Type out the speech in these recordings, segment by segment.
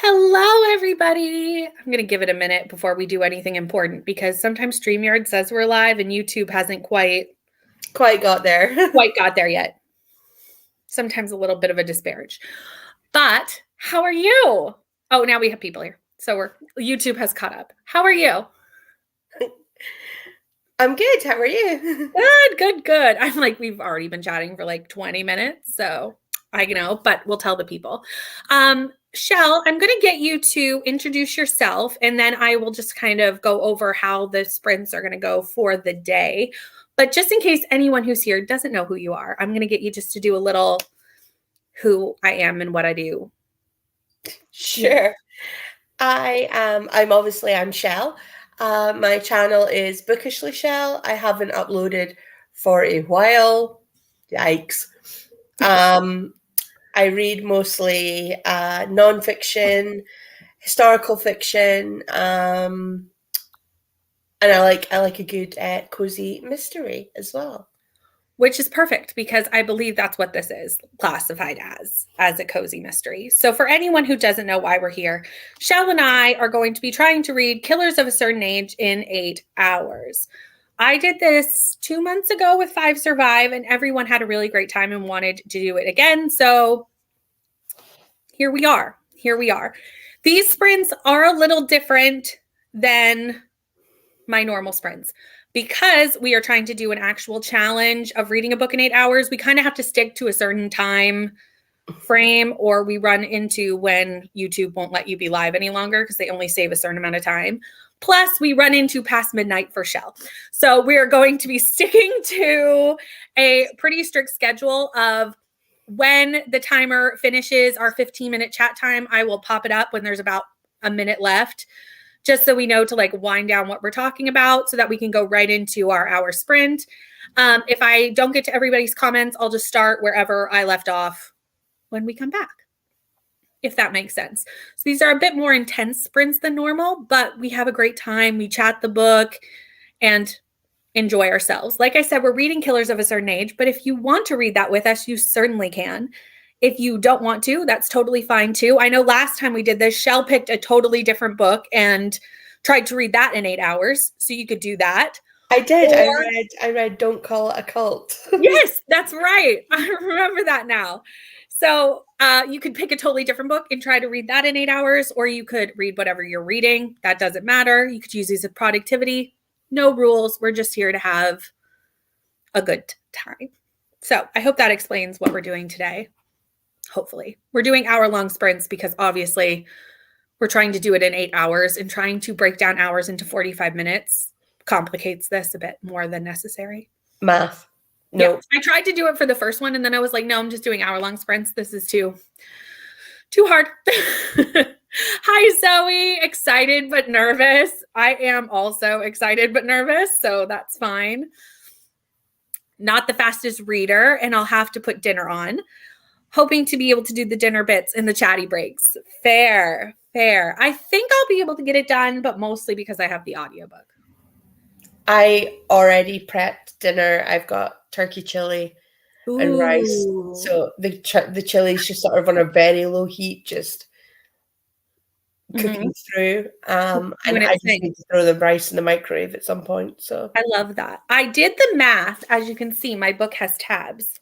Hello, everybody. I'm going to give it a minute before we do anything important because sometimes StreamYard says we're live and YouTube hasn't quite got there. got there yet. Sometimes a little bit of a disparage. But how are you? Oh, now we have people here. So YouTube has caught up. How are you? I'm good. How are you? Good. I'm like, we've already been chatting for like 20 minutes. So I know, but we'll tell the people. Shell, I'm going to get you to introduce yourself, and then I will just kind of go over how the sprints are going to go for the day. But just in case anyone who's here doesn't know who you are, I'm going to get you just to do a little who I am and what I do. Sure. I'm Shell. My channel is Bookishly Shell. I haven't uploaded for a while. Yikes. I read mostly nonfiction, historical fiction, and I like a good cozy mystery as well. Which is perfect because I believe that's what this is classified as a cozy mystery. So for anyone who doesn't know why we're here, Shell and I are going to be trying to read Killers of a Certain Age in 8 hours. I did this 2 months ago with 5 Survive, and everyone had a really great time and wanted to do it again. So here we are. These sprints are a little different than my normal sprints. Because we are trying to do an actual challenge of reading a book in 8 hours, we kind of have to stick to a certain time frame, or we run into when YouTube won't let you be live any longer because they only save a certain amount of time. Plus, we run into past midnight for Shell. So we're going to be sticking to a pretty strict schedule of when the timer finishes our 15-minute chat time. I will pop it up when there's about a minute left, just so we know to like wind down what we're talking about so that we can go right into our hour sprint. If I don't get to everybody's comments, I'll just start wherever I left off when we come back, if that makes sense. So these are a bit more intense sprints than normal, but we have a great time. We chat the book and enjoy ourselves. Like I said, we're reading Killers of a Certain Age, but if you want to read that with us, you certainly can. If you don't want to, that's totally fine too. I know last time we did this, Shell picked a totally different book and tried to read that in 8 hours. So you could do that. I did. I read Don't Call It a Cult. Yes, that's right. I remember that now. So you could pick a totally different book and try to read that in 8 hours, or you could read whatever you're reading. That doesn't matter. You could use these as productivity. No rules. We're just here to have a good time. So I hope that explains what we're doing today. Hopefully. We're doing hour-long sprints because obviously we're trying to do it in 8 hours, and trying to break down hours into 45 minutes complicates this a bit more than necessary. Math. No. Yeah, I tried to do it for the first one, and then I was like, no, I'm just doing hour-long sprints. This is too hard. Hi, Zoe. Excited but nervous. I am also excited but nervous, so that's fine. Not the fastest reader, and I'll have to put dinner on. Hoping to be able to do the dinner bits in the chatty breaks. Fair. I think I'll be able to get it done, but mostly because I have the audiobook. I already prepped dinner. I've got turkey chili and rice. So the chili's just sort of on a very low heat, just cooking through. And I just need to throw the rice in the microwave at some point. So I love that. I did the math. As you can see, my book has tabs.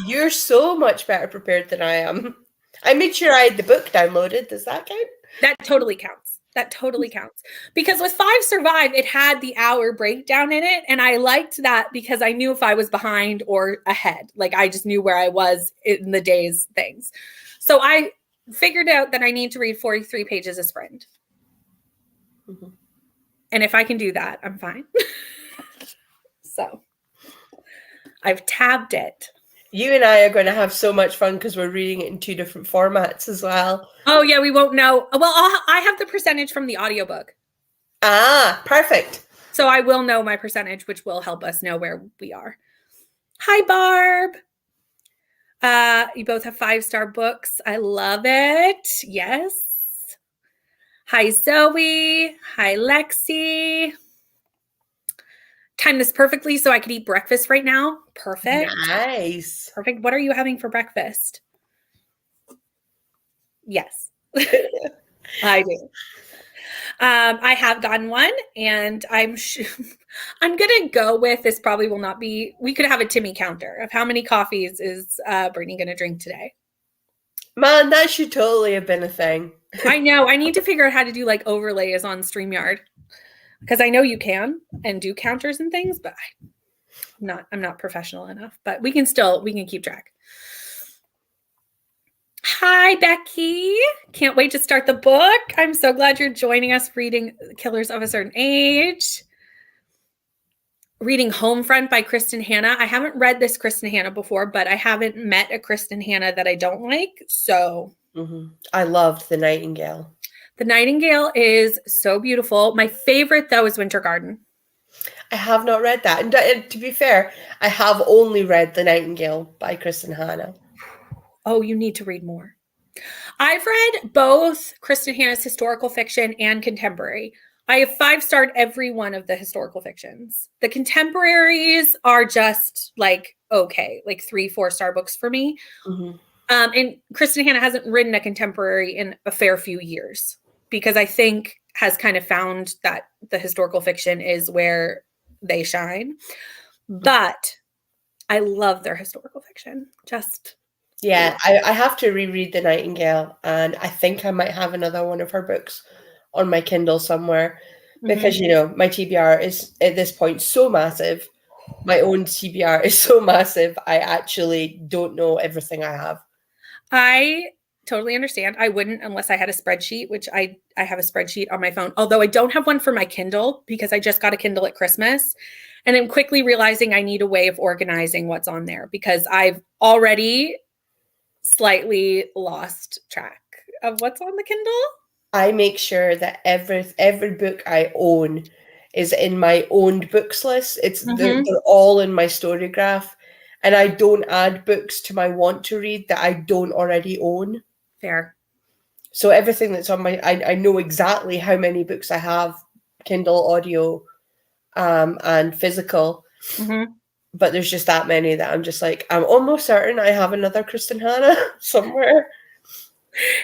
You're so much better prepared than I am. I made sure I had the book downloaded. Does that count? That totally counts. Because with 5 Survive, it had the hour breakdown in it. And I liked that because I knew if I was behind or ahead. Like I just knew where I was in the day's things. So I figured out that I need to read 43 pages a sprint. Mm-hmm. And if I can do that, I'm fine. So I've tabbed it. You and I are going to have so much fun because we're reading it in 2 different formats as well. Oh, yeah, we won't know. Well, I have the percentage from the audiobook. Perfect. So I will know my percentage, which will help us know where we are. Hi, Barb. You both have 5-star books. I love it. Yes. Hi, Zoe. Hi, Lexi. Time this perfectly so I could eat breakfast right now. Perfect. Nice. Perfect. What are you having for breakfast? Yes, I do. I have gotten one, and I'm gonna go with this. Probably will not be. We could have a Timmy counter of how many coffees is Brittany gonna drink today. Man, that should totally have been a thing. I know. I need to figure out how to do like overlays on StreamYard, because I know you can and do counters and things, but I'm not professional enough. But we can keep track. Hi, Becky. Can't wait to start the book. I'm so glad you're joining us reading Killers of a Certain Age. Reading Homefront by Kristen Hanna. I haven't read this Kristen Hanna before, but I haven't met a Kristen Hanna that I don't like. So I loved The Nightingale. The Nightingale is so beautiful. My favorite, though, is Winter Garden. I have not read that. And to be fair, I have only read The Nightingale by Kristen Hanna. Oh, you need to read more. I've read both Kristen Hanna's historical fiction and contemporary. I have 5-starred every one of the historical fictions. The contemporaries are just like, okay, like 3-4-star books for me. And Kristen Hanna hasn't written a contemporary in a fair few years, because I think has kind of found that the historical fiction is where they shine. But I love their historical fiction. Yeah, I have to reread The Nightingale, and I think I might have another one of her books on my Kindle somewhere, because, you know, my TBR is at this point so massive. My own TBR is so massive, I actually don't know everything I have. I totally understand. I wouldn't unless I had a spreadsheet, which I have a spreadsheet on my phone, although I don't have one for my Kindle because I just got a Kindle at Christmas. And I'm quickly realizing I need a way of organizing what's on there, because I've already slightly lost track of what's on the Kindle. I make sure that every book I own is in my owned books list. They're all in my Storygraph, and I don't add books to my want to read that I don't already own. Fair. So everything that's on my, I know exactly how many books I have, Kindle, audio, and physical. But there's just that many that I'm just like, I'm almost certain I have another Kristen Hanna somewhere.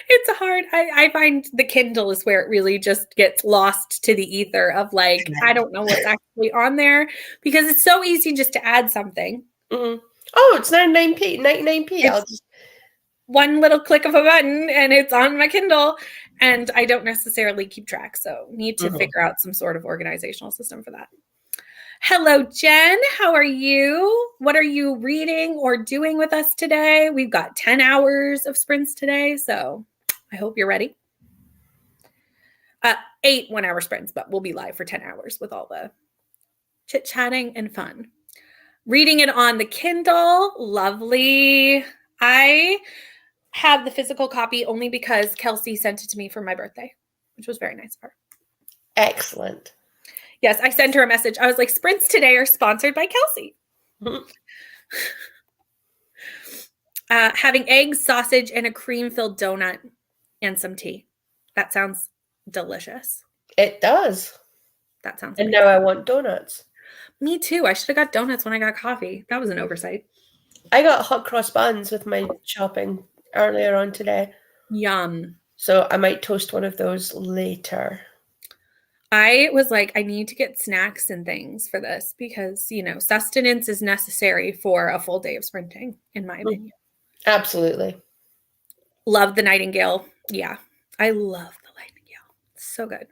It's hard. I find the Kindle is where it really just gets lost to the ether of like, I don't know what's actually on there, because it's so easy just to add something. Oh, it's 99p. I'll just one little click of a button and it's on my Kindle, and I don't necessarily keep track. So need to figure out some sort of organizational system for that. Hello, Jen. How are you? What are you reading or doing with us today? We've got 10 hours of sprints today, so I hope you're ready. 8 1-hour sprints, but we'll be live for 10 hours with all the chit-chatting and fun. Reading it on the Kindle. Lovely. I have the physical copy only because Kelsey sent it to me for my birthday, which was very nice of her. Excellent. Yes, I sent her a message. I was like, sprints today are sponsored by Kelsey. Having eggs, sausage, and a cream-filled donut and some tea. That sounds delicious. It does. That sounds amazing. And now I want donuts. Me too. I should have got donuts when I got coffee. That was an oversight. I got hot cross buns with my shopping earlier on today. Yum. So I might toast one of those later. I was like, I need to get snacks and things for this because, you know, sustenance is necessary for a full day of sprinting, in my opinion. Absolutely. Love The Nightingale. Yeah, I love The Nightingale. So good.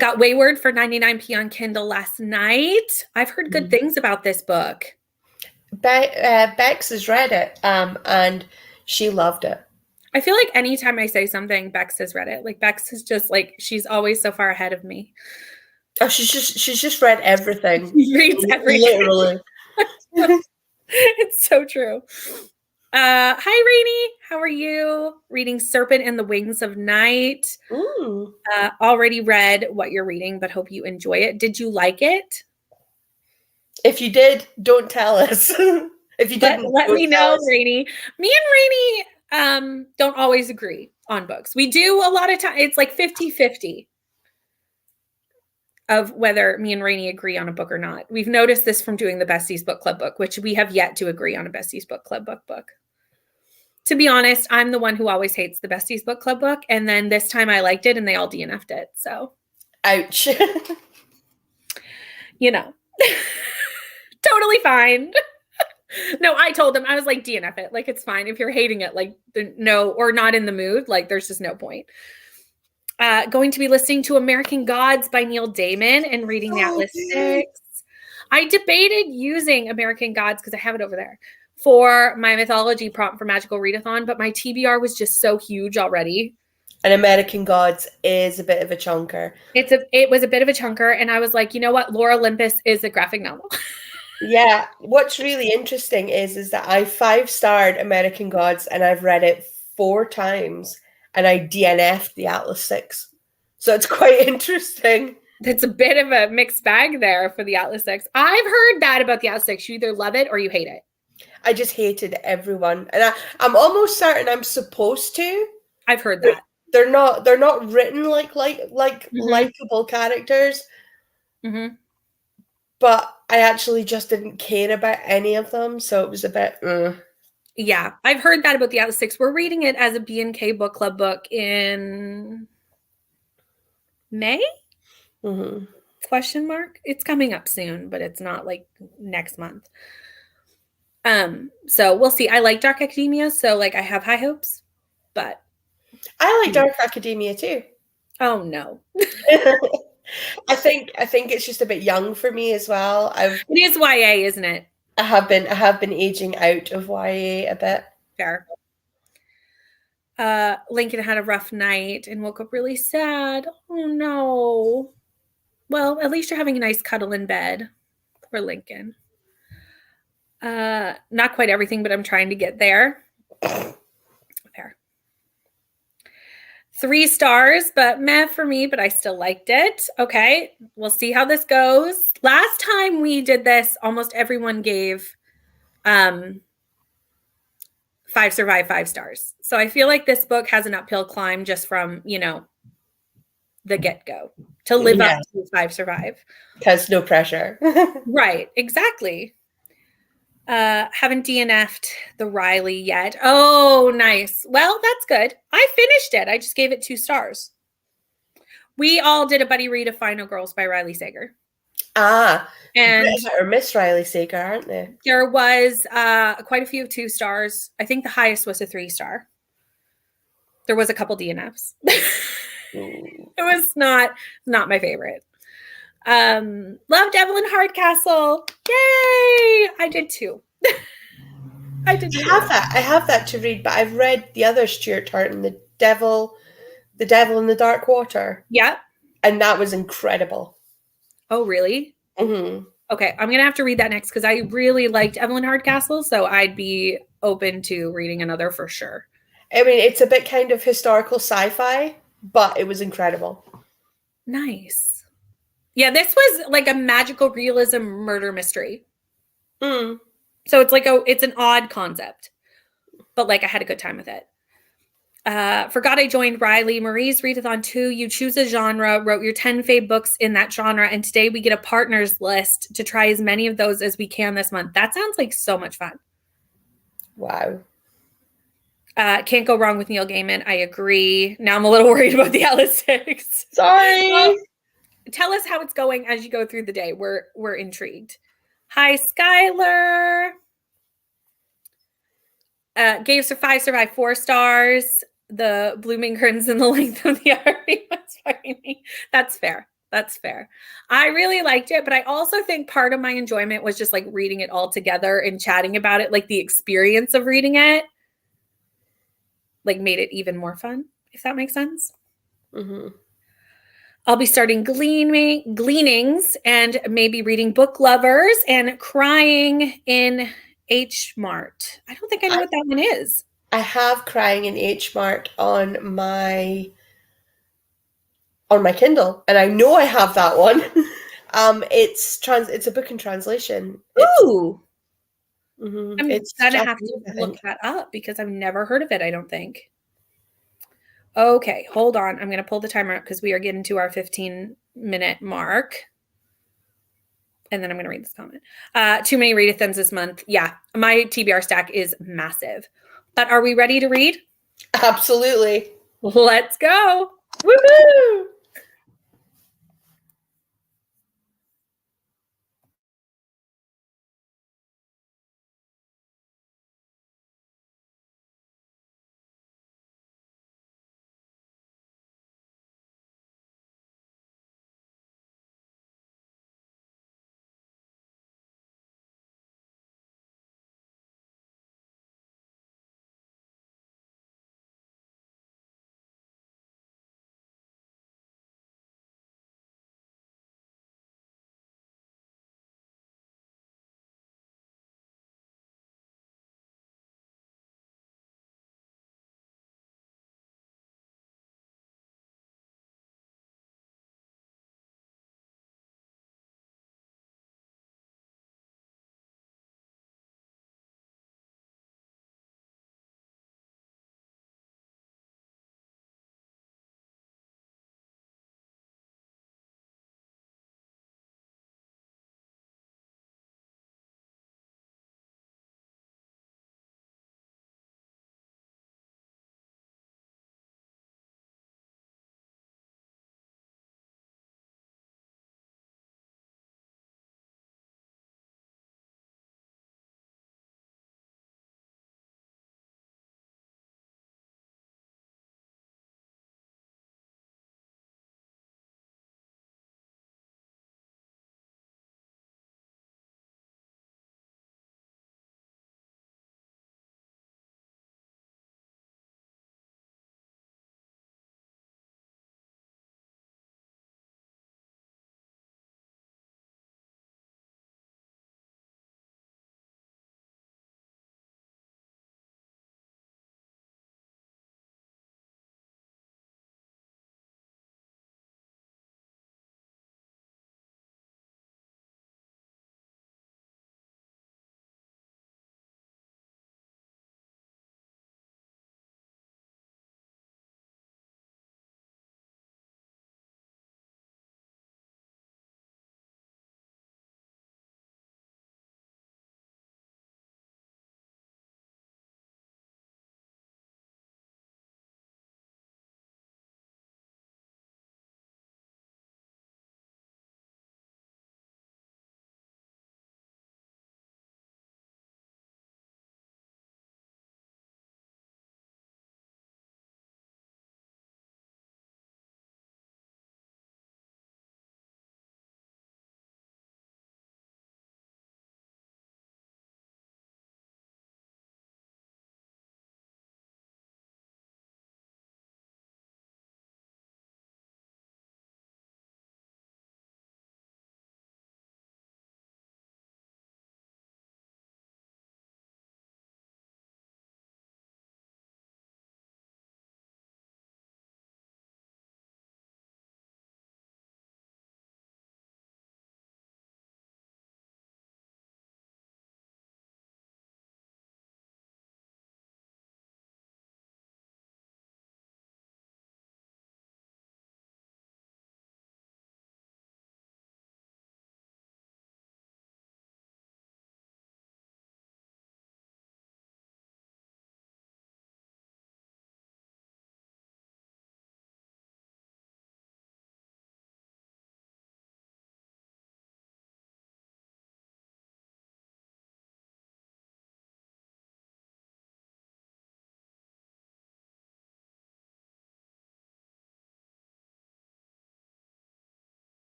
Got Wayward for 99p on Kindle last night. I've heard good things about this book. Bex has read it, and she loved it. I feel like anytime I say something, Bex has read it. Like Bex is just like, she's always so far ahead of me. Oh, she's just read everything. She reads everything. Literally. It's so true. Hi, Rainy. How are you? Reading Serpent and the Wings of Night. Already read what you're reading, but hope you enjoy it. Did you like it? If you did, don't tell us. If you didn't, let me know, Rainy. Me and Rainy don't always agree on books. We do a lot of time. It's like 50-50 of whether me and Rainy agree on a book or not. We've noticed this from doing the Besties Book Club book, which we have yet to agree on a Besties Book Club book. To be honest, I'm the one who always hates the Besties Book Club book. And then this time I liked it and they all DNF'd it. So, Ouch. you know, totally fine. No, I told them, I was like, DNF it. Like, it's fine. If you're hating it, like, no, or not in the mood, like, there's just no point. Going to be listening to American Gods by Neil Gaiman and reading the Atlas Six. I debated using American Gods, because I have it over there, for my mythology prompt for Magical Readathon, but my TBR was just so huge already. And American Gods is a bit of a chunker. It was a bit of a chunker, and I was like, you know what? Lore Olympus is a graphic novel. Yeah, what's really interesting is that I 5-starred American Gods and I've read it 4 times and I DNF'd the Atlas 6. So it's quite interesting. It's a bit of a mixed bag there for the Atlas 6. I've heard that about the Atlas 6. You either love it or you hate it. I just hated everyone. And I'm almost certain I'm supposed to. I've heard that. They're not written like likable characters. Mm-hmm. But I actually just didn't care about any of them, so it was a bit. Yeah, I've heard that about the Atlas 6. We're reading it as a B&K book club book in May? Mm-hmm. Question mark? It's coming up soon, but it's not like next month. So we'll see. I like Dark Academia, so like I have high hopes, but I like Dark Academia too. Oh no. I think it's just a bit young for me as well. It is YA, isn't it? I have been aging out of YA a bit. Fair. Lincoln had a rough night and woke up really sad. Oh no. Well, at least you're having a nice cuddle in bed. Poor Lincoln. Not quite everything, but I'm trying to get there. There. 3 stars, but meh for me, but I still liked it. Okay, we'll see how this goes. Last time we did this, almost everyone gave 5 survive 5 stars. So I feel like this book has an uphill climb just from, the get-go to live up to 5 survive. Because no pressure. Right, exactly. Haven't DNF'd the Riley yet. Oh, nice. Well, that's good. I finished it. I just gave it 2 stars. We all did a buddy read of Final Girls by Riley Sager. And Miss Riley Sager, aren't they? There was quite a few of 2 stars. I think the highest was a 3-star. There was a couple DNFs. It was not my favorite. Loved Evelyn Hardcastle. Yay! I did too. I have that to read, but I've read the other Stuart Tartan, The Devil in the Dark Water. Yeah. And that was incredible. Oh, really? Mm-hmm. Okay, I'm going to have to read that next because I really liked Evelyn Hardcastle, so I'd be open to reading another for sure. I mean, it's a bit kind of historical sci-fi, but it was incredible. Nice. Yeah, this was like a magical realism murder mystery. Mm. So it's an odd concept, but like I had a good time with it. Forgot I joined Riley. Marie's Readathon 2. You choose a genre, wrote your 10 fave books in that genre, and today we get a partners list to try as many of those as we can this month. That sounds like so much fun. Wow. Can't go wrong with Neil Gaiman. I agree. Now I'm a little worried about the Atlas 6. Sorry. Well, tell us how it's going as you go through the day. We're intrigued. Hi, Skylar. Gave 5 survive 4 stars. The blooming curtains and the length of the artery was funny. That's fair. That's fair. I really liked it, but I also think part of my enjoyment was just like reading it all together and chatting about it, like the experience of reading it, like made it even more fun, if that makes sense. Mm-hmm. I'll be starting gleanings and maybe reading Book Lovers and crying in H Mart. I don't think I know what that one is. I have Crying in H Mart on my Kindle, and I know I have that one. It's a book in translation. Ooh. Mm-hmm. I'm gonna have to look that up because I've never heard of it, I don't think. Okay, hold on. I'm gonna pull the timer up because we are getting to our 15-minute mark. And then I'm gonna read this comment. Too many readathons this month. Yeah, my TBR stack is massive. But are we ready to read? Absolutely. Let's go. Woohoo!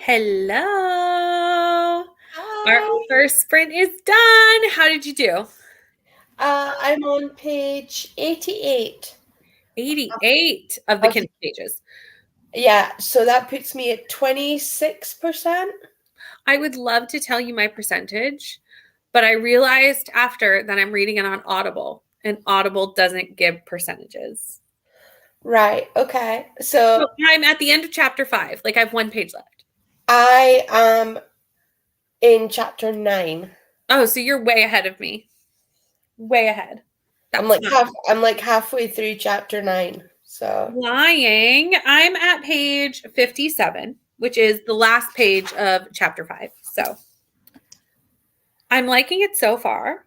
Hello. Our Hi. first sprint is done. How did you do? I'm on page 88. 88 of the Of Kindle pages. Yeah, so that puts me at 26%. I would love to tell you my percentage, but I realized after that I'm reading it on Audible, and Audible doesn't give percentages. Right, okay. So So I'm at the end of chapter 5. Like I have one page left. I am in chapter 9. Oh, so you're way ahead of me. Way ahead. I'm That's like fine. I'm like halfway through chapter 9. So Lying. I'm at page 57, which is the last page of chapter 5. So I'm liking it so far.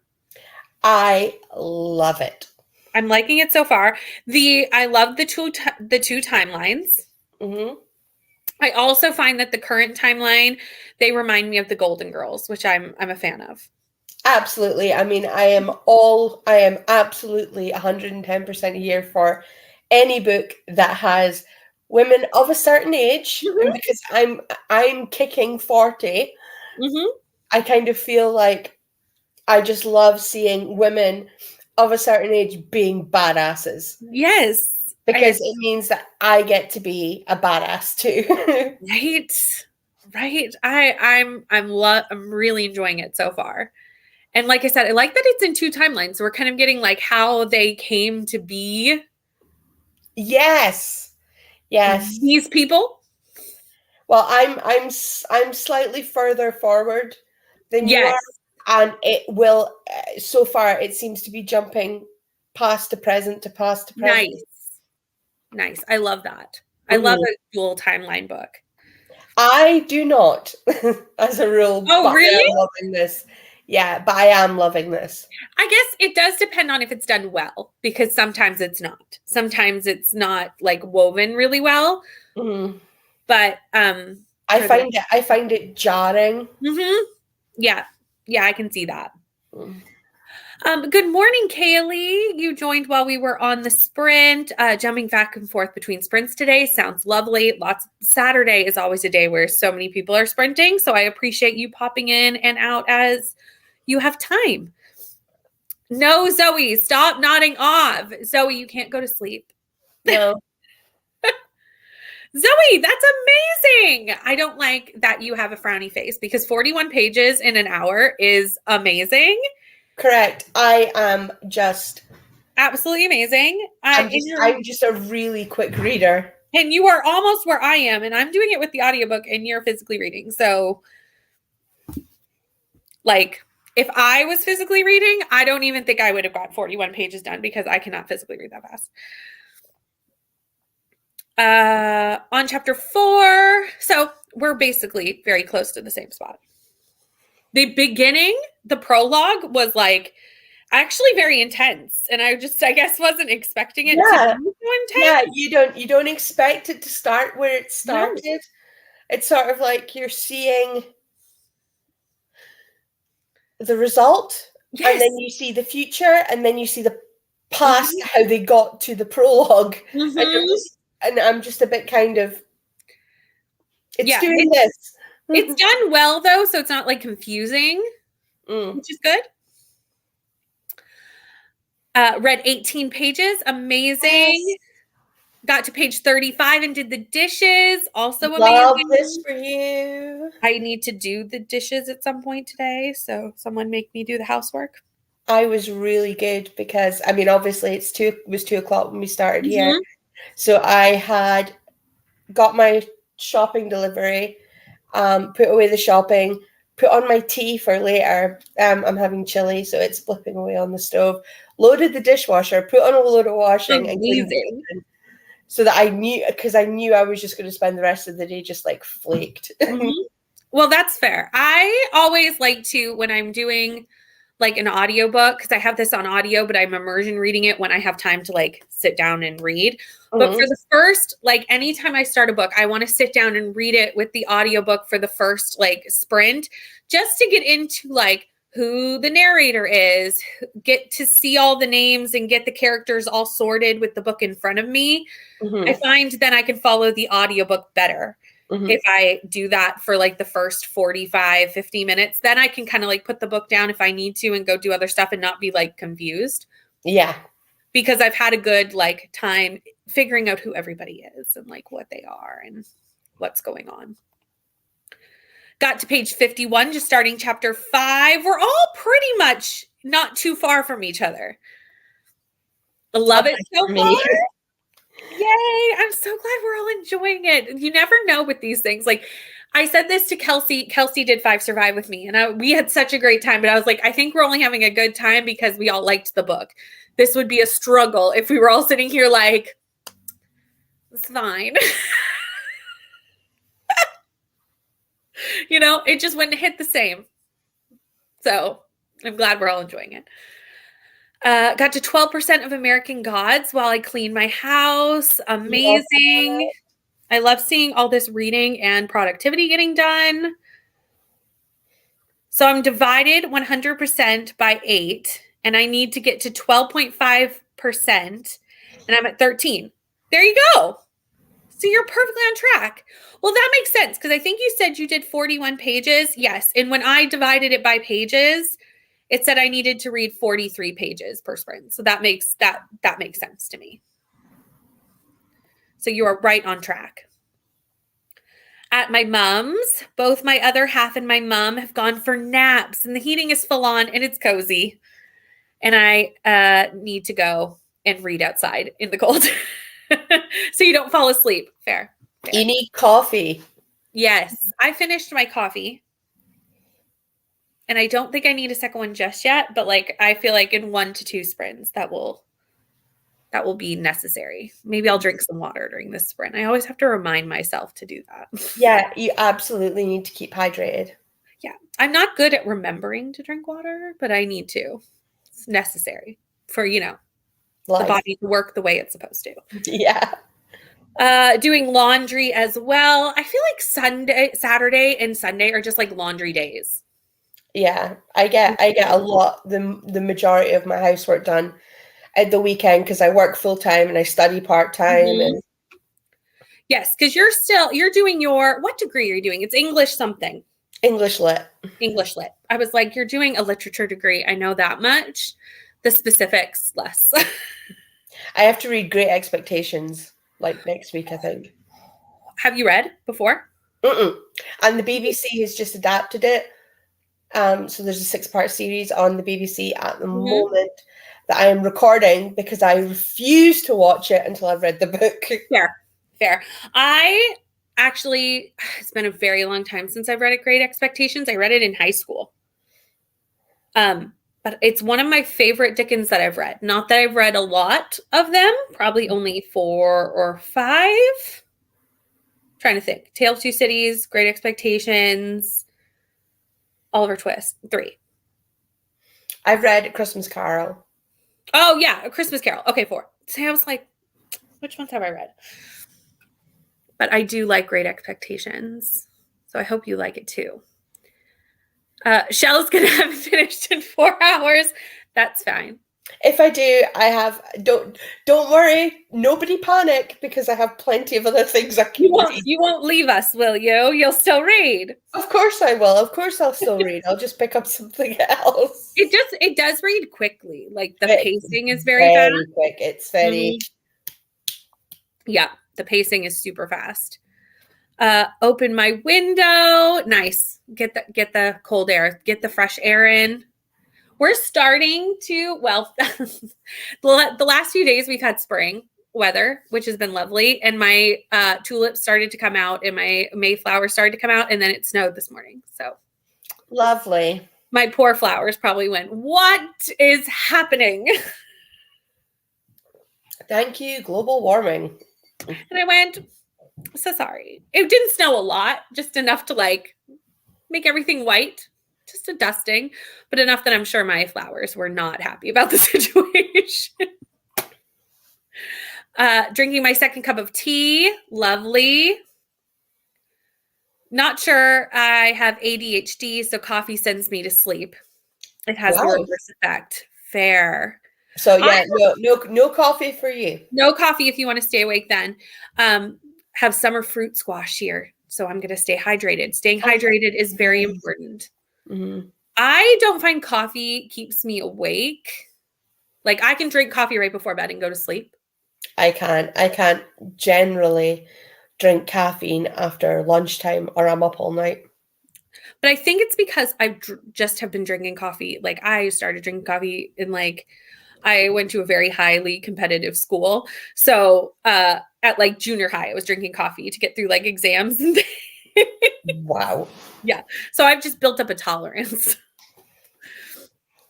I love it. I'm liking it so far. I love the two timelines. Hmm. I also find that the current timeline, they remind me of the Golden Girls, which I'm a fan of. Absolutely. I mean, I am absolutely 110% here for any book that has women of a certain age. And Mm-hmm. because I'm kicking 40, Mm-hmm. I kind of feel like I just love seeing women of a certain age being badasses Yes. because it means that I get to be a badass too. Right. Right. I'm really enjoying it so far. And like I said, I like that it's in two timelines. So we're kind of getting like how they came to be Yes. Yes. these people. Well, I'm slightly further forward than you Yes. are, and it will. So far, it seems to be jumping past to present to past to present. Nice. Nice. I love that. I love Mhm. a dual timeline book. I do not, as a rule, Oh, but I really? am loving this. Yeah, but I am loving this. I guess it does depend on if it's done well, because sometimes it's not. Sometimes it's not like woven really well. Mhm. But for the I find it jarring. Mhm. Yeah. Yeah, I can see that. Mm. Good morning, Kaylee. You joined while we were on the sprint, jumping back and forth between sprints today. Sounds lovely. Saturday is always a day where so many people are sprinting. So I appreciate you popping in and out as you have time. No, Zoe, stop nodding off. Zoe, you can't go to sleep. No, Zoe, that's amazing. I don't like that you have a frowny face because 41 pages in an hour is amazing. correct. I am just. Absolutely amazing. I'm just a really quick reader. And you are almost where I am, and I'm doing it with the audiobook and you're physically reading. So, like, if I was physically reading, I don't even think I would have got 41 pages done because I cannot physically read that fast. On chapter 4, so we're basically very close to the same spot. The beginning, the prologue was like actually very intense, and I guess wasn't expecting it to Yeah. be so Yeah, intense. you don't expect it to start where it No. started. It's sort of like you're seeing the result, and Yes. then you see the future, and then you see the past, Mhm. how they got to the prologue. Mhm. And I'm just a bit kind of, it's Yeah, doing this. it's done well though, so it's not like confusing, Mm. which is good. Read 18 pages, amazing. Yes. Got to page 35 and did the dishes, also Love this amazing. for you. I need to do the dishes at some point today, so someone make me do the housework. I was really good because, I mean, obviously it was 2 o'clock when we started here. Mhm. So I had got my shopping delivery, put away the shopping, put on my tea for later. I'm having chili, so it's flipping away on the stove. Loaded the dishwasher, put on a load of washing, and cleaned the Amazing. kitchen. So that I knew I was just going to spend the rest of the day just like flaked. Mhm. Well, that's fair. I always like to, when I'm doing like an audiobook, because I have this on audio, but I'm immersion reading it when I have time to like sit down and read. But for Mhm. the first, like anytime I start a book, I want to sit down and read it with the audiobook for the first like sprint, just to get into like who the narrator is, get to see all the names and get the characters all sorted with the book in front of me, I find then I can follow the audiobook better. If I do that for like the first 45, 50 minutes, then I can kind of like put the book down if I need to and go do other stuff and not be like confused. Yeah. Because I've had a good like time figuring out who everybody is and like what they are and what's going on. Got to page 51, just starting chapter 5. We're all pretty much not too far from each other. I love it so far. Yay. I'm so glad we're all enjoying it. You never know with these things. Like I said this to Kelsey. Kelsey did 5 Survive with me and we had such a great time, but I was like, I think we're only having a good time because we all liked the book. This would be a struggle if we were all sitting here like, it's fine. You know, it just wouldn't hit the same. So I'm glad we're all enjoying it. Got to 12% of American Gods while I clean my house. Amazing. I love seeing all this reading and productivity getting done. So I'm divided 100% by 8, and I need to get to 12.5%, and I'm at 13. There you go. So you're perfectly on track. Well, that makes sense because I think you said you did 41 pages. Yes. And when I divided it by pages, it said I needed to read 43 pages per sprint. So that makes sense to me. So you are right on track. At my mom's, both my other half and my mom have gone for naps and the heating is full on and it's cozy. And I need to go and read outside in the cold. So you don't fall asleep. Fair. You need coffee. Yes. I finished my coffee. And I don't think I need a second one just yet, but like I feel like in 1 to 2 sprints that will be necessary. Maybe I'll drink some water during this sprint. I always have to remind myself to do that. Yeah, you absolutely need to keep hydrated. Yeah. I'm not good at remembering to drink water, but I need to. It's necessary for, Life. The body to work the way it's supposed to. Yeah. Doing laundry as well. I feel like Saturday and Sunday are just like laundry days. Yeah, I get a lot, the majority of my housework done at the weekend because I work full time and I study part time. And yes, because you're doing what degree are you doing? It's English something. English lit. English lit. I was like, you're doing a literature degree. I know that much. The specifics, less. I have to read Great Expectations like next week, I think. Have you read before? And the BBC has just adapted it. So there's a 6-part series on the BBC at the moment that I am recording because I refuse to watch it until I've read the book. Fair. It's been a very long time since I've read Great Expectations. I read it in high school. But it's one of my favorite Dickens that I've read. Not that I've read a lot of them, probably only 4 or 5. Trying to think. Tale of Two Cities, Great Expectations, Oliver Twist, 3. I've read A Christmas Carol. Oh, yeah, A Christmas Carol. Okay, 4. So I was like, which ones have I read? But I do like Great Expectations. So I hope you like it too. Shell's going to have it finished in 4 hours. That's fine. If I do, don't worry. Nobody panic because I have plenty of other things I can read. You won't leave us, will you? You'll still read. Of course I will. Of course I'll still read. I'll just pick up something else. It does read quickly. Like the pacing is very fast. Quick. It's very Yeah, the pacing is super fast. Open my window. Nice. Get the cold air. Get the fresh air in. We're starting to, the last few days we've had spring weather, which has been lovely. And my tulips started to come out and my Mayflower started to come out. And then it snowed this morning. So lovely. My poor flowers probably went, what is happening? Thank you, global warming. And I went, so sorry. It didn't snow a lot, just enough to like make everything white, just a dusting, but enough that I'm sure my flowers were not happy about the situation. Drinking my second cup of tea. Lovely. Not sure I have ADHD, so coffee sends me to sleep. It has the Wow. reverse effect. Fair. So I yeah, no coffee for you. No coffee if you want to stay awake then. Have summer fruit squash here. So I'm going to stay hydrated. Staying hydrated is very important. Mm-hmm. I don't find coffee keeps me awake. Like I can drink coffee right before bed and go to sleep. I can't generally drink caffeine after lunchtime or I'm up all night. But I think it's because I just have been drinking coffee. Like I started drinking coffee in like I went to a very highly competitive school. So at like junior high, I was drinking coffee to get through like exams and Wow. yeah. So I've just built up a tolerance.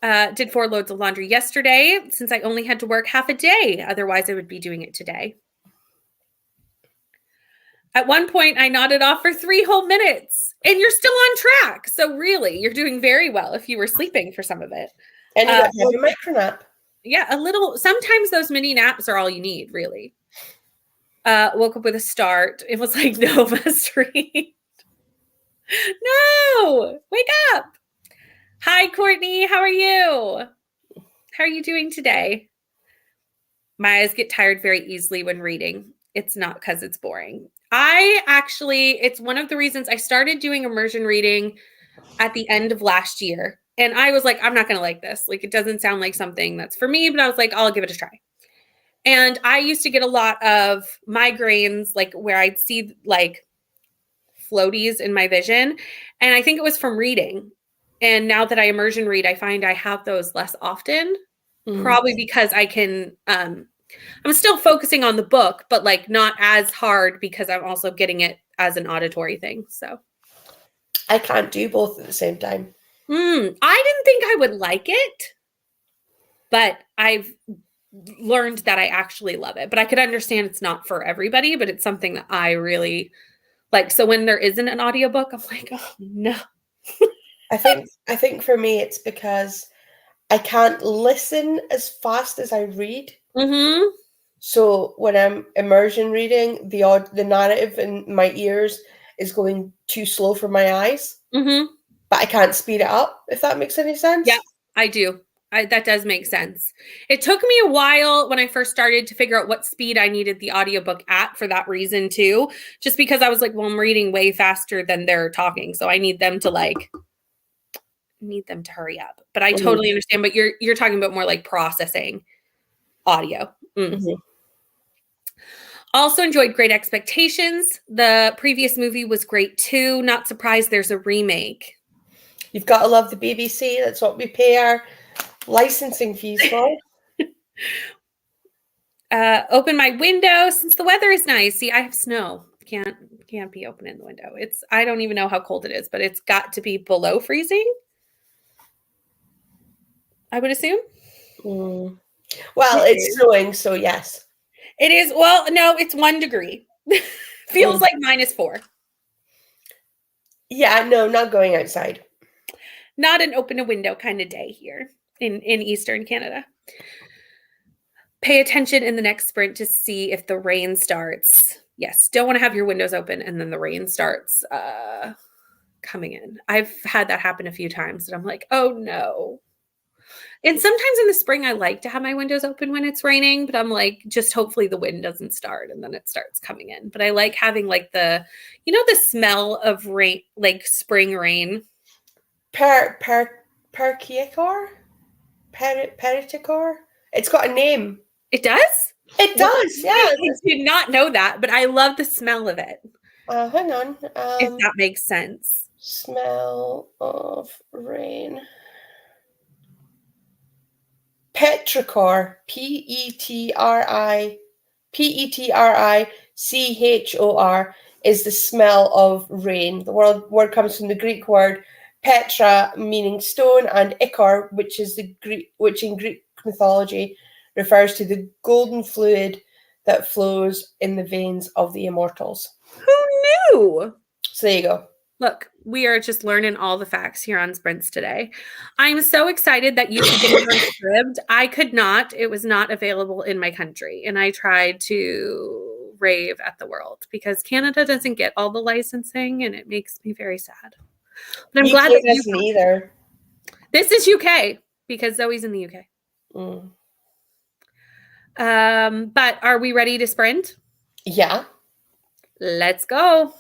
Did 4 loads of laundry yesterday since I only had to work half a day. Otherwise, I would be doing it today. At one point, I nodded off for 3 whole minutes, and you're still on track. So really, you're doing very well if you were sleeping for some of it. And you don't have a micro nap. Yeah, a little. Sometimes those mini naps are all you need, really. Woke up with a start. It was like, no, must read. No, wake up. Hi, Courtney. How are you? How are you doing today? My eyes get tired very easily when reading. It's not because it's boring. It's one of the reasons I started doing immersion reading at the end of last year. And I was like, I'm not going to like this. Like, it doesn't sound like something that's for me, but I was like, I'll give it a try. And I used to get a lot of migraines, like where I'd see like floaties in my vision. And I think it was from reading. And now that I immersion read, I find I have those less often, probably because I can, I'm still focusing on the book, but like not as hard because I'm also getting it as an auditory thing. So I can't do both at the same time. I didn't think I would like it, but I've learned that I actually love it. But I could understand it's not for everybody, but it's something that I really like. So when there isn't an audiobook, I'm like, oh no. I think for me it's because I can't listen as fast as I read. Mm-hmm. So when I'm immersion reading, the narrative in my ears is going too slow for my eyes. Mm-hmm. But I can't speed it up, if that makes any sense. Yeah, I do. That does make sense. It took me a while when I first started to figure out what speed I needed the audiobook at for that reason too. Just because I was like, well, I'm reading way faster than they're talking. So I need them to hurry up. But I totally understand. But you're talking about more like processing audio. Mm-hmm. Also enjoyed Great Expectations. The previous movie was great too. Not surprised there's a remake. You've got to love the BBC. That's what we pay our licensing fees for. Open my window since the weather is nice. See, I have snow. Can't be opening the window. I don't even know how cold it is, but it's got to be below freezing, I would assume. Well, it's snowing, so yes. It is. Well, no, it's 1 degree. Feels like -4. Yeah, no, not going outside. Not an open a window kind of day here in Eastern Canada. Pay attention in the next sprint to see if the rain starts. Yes, don't want to have your windows open and then the rain starts coming in. I've had that happen a few times and I'm like, oh no. And sometimes in the spring, I like to have my windows open when it's raining, but I'm like, just hopefully the wind doesn't start and then it starts coming in. But I like having like the smell of rain, like spring rain. Perkiacor? Periticor? It's got a name. It does? It does, yeah. I did not know that, but I love the smell of it. Hang on. If that makes sense. Smell of rain. Petrichor, Petrichor, is the smell of rain. The word comes from the Greek word Petra, meaning stone, and ichor, which in Greek mythology refers to the golden fluid that flows in the veins of the immortals. Who knew? So there you go. Look, we are just learning all the facts here on Sprints today. I'm so excited that you could get it transcribed. I could not. It was not available in my country. And I tried to rave at the world because Canada doesn't get all the licensing and it makes me very sad. But I'm glad that you doesn't either. This is UK because Zoe's in the UK. Mm. But are we ready to sprint? Yeah. Let's go.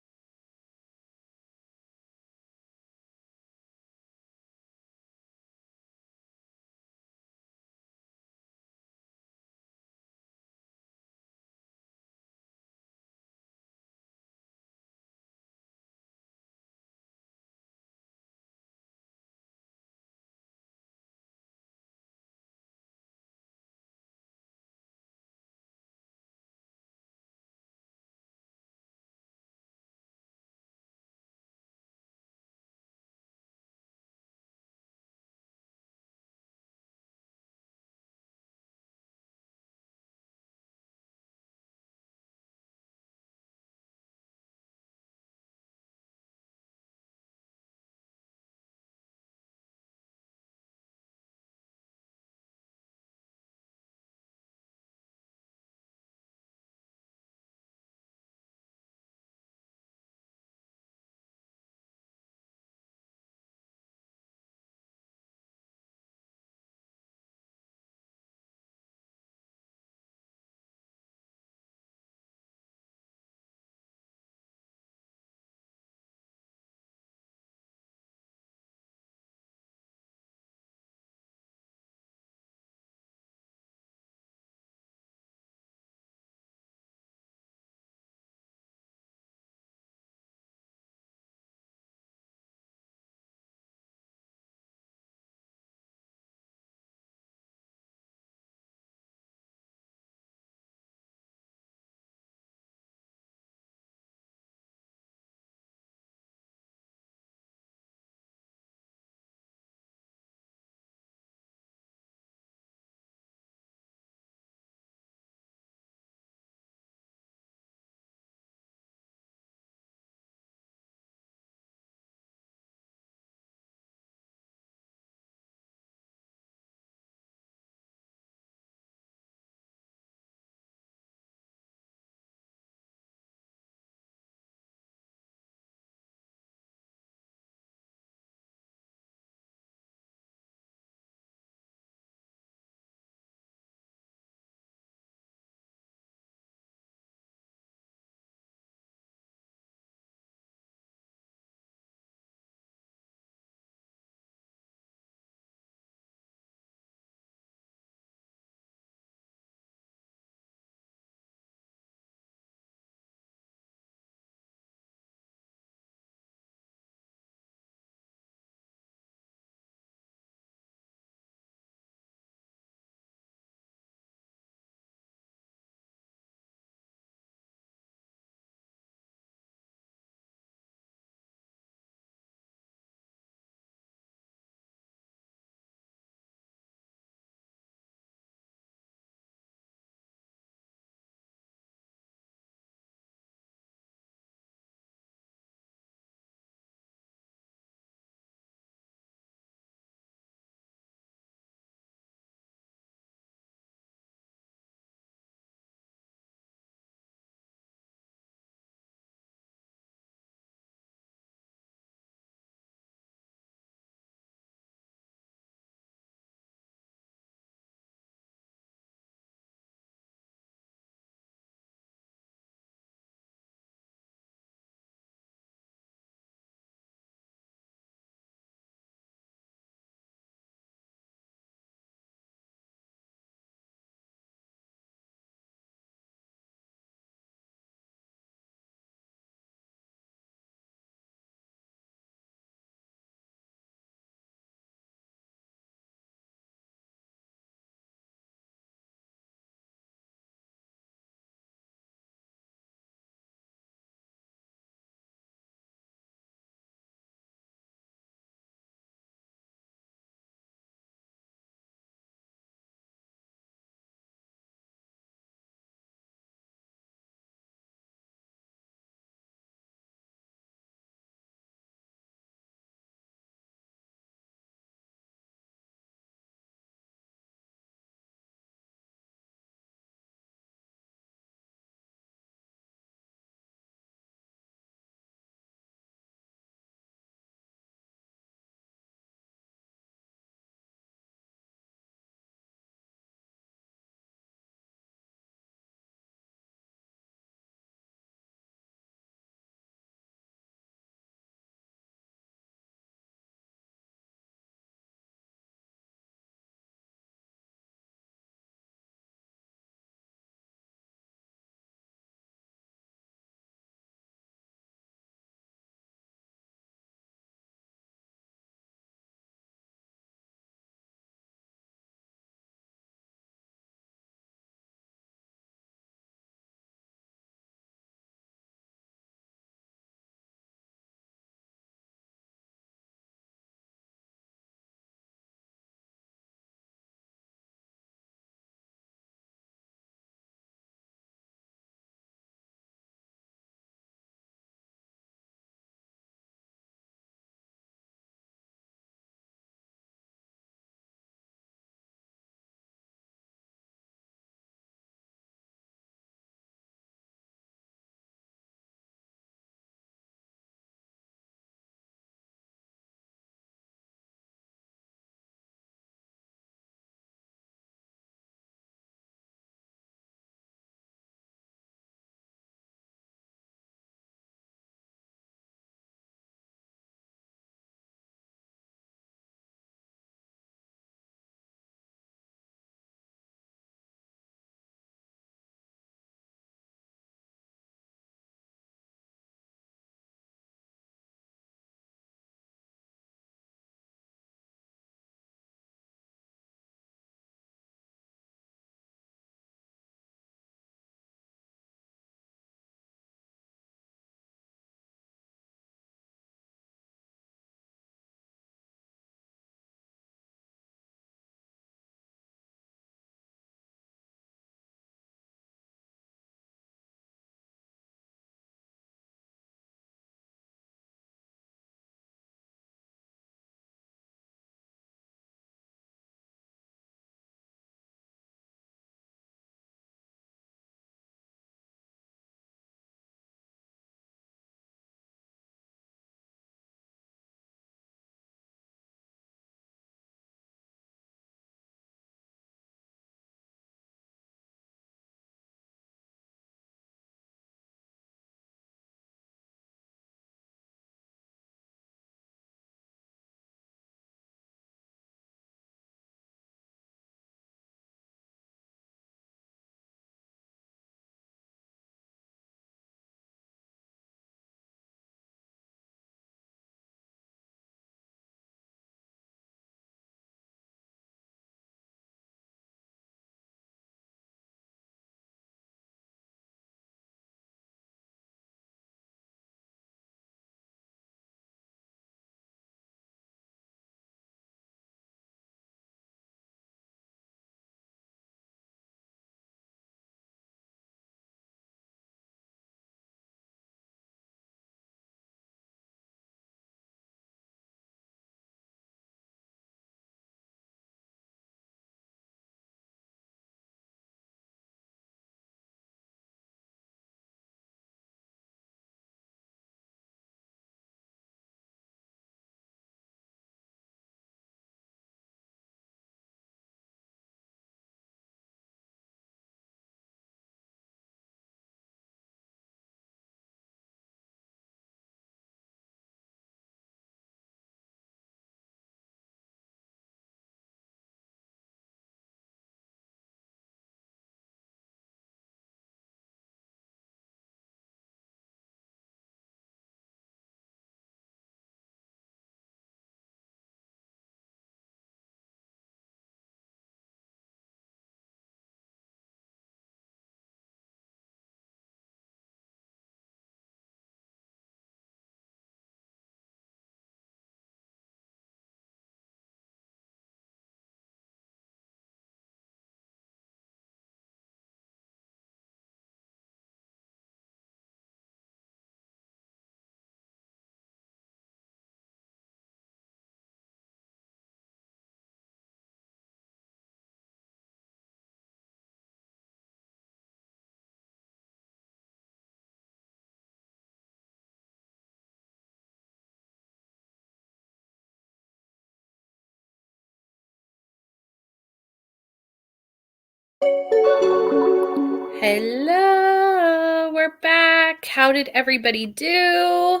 Hello, we're back. How did everybody do?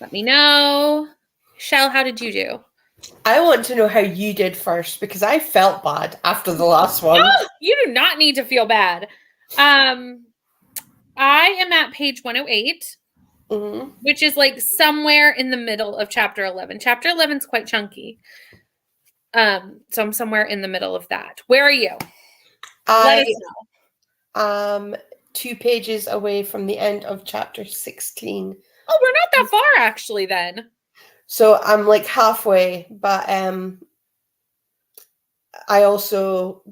Let me know. Shell, how did you do? I want to know how you did first because I felt bad after the last one. Oh, you do not need to feel bad. I am at page 108, which is like somewhere in the middle of chapter 11. Chapter 11 is quite chunky. So I'm somewhere in the middle of that. Where are you? Let us know. 2 pages away from the end of chapter 16. Oh, we're not that far actually then. So I'm like halfway, but I also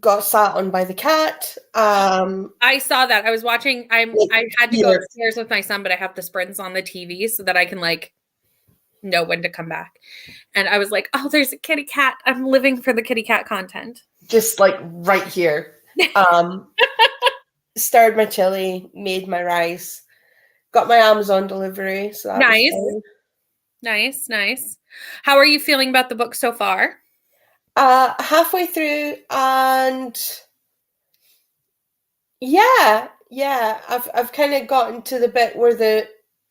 got sat on by the cat. I saw that. I was watching. I had to go here. upstairs with my son, but I have the sprints on the TV so that I can like know when to come back. And I was like, oh, there's a kitty cat. I'm living for the kitty cat content. Just like right here. Stirred my chili, made my rice, got my Amazon delivery. So that Nice. was fun. Nice. How are you feeling about the book so far? Halfway through, and yeah, I've kind of gotten to the bit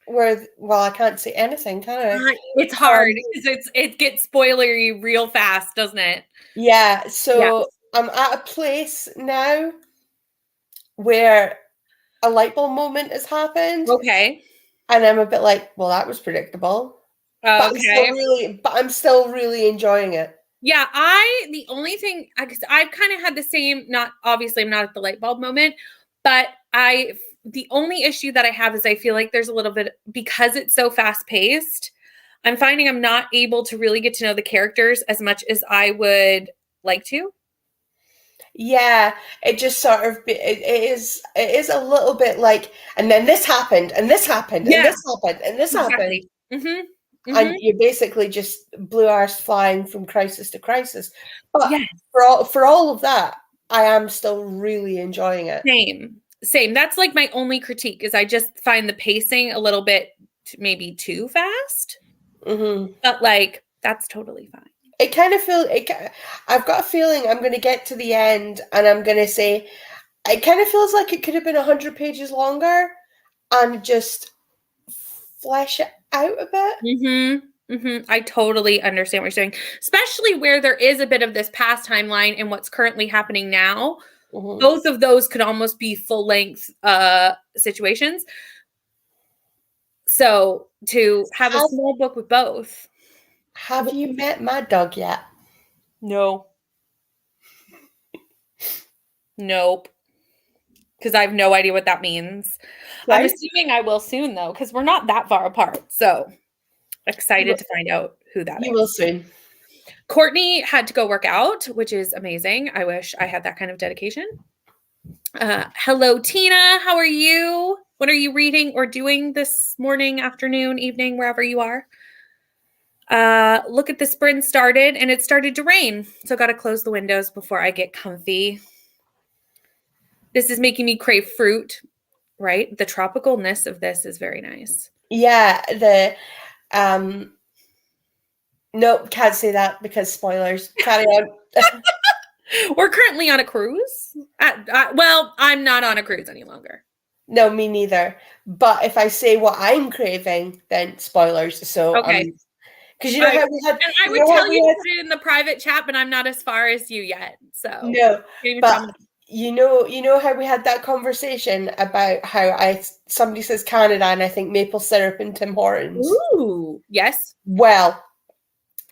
where well, I can't say anything, can I? It's hard because it gets spoilery real fast, doesn't it? Yeah, so I'm at a place now where a light bulb moment has happened. Okay. And I'm a bit like, well, that was predictable. Okay. But I'm still really enjoying it. Yeah, the only thing, because I've kind of had the same, not obviously I'm not at the light bulb moment, but the only issue that I have is I feel like there's a little bit, because it's so fast paced, I'm finding I'm not able to really get to know the characters as much as I would like to. Yeah, it just sort of, it is a little bit like, and then this happened, and this happened, and this happened, and this happened. And you're basically just blue arse flying from crisis to crisis. But for all of that, I am still really enjoying it. Same. That's like my only critique is I just find the pacing a little bit maybe too fast. But like, that's totally fine. It kind of feels, I've got a feeling I'm going to get to the end and I'm going to say, it kind of feels like it could have been 100 pages longer and just flesh it out a bit. I totally understand what you're saying, especially where there is a bit of this past timeline and what's currently happening now. Both of those could almost be full length situations. So to have a small book with both. Have you met Mad Dog yet? No. Nope. Because I have no idea what that means. Right? I'm assuming I will soon, though, because we're not that far apart. So excited to find out who that is. You will soon. Courtney had to go work out, which is amazing. I wish I had that kind of dedication. Hello, Tina. How are you? What are you reading or doing this morning, afternoon, evening, wherever you are? Look at the sprint started and it started to rain. So got to close the windows before I get comfy. This is making me crave fruit, right? The tropicalness of this is very nice. Yeah, nope, can't say that because spoilers. Carry on. We're currently on a cruise. Well, I'm not on a cruise any longer. No, me neither. But if I say what I'm craving, then spoilers. So okay. Because you know how we had. And I would tell you to put it in the private chat, but I'm not as far as you yet. So no, but you know how we had that conversation about how somebody says Canada and I think maple syrup and Tim Hortons. Ooh, yes. Well,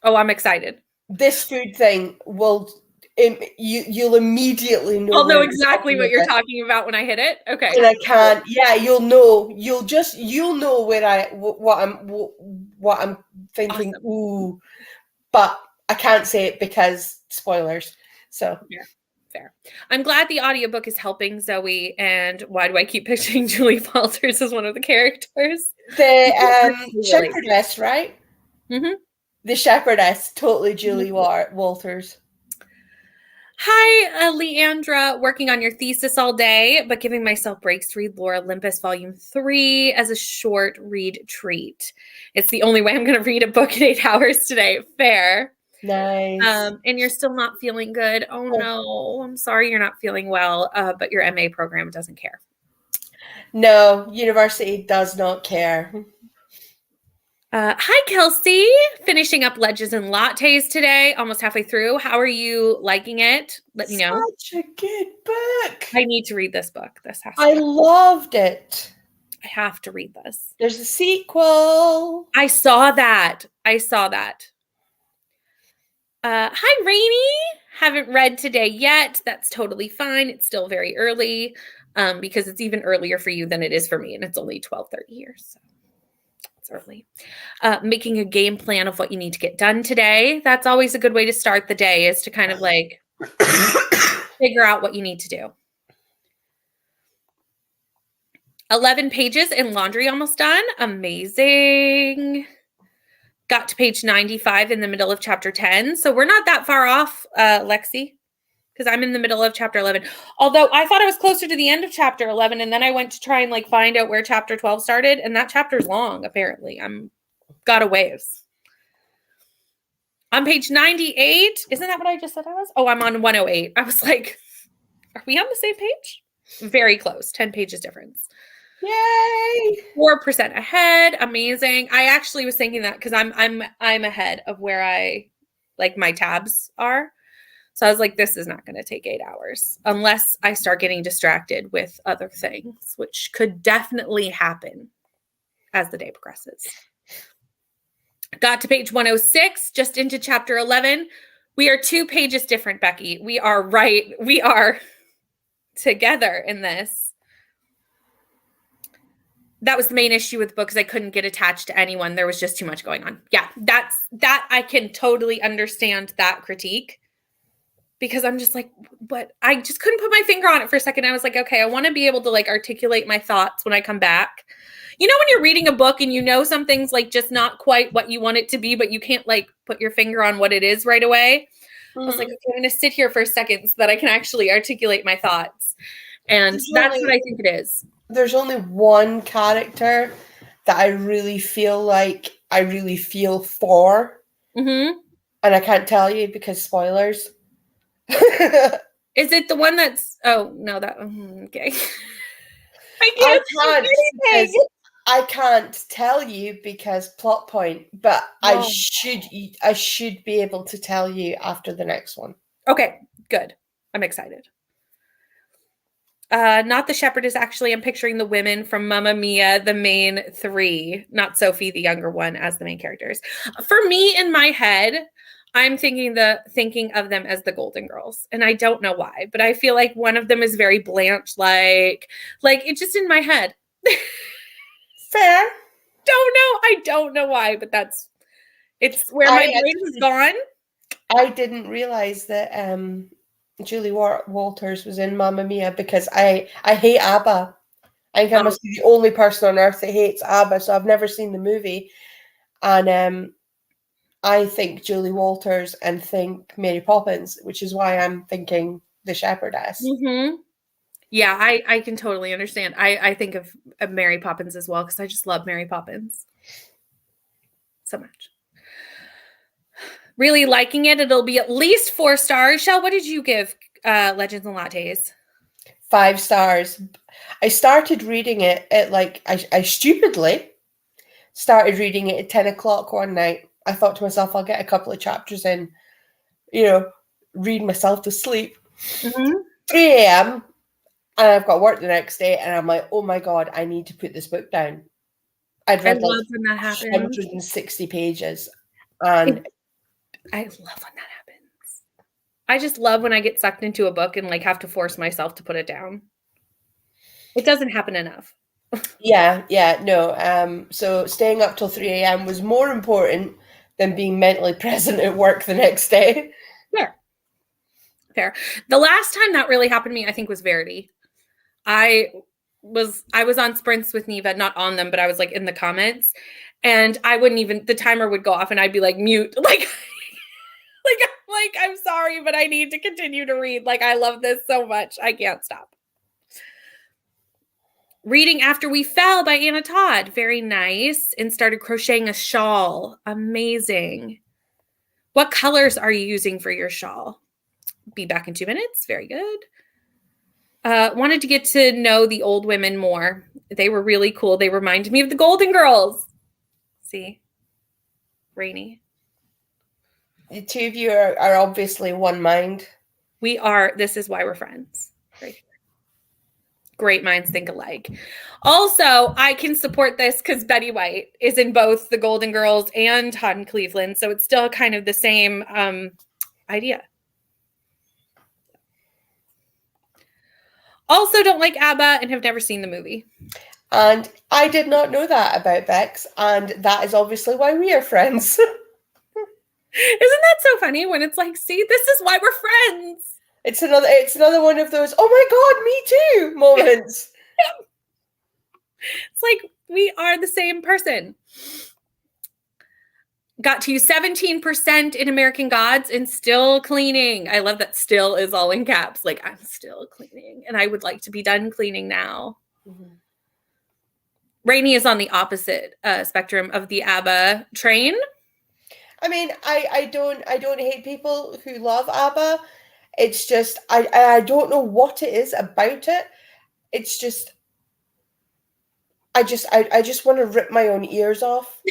oh, I'm excited. This food thing will. You'll immediately know. I'll know exactly what you're talking about when I hit it. Okay. And I can't. Yeah, you'll know. You'll know where what I'm thinking. Awesome. Ooh, but I can't say it because spoilers. So yeah, fair. I'm glad the audiobook is helping Zoe. And why do I keep picturing Julie Walters as one of the characters? The shepherdess, right? The shepherdess, totally Julie Walters. Hi, Leandra, working on your thesis all day, but giving myself breaks to read Lore Olympus Volume 3 as a short read treat. It's the only way I'm going to read a book in 8 hours today. Fair. Nice. And you're still not feeling good. Oh no, I'm sorry you're not feeling well, but your MA program doesn't care. No, university does not care. Hi, Kelsey. Finishing up Ledges and Lattes today, almost halfway through. How are you liking it? Let me know. Such a good book. I need to read this book. This has to I go. loved it. I have to read this. There's a sequel. I saw that. Hi, Rainy. Haven't read today yet. That's totally fine. It's still very early because it's even earlier for you than it is for me, and it's only 12:30 here, so it's early. Making a game plan of what you need to get done today. That's always a good way to start the day, is to kind of like figure out what you need to do. 11 pages and laundry almost done. Amazing. Got to page 95 in the middle of chapter 10. So we're not that far off, Lexi, because I'm in the middle of chapter 11. Although I thought I was closer to the end of chapter 11, and then I went to try and like find out where chapter 12 started, and that chapter's long, apparently. I'm got a ways. On page 98, isn't that what I just said I was? Oh, I'm on 108. I was like, are we on the same page? Very close, 10 pages difference. Yay! 4% ahead. Amazing. I actually was thinking that because I'm ahead of where I like my tabs are. So I was like, this is not going to take 8 hours unless I start getting distracted with other things, which could definitely happen as the day progresses. Got to page 106, just into chapter 11. We are 2 pages different, Becky. We are together in this. That was the main issue with the book, because I couldn't get attached to anyone. There was just too much going on. Yeah, that I can totally understand that critique, because I'm just like, what? I just couldn't put my finger on it for a second. I was like, okay, I want to be able to like articulate my thoughts when I come back. You know, when you're reading a book and you know something's like just not quite what you want it to be, but you can't like put your finger on what it is right away. I was like, okay, I'm going to sit here for a second so that I can actually articulate my thoughts. And that's what I think it is. There's only one character that I really feel for. Mm-hmm. And I can't tell you because spoilers. Is it the one that's, oh, no, that, okay. I can't tell you because plot point, but I should be able to tell you after the next one. Okay, good. I'm excited. Not the shepherdess, actually. I'm picturing the women from Mamma Mia, the main 3, not Sophie, the younger one, as the main characters. For me, in my head, I'm thinking of them as the Golden Girls, and I don't know why, but I feel like one of them is very Blanche-like. Like, it's just in my head. Fair. I don't know why, but it's where my brain has gone. I didn't realize that Julie Walters was in Mamma Mia, because I hate ABBA. I think I must be the only person on earth that hates ABBA, so I've never seen the movie. And I think Julie Walters and think Mary Poppins, which is why I'm thinking The Shepherdess. Mm-hmm. Yeah, I can totally understand. I think of Mary Poppins as well, because I just love Mary Poppins so much. Really liking it. It'll be at least 4 stars. Shell, what did you give Legends and Lattes? 5 stars. I started reading it at I stupidly started reading it at 10 o'clock one night. I thought to myself, I'll get a couple of chapters in, read myself to sleep. Mm-hmm. 3 a.m. and I've got work the next day, and I'm like, oh my God, I need to put this book down. I'd read love when that happens. 160 pages. And I love when that happens. I just love when I get sucked into a book and like have to force myself to put it down. It doesn't happen enough. No. So staying up till 3 a.m. was more important than being mentally present at work the next day. Fair. The last time that really happened to me, I think, was Verity. I was on sprints with Neva, not on them, but I was like in the comments, and I wouldn't even, the timer would go off and I'd be like mute, like I'm sorry, but I need to continue to read. Like, I love this so much. I can't stop. Reading After We Fell by Anna Todd. Very nice. And started crocheting a shawl. Amazing. What colors are you using for your shawl? Be back in 2 minutes. Very good. Wanted to get to know the old women more. They were really cool. They reminded me of the Golden Girls. See? Rainy. The two of you are obviously one mind. We are. This is why we're friends. Right here. Great minds think alike. Also, I can support this because Betty White is in both the Golden Girls and Todd and Cleveland. So it's still kind of the same idea. Also don't like ABBA and have never seen the movie. And I did not know that about Bex, and that is obviously why we are friends. Isn't that so funny when it's like, see, this is why we're friends. It's another one of those, oh my God, me too moments. It's like we are the same person. Got to 17% in American Gods and still cleaning. I love that still is all in caps. Like, I'm still cleaning and I would like to be done cleaning now. Mm-hmm. Rainy is on the opposite spectrum of the ABBA train. I mean, I don't hate people who love ABBA. It's just I don't know what it is about it. It's just I just want to rip my own ears off.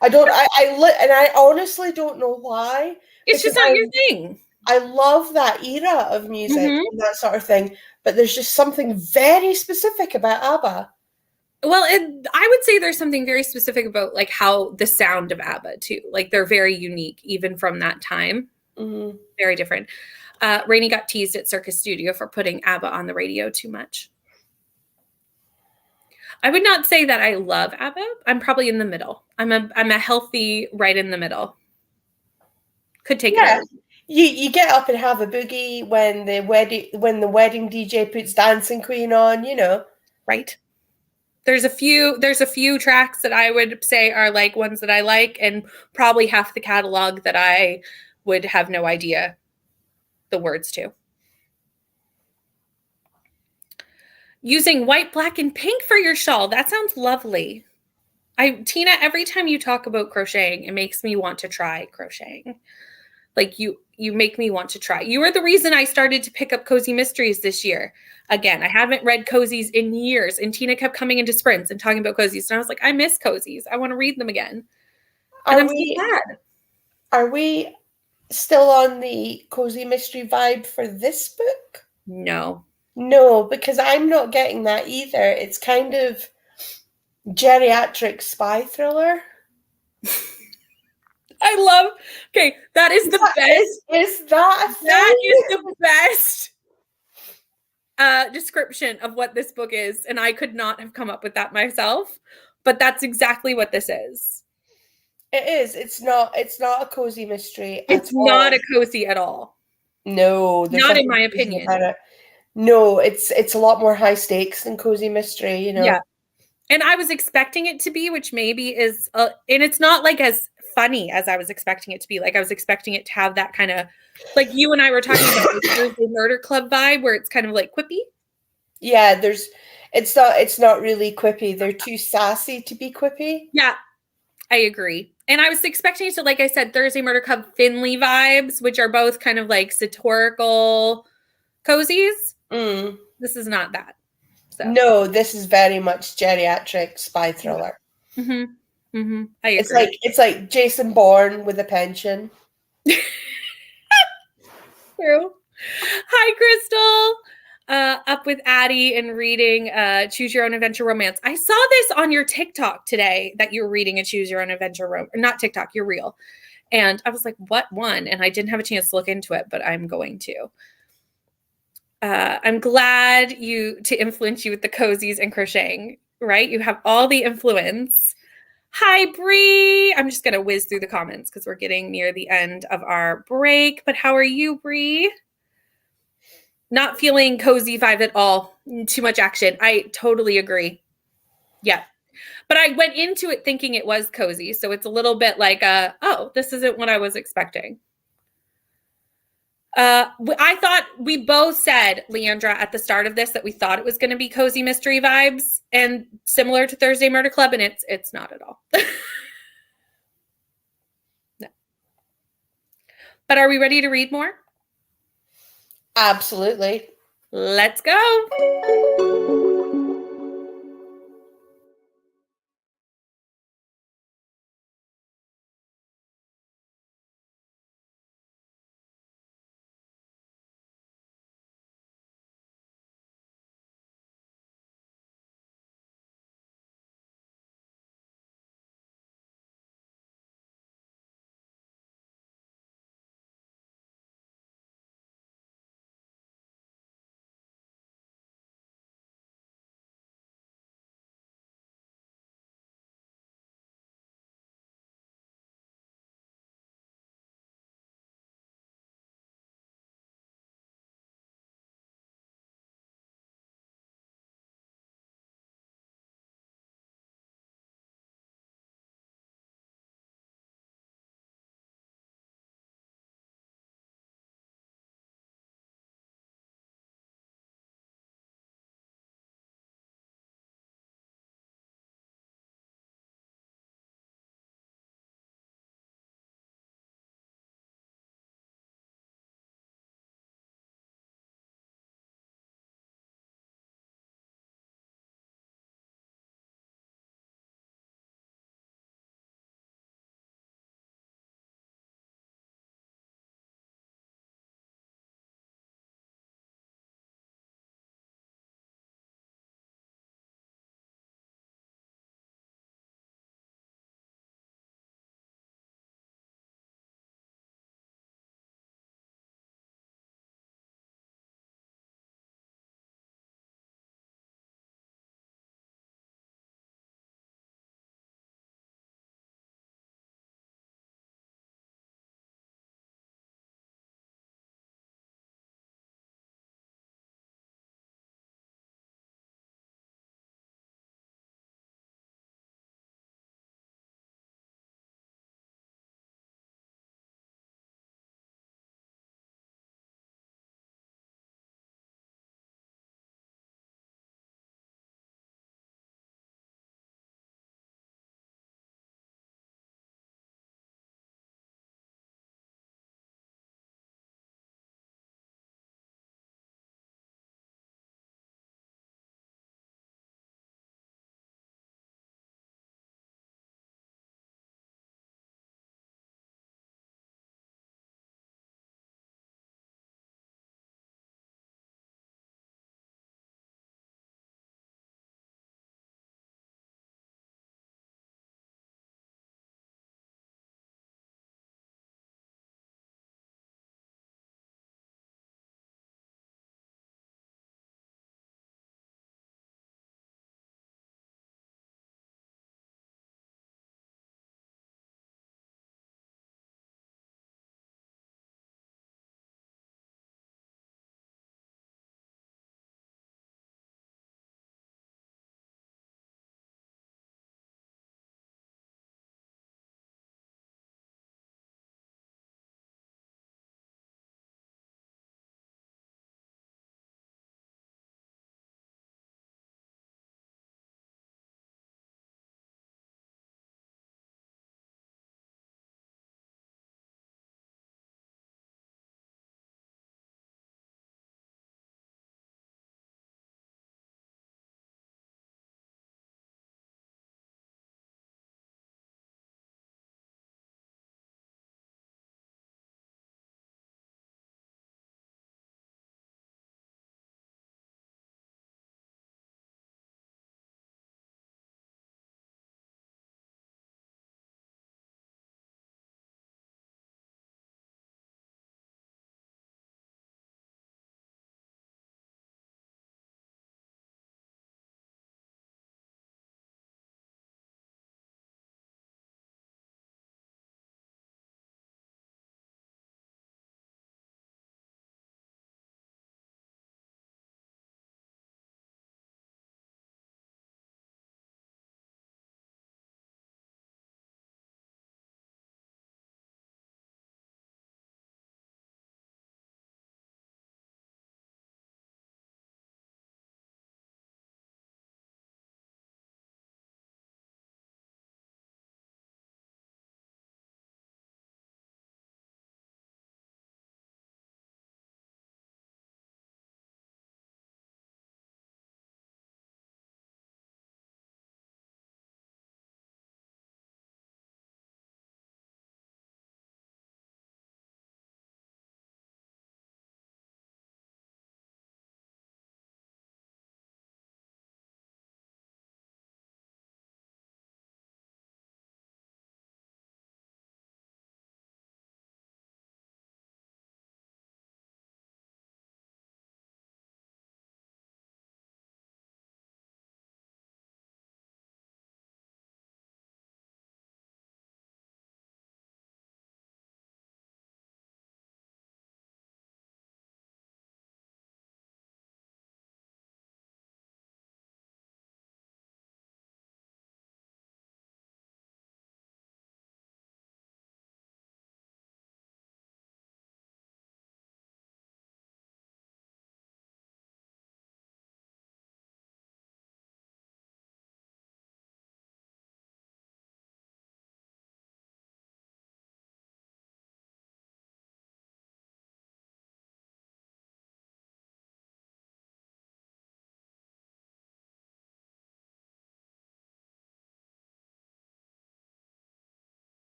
I honestly don't know why. It's just not your thing. I love that era of music and that sort of thing, but there's just something very specific about ABBA. Well, I would say there's something very specific about like how the sound of ABBA too. Like they're very unique, even from that time. Mm-hmm. Very different. Rainey got teased at Circus Studio for putting ABBA on the radio too much. I would not say that I love ABBA. I'm probably in the middle. I'm a healthy right in the middle. Could take it. You get up and have a boogie when the wedding DJ puts Dancing Queen on, you know. Right. There's a few tracks that I would say are like ones that I like, and probably half the catalog that I would have no idea the words to. Using white, black, and pink for your shawl. That sounds lovely. Tina, every time you talk about crocheting, it makes me want to try crocheting. Like you make me want to try. You are the reason I started to pick up Cozy Mysteries this year. Again, I haven't read cozies in years, and Tina kept coming into sprints and talking about cozies. And I was like, I miss cozies. I want to read them again. And I'm so glad. Are we still on the Cozy Mystery vibe for this book? No. No, because I'm not getting that either. It's kind of geriatric spy thriller. I love. Okay, that is the best. Is that a thing? That is the best description of what this book is, and I could not have come up with that myself. But that's exactly what this is. It is. It's not a cozy mystery. It's not a cozy at all. No, not in my opinion. No, it's a lot more high stakes than cozy mystery. You know. Yeah, and I was expecting it to be, which maybe is, and it's not like as funny as I was expecting it to be. Like I was expecting it to have that kind of, like you and I were talking about, the Murder Club vibe, where it's kind of like quippy. Yeah, it's not really quippy. They're too sassy to be quippy. Yeah, I agree. And I was expecting it to, like I said, Thursday Murder Club Finley vibes, which are both kind of like satirical cozies. Mm. This is not that. So. No, this is very much geriatric spy thriller. Mm-hmm. Mm-hmm. I agree. It's like Jason Bourne with a pension. True. Hi, Crystal. Up with Addie and reading Choose Your Own Adventure Romance. I saw this on your TikTok today that you're reading a Choose Your Own Adventure romance. Not TikTok, you're real. And I was like, what one? And I didn't have a chance to look into it, but I'm going to. I'm glad to influence you with the cozies and crocheting, right? You have all the influence. Hi, Bree. I'm just going to whiz through the comments because we're getting near the end of our break. But how are you, Bree? Not feeling cozy vibe at all. Too much action. I totally agree. Yeah. But I went into it thinking it was cozy. So it's a little bit like, oh, this isn't what I was expecting. I thought we both said, Leandra, at the start of this that we thought it was going to be cozy mystery vibes and similar to Thursday Murder Club, and it's not at all. No. But are we ready to read more? Absolutely. Let's go.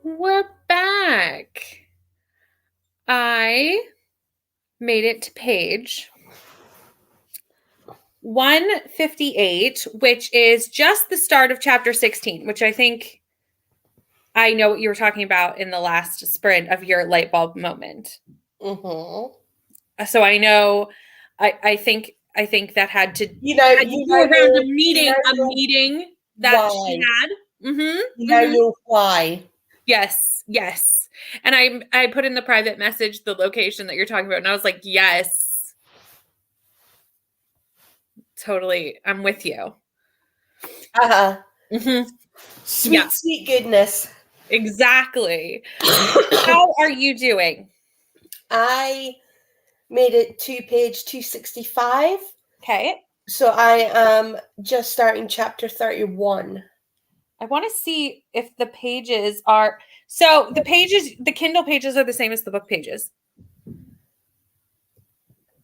We're back. I made it to page 158, which is just the start of chapter 16, which I think I know what you were talking about in the last sprint of your light bulb moment. Mm-hmm. So I know, I think that had to you know around a meeting that why. she had. Mm-hmm. You now know why. Yes. And I put in the private message the location that you're talking about, and I was like, yes, totally, I'm with you. Mm-hmm. Sweet goodness. Exactly. How are you doing? I made it to page 265. Okay. So I am just starting chapter 31. I want to see if the pages are the Kindle pages are the same as the book pages.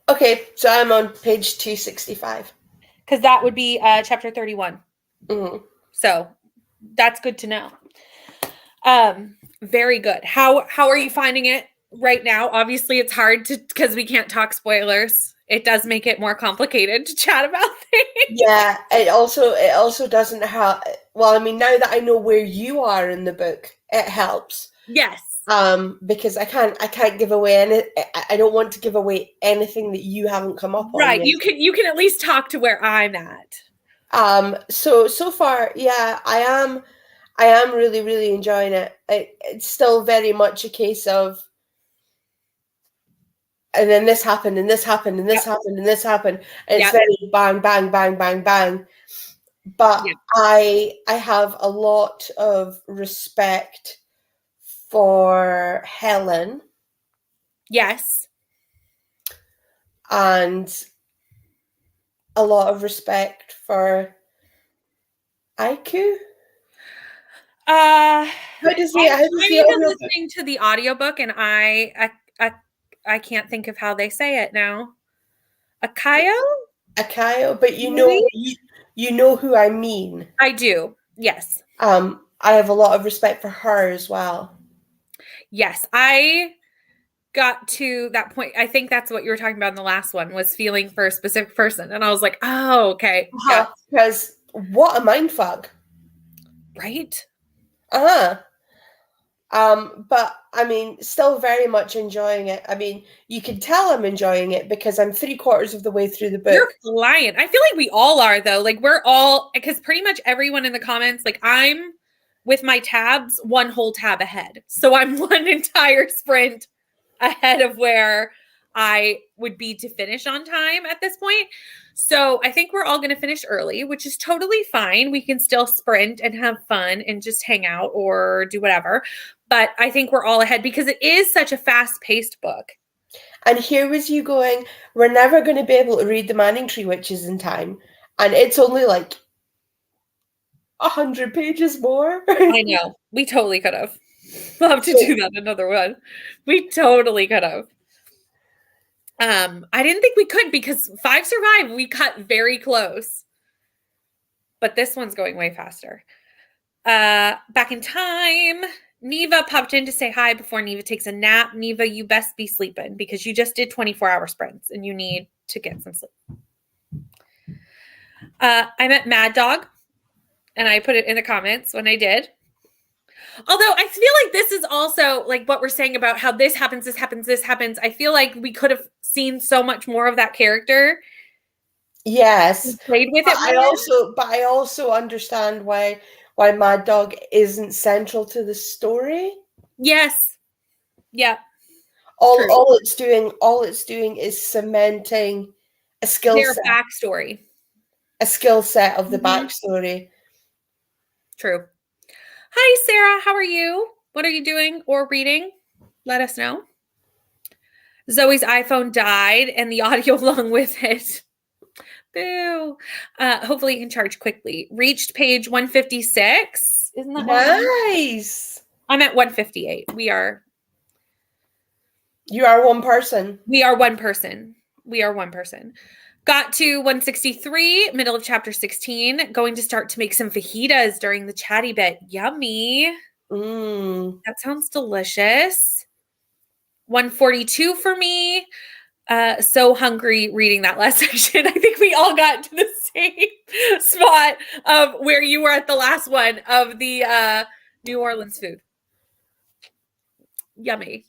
Okay, so I'm on page 265. Because that would be chapter 31. Mm-hmm. So that's good to know. Very good. How are you finding it right now? Obviously, it's hard because we can't talk spoilers. It does make it more complicated to chat about things. Yeah, it also doesn't have. Well, I mean, now that I know where you are in the book, it helps. Yes. Because I can't give away any. I don't want to give away anything that you haven't come up on. Right. You can at least talk to where I'm at. So far, yeah, I am really, really enjoying it. It's still very much a case of, and then this happened, and this happened, and this happened, and this happened. And it's very bang, bang, bang, bang, bang. But I have a lot of respect for Helen. Yes. And a lot of respect for Aiku. How does I'm even listening to the audiobook, and I can't think of how they say it now. Akayo, but you know who I mean. I do. Yes. I have a lot of respect for her as well. Yes, I got to that point. I think that's what you were talking about in the last one, was feeling for a specific person, and I was like, oh, okay. Yeah. Because what a mindfuck. Right? But I mean, still very much enjoying it. I mean, you can tell I'm enjoying it because I'm 3/4 of the way through the book. You're flying. I feel like we all are, though. Like, we're all, because pretty much everyone in the comments, like, I'm with my tabs one whole tab ahead. So I'm one entire sprint ahead of where I would be to finish on time at this point. So I think we're all going to finish early, which is totally fine. We can still sprint and have fun and just hang out or do whatever. But I think we're all ahead because it is such a fast-paced book. And here was you going, we're never going to be able to read the Manning Tree Witches in time. And it's only like 100 pages more. I know. We totally could have. We'll have to do that another one. We totally could have. I didn't think we could because 5 survived. We cut very close. But this one's going way faster. Back in time, Neva popped in to say hi before Neva takes a nap. Neva, you best be sleeping because you just did 24-hour sprints and you need to get some sleep. I met Mad Dog, and I put it in the comments when I did. Although I feel like this is also like what we're saying about how this happens. I feel like we could have seen so much more of that character. Yes. Played with it. I also understand why Mad Dog isn't central to the story. Yes. Yeah. All it's doing is cementing a skill set. Their backstory. A skill set of the backstory. True. Hi, Sarah. How are you? What are you doing or reading? Let us know. Zoe's iPhone died and the audio along with it. Boo. Hopefully you can charge quickly. Reached page 156. Isn't that nice? I'm at 158. You are one person. We are one person. Got to 163, middle of chapter 16. Going to start to make some fajitas during the chatty bit. Yummy. That sounds delicious. 142 for me. So hungry reading that last section. I think we all got to the same spot of where you were at the last one of the New Orleans food. Yummy.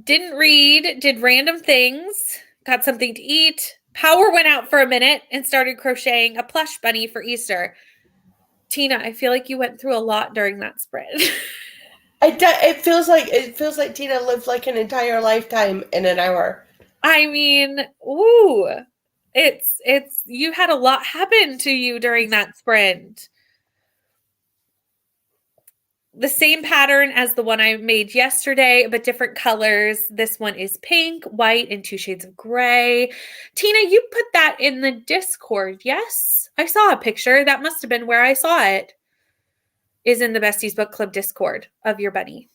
Didn't read, did random things, got something to eat. Power went out for a minute and started crocheting a plush bunny for Easter. Tina, I feel like you went through a lot during that sprint. It feels like Tina lived like an entire lifetime in an hour. I mean, ooh, it's you had a lot happen to you during that sprint. The same pattern as the one I made yesterday, but different colors. This one is pink, white, and 2 shades of gray. Tina, you put that in the Discord, yes? I saw a picture. That must have been where I saw it. Is in the Besties Book Club Discord of your bunny.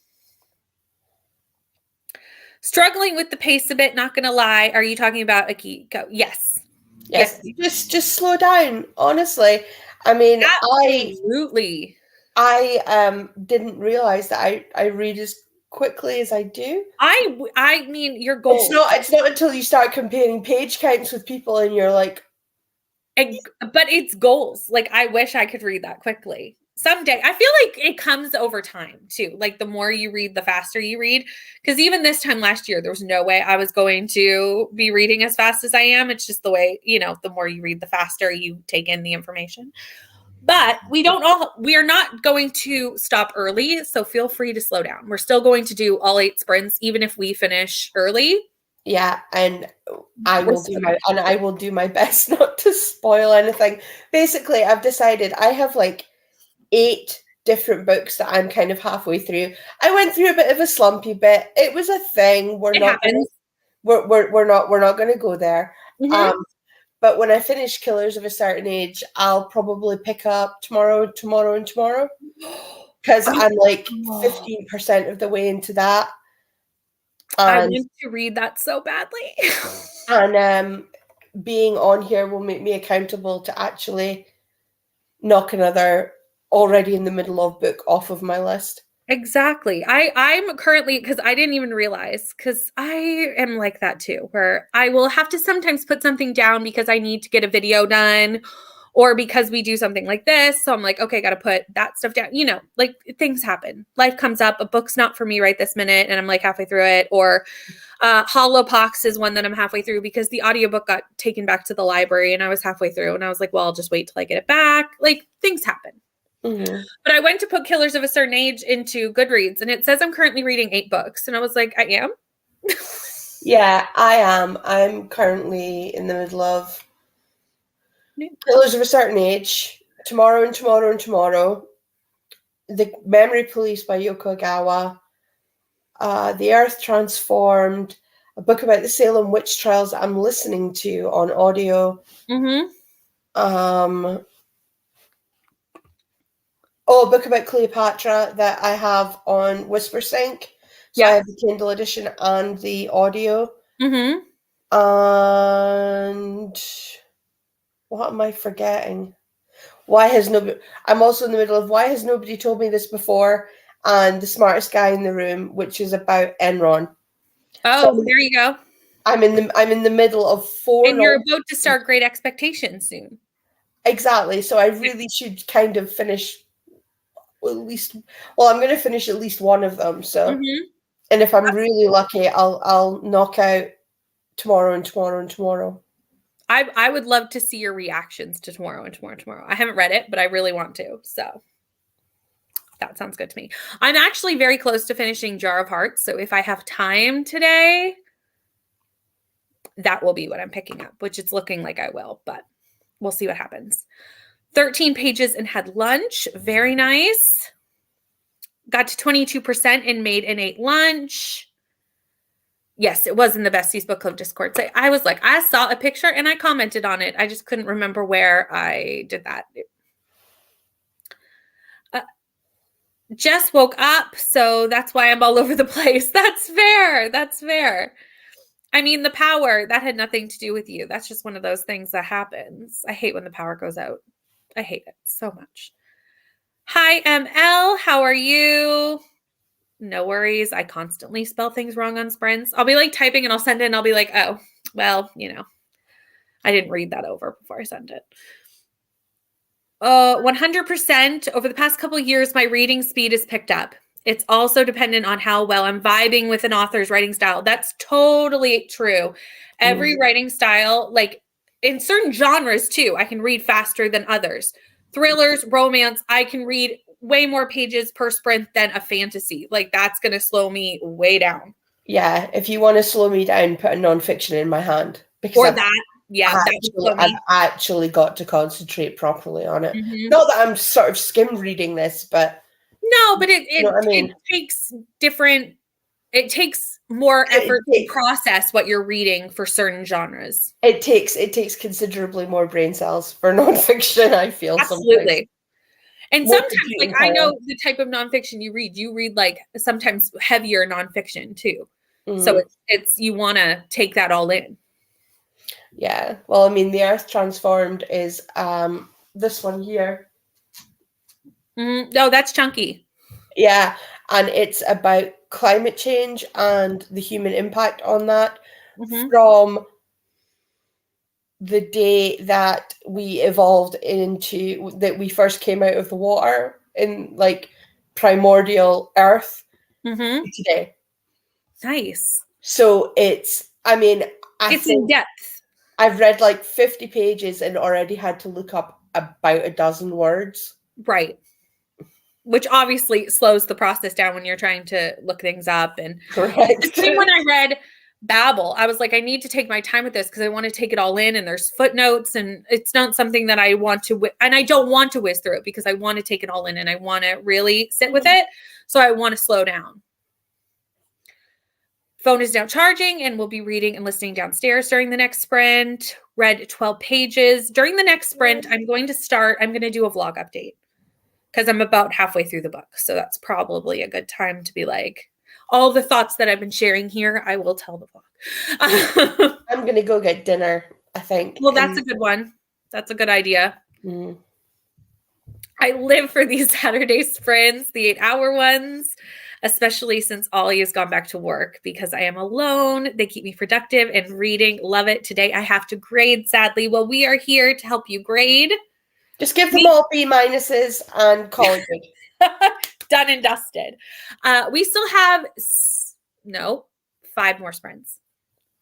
Struggling with the pace a bit, not going to lie. Are you talking about Akiko? Yes. Yes. Just slow down, honestly. I mean, absolutely. I didn't realize that I read as quickly as I do. I mean, your goal. It's not until you start comparing page counts with people and you're like, but it's goals. Like, I wish I could read that quickly. Someday. I feel like it comes over time too. Like, the more you read, the faster you read. Because even this time last year, there was no way I was going to be reading as fast as I am. It's just the way, the more you read, the faster you take in the information. But we are not going to stop early. So feel free to slow down. We're still going to do all 8 sprints, even if we finish early. Yeah. And I will do my best not to spoil anything. Basically, I've decided I have like 8 different books that I'm kind of halfway through. I went through a bit of a slumpy bit. It was a thing. We're not going to go there. Mm-hmm. But when I finish Killers of a Certain Age, I'll probably pick up tomorrow, because I'm like 15% of the way into that. I want to read that so badly. And being on here will make me accountable to actually knock another already in the middle of book off of my list. Exactly. I'm currently, because I didn't even realize, because I am like that too, where I will have to sometimes put something down because I need to get a video done or because we do something like this. So I'm like, okay, got to put that stuff down. Like, things happen. Life comes up. A book's not for me right this minute. And I'm like halfway through it. Or Hollowpox is one that I'm halfway through because the audiobook got taken back to the library and I was halfway through and I was like, well, I'll just wait till I get it back. Like, things happen. Mm-hmm. But I went to put Killers of a Certain Age into Goodreads and it says I'm currently reading 8 books. And I was like, I am? Yeah, I am. I'm currently in the middle of Killers of a Certain Age, Tomorrow and Tomorrow and Tomorrow, The Memory Police by Yoko Agawa, The Earth Transformed, a book about the Salem witch trials that I'm listening to on audio. Mm-hmm. A book about Cleopatra that I have on WhisperSync. So I have the Kindle edition and the audio. Mm-hmm. And what am I forgetting? I'm also in the middle of Why Has Nobody Told Me This Before? And The Smartest Guy in the Room, which is about Enron. Oh, so there you go. I'm in the middle of 4. And you're about to start Great Expectations soon. Exactly. So I really should kind of finish I'm going to finish at least one of them. So, and if I'm really lucky, I'll knock out Tomorrow and Tomorrow and Tomorrow. I would love to see your reactions to Tomorrow and Tomorrow and Tomorrow. I haven't read it, but I really want to. So that sounds good to me. I'm actually very close to finishing Jar of Hearts. So if I have time today, that will be what I'm picking up, which it's looking like I will, but we'll see what happens. 13 pages and had lunch. Very nice. Got to 22% and made an 8 lunch. Yes, it was in the Besties Book Club Discord. So I was like, I saw a picture and I commented on it. I just couldn't remember where I did that. Jess woke up, so that's why I'm all over the place. That's fair. That's fair. I mean, the power, that had nothing to do with you. That's just one of those things that happens. I hate when the power goes out. I hate it so much. Hi, ML. How are you? No worries. I constantly spell things wrong on sprints. I'll be like typing and I'll send it and I'll be like, oh, well, I didn't read that over before I sent it. 100% over the past couple of years, my reading speed has picked up. It's also dependent on how well I'm vibing with an author's writing style. That's totally true. Every writing style, like in certain genres too, I can read faster than others. Thrillers, romance, I can read way more pages per sprint than a fantasy. Like that's going to slow me way down. Yeah, if you want to slow me down, put a nonfiction in my hand. Because Or that. Yeah, that would slow me. I've actually got to concentrate properly on it. Mhm. Not that I'm sort of skim reading this, but no, but it you know what I mean? It takes different. It takes more effort to process what you're reading for certain genres. It takes considerably more brain cells for nonfiction, I feel. Absolutely. Sometimes. And More sometimes, like computing I know power. the type of nonfiction you read. You read like sometimes heavier nonfiction too. Mhm. So it's you want to take that all in. Yeah. Well, I mean, The Earth Transformed is this one here. No, that's chunky. Yeah, and it's about climate change and the human impact on that from the day that we evolved into, that we first came out of the water in like primordial Earth today. Nice. So it's, I mean, It's in depth. I've read like 50 pages and already had to look up about a dozen words. Right. Which obviously slows the process down when you're trying to look things up. And correct. The same when I read Babel, I was like, I need to take my time with this because I want to take it all in, and there's footnotes, and it's not something that I want to, and I don't want to whiz through it because I want to take it all in and I want to really sit with it. So I want to slow down. Phone is now charging, and we'll be reading and listening downstairs during the next sprint. Read 12 pages. During the next sprint, I'm going to do a vlog update because I'm about halfway through the book. So that's probably a good time to be like, all the thoughts that I've been sharing here, I will tell the vlog. I'm going to go get dinner, I think. Well, that's a good one. That's a good idea. I live for these Saturday sprints, the 8-hour ones, especially since Ollie has gone back to work because I am alone. They keep me productive and reading. Love it. Today I have to grade, sadly. Well, we are here to help you grade. Just give them all B minuses and call it good. Done and dusted. We still have 5 more sprints.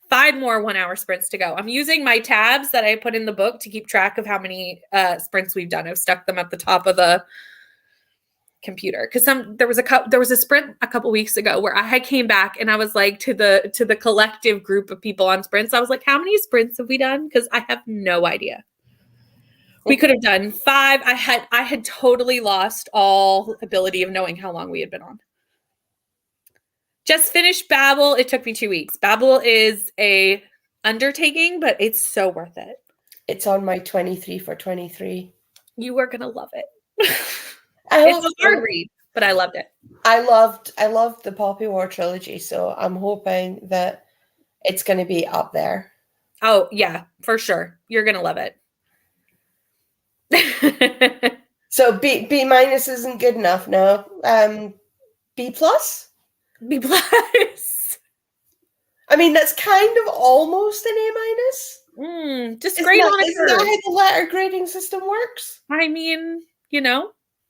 5 more 1-hour sprints to go. I'm using my tabs that I put in the book to keep track of how many sprints we've done. I've stuck them at the top of the computer because there was a sprint a couple weeks ago where I came back and I was like to the collective group of people on sprints. I was like, how many sprints have we done? Because I have no idea. We could have done 5. I had totally lost all ability of knowing how long we had been on. Just finished Babel. It took me 2 weeks. Babel is a undertaking, but it's so worth it. It's on my 23 for 23. You are going to love it. It's a hard read, but I loved it. I loved the Poppy War trilogy, so I'm hoping that it's going to be up there. Oh, yeah, for sure. You're going to love it. So B minus isn't good enough, no? B plus? B plus. I mean, that's kind of almost an A minus. Just grade on a curve. Isn't that how the letter grading system works? I mean,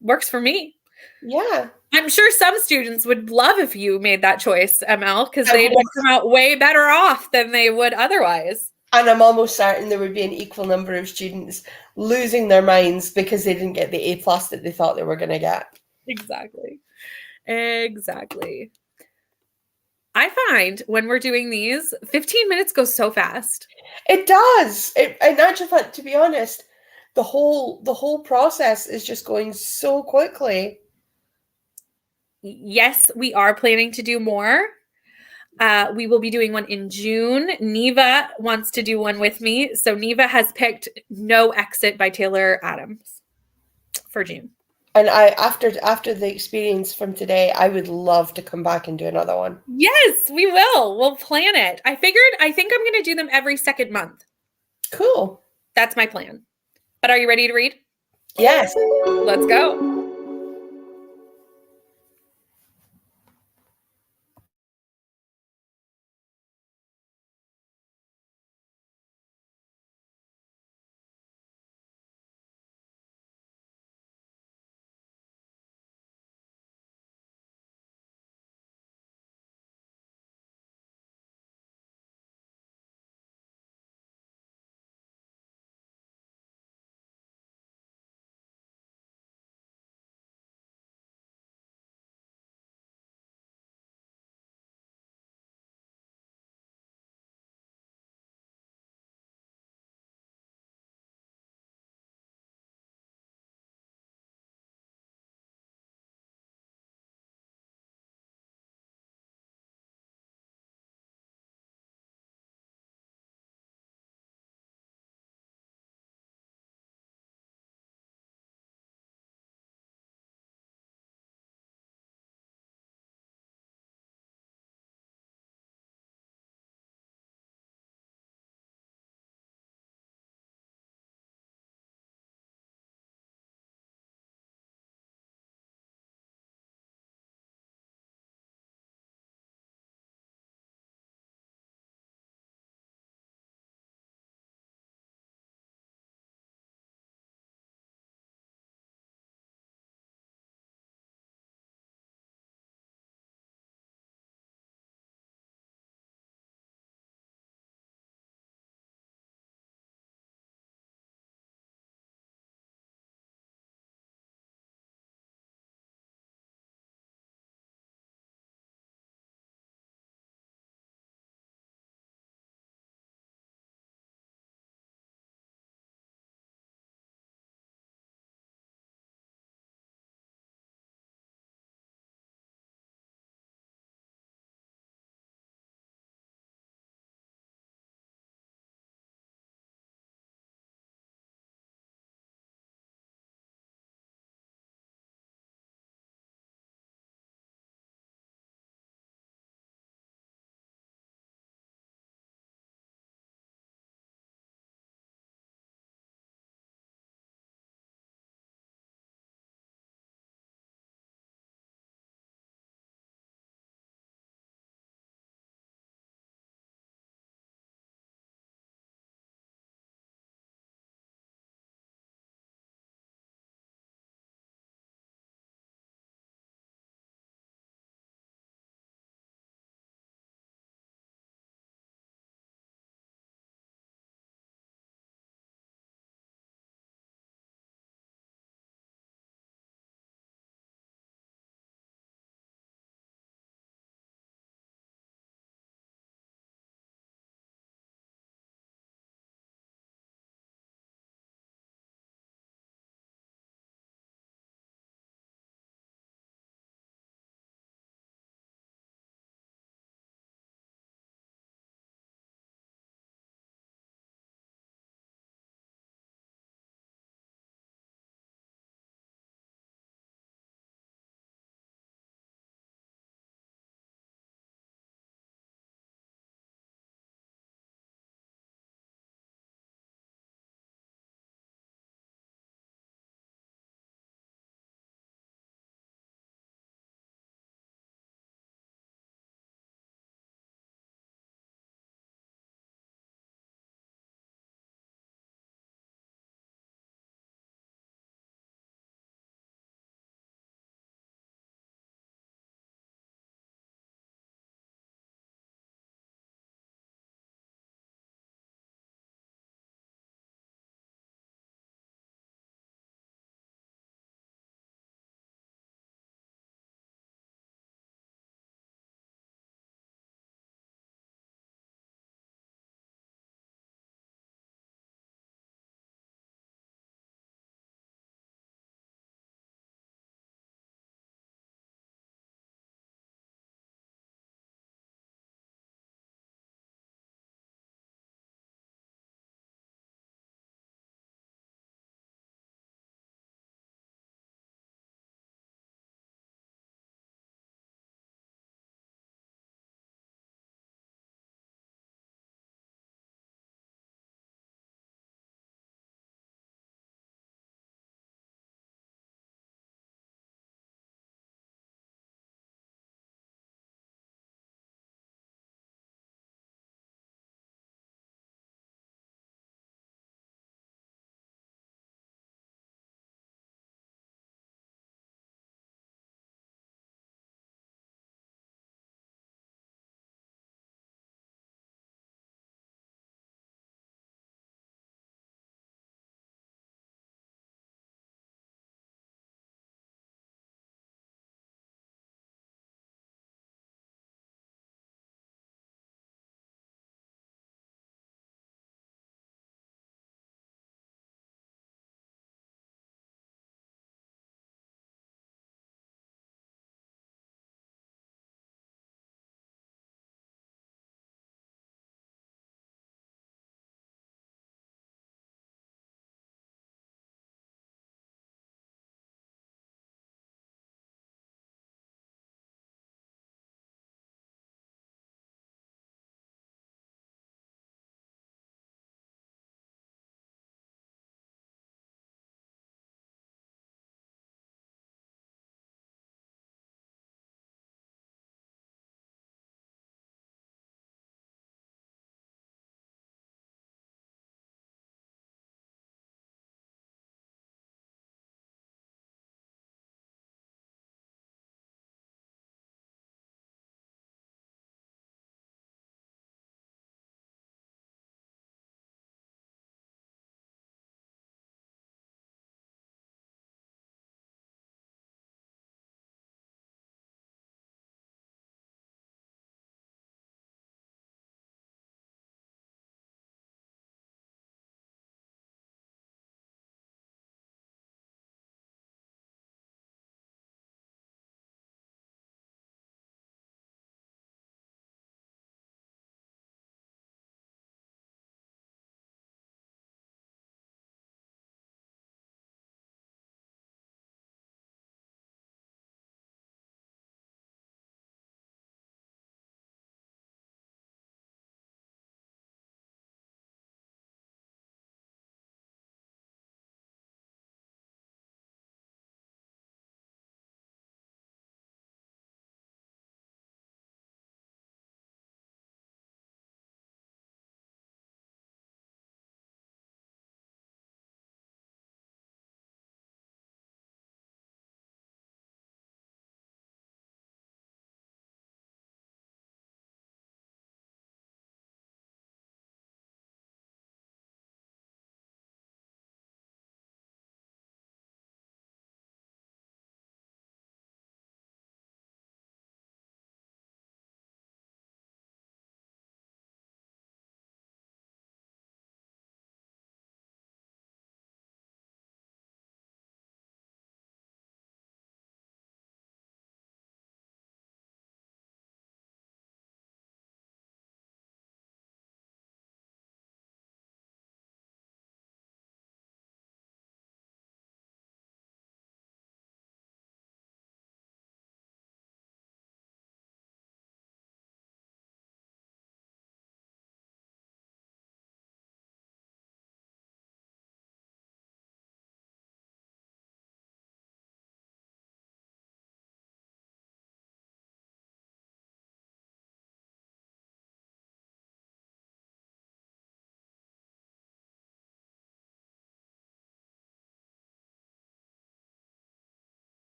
works for me. Yeah. I'm sure some students would love if you made that choice, ML, because they would come out way better off than they would otherwise. And I'm almost certain there would be an equal number of students losing their minds because they didn't get the A plus that they thought they were going to get. Exactly. I find when we're doing these, 15 minutes goes so fast. It does. In actual fact, to be honest, the whole process is just going so quickly. Yes, we are planning to do more. We will be doing one in June. Neva wants to do one with me. So Neva has picked No Exit by Taylor Adams for June. And I after the experience from today, I would love to come back and do another one. Yes, we will. We'll plan it. I think I'm going to do them every second month. Cool. That's my plan. But are you ready to read? Yes. Let's go.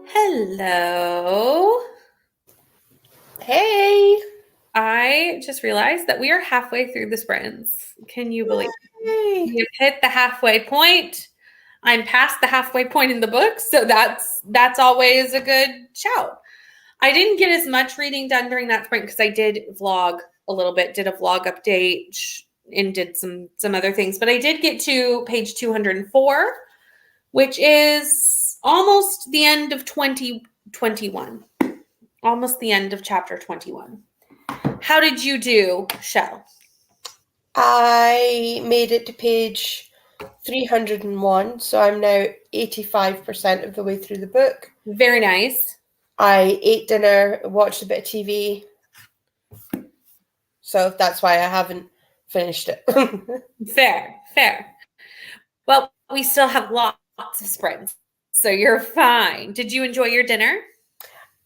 Hello. Hey. I just realized that we are halfway through the sprints. Can you believe it? Hey. We have hit the halfway point. I'm past the halfway point in the book, so that's always a good shout. I didn't get as much reading done during that sprint because I did vlog a little bit, did a vlog update and did some other things, but I did get to page 204, which is almost the end of 2021. Almost the end of chapter 21. How did you do, Shell? I made it to page 301, so I'm now 85% of the way through the book. Very nice. I ate dinner, watched a bit of TV, so that's why I haven't finished it. Fair. Well, we still have lots of sprints, so you're fine. Did you enjoy your dinner?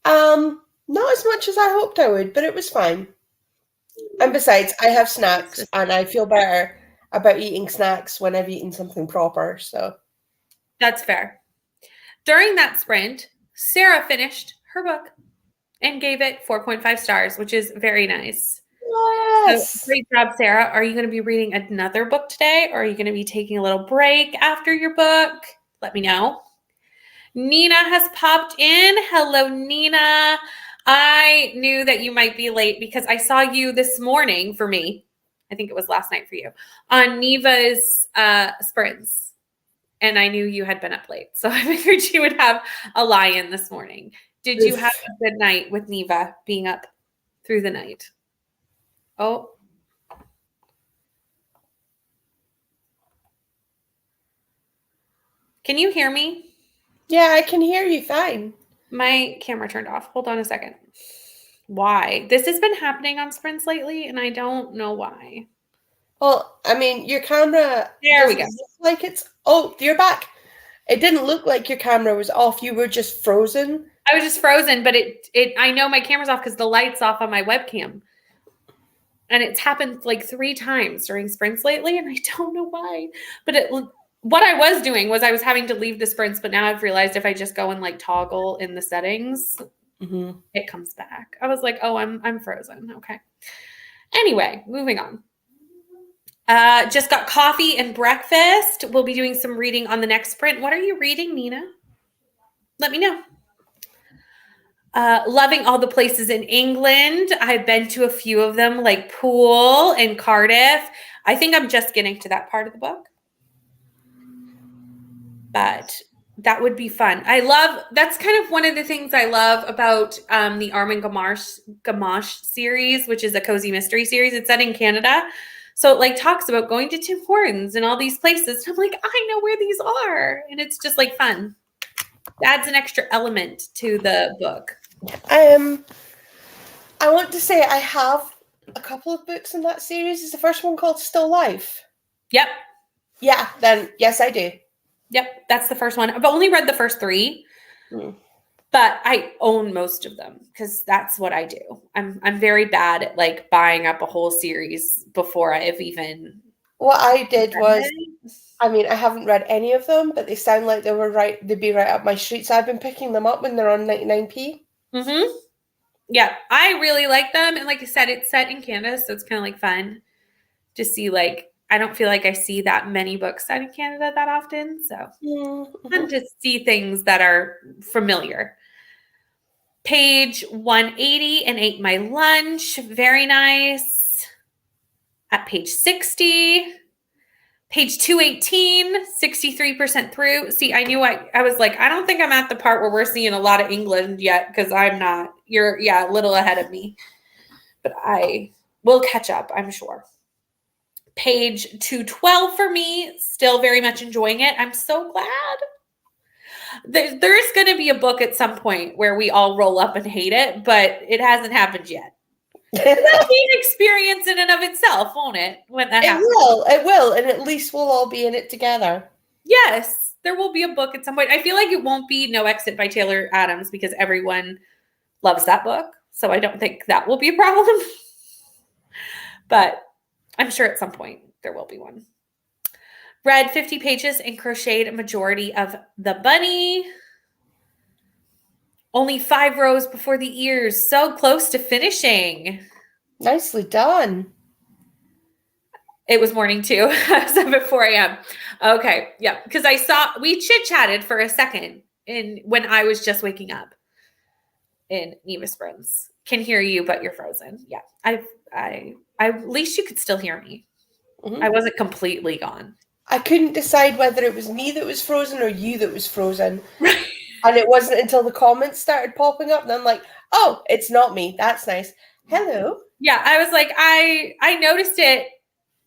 Not as much as I hoped I would, but it was fine. And besides, I have snacks, and I feel better about eating snacks when I've eaten something proper, so. That's fair. During that sprint, Sarah finished her book and gave it 4.5 stars, which is very nice. Yes. So, great job, Sarah. Are you going to be reading another book today, or are you going to be taking a little break after your book? Let me know. Nina has popped in. Hello, Nina. I knew that you might be late because I saw you this morning for me. I think it was last night for you on Neva's sprints. And I knew you had been up late. So I figured you would have a lie-in this morning. Did you have a good night with Neva being up through the night? Oh. Can you hear me? Yeah, I can hear you fine. My camera turned off. Hold on a second. Why? This has been happening on sprints lately, and I don't know why. Well, I mean, your camera There we doesn't go. look like it's... Oh, you're back. It didn't look like your camera was off. You were just frozen. I was just frozen, but I know my camera's off because the light's off on my webcam. And it's happened like 3 times during sprints lately, and I don't know why. But what I was doing was I was having to leave the sprints, but now I've realized if I just go and like toggle in the settings, it comes back. I was like, oh, I'm frozen. Okay. Anyway, moving on. Just got coffee and breakfast. We'll be doing some reading on the next sprint. What are you reading, Nina? Let me know. Loving all the places in England. I've been to a few of them, like Poole and Cardiff. I think I'm just getting to that part of the book. But that would be fun. That's kind of one of the things I love about the Armin Gamache series, which is a cozy mystery series. It's set in Canada. So it like talks about going to Tim Hortons and all these places. And I'm like, I know where these are. And it's just like fun. It adds an extra element to the book. I want to say I have a couple of books in that series. Is the first one called Still Life? Yep. Yeah, then yes, I do. Yep, that's the first one. I've only read the first 3. But I own most of them because that's what I do. I'm very bad at like buying up a whole series before I've even. What I did was, I mean, I haven't read any of them, but they sound like they'd be right up my street. So I've been picking them up when they're on 99p. Yeah, I really like them. And like I said, it's set in Canada, so it's kind of like fun to see like, I don't feel like I see that many books set in Canada that often. So fun to see things that are familiar. Page 180 and ate my lunch. Very nice. At page 60. Page 218, 63% through. See, I knew I was like, I don't think I'm at the part where we're seeing a lot of England yet because I'm not. You're, a little ahead of me. But I will catch up, I'm sure. Page 212 for me. Still very much enjoying it. I'm so glad. There's going to be a book at some point where we all roll up and hate it, but it hasn't happened yet. That'll be an experience in and of itself, won't it? When that happens. It will, and at least we'll all be in it together. Yes, there will be a book at some point. I feel like it won't be No Exit by Taylor Adams because everyone loves that book. So I don't think that will be a problem. But I'm sure at some point there will be one. Read 50 pages and crocheted a majority of the bunny. Only 5 rows before the ears. So close to finishing. Nicely done. It was morning too. I was up at 4 a.m. Okay, yeah, because we chit-chatted for a second when I was just waking up in Neva Springs. Can hear you, but you're frozen. Yeah, I at least you could still hear me. Mm-hmm. I wasn't completely gone. I couldn't decide whether it was me that was frozen or you that was frozen. And it wasn't until the comments started popping up, and I'm like, oh, it's not me. That's nice. Hello. Yeah, I was like, I noticed it.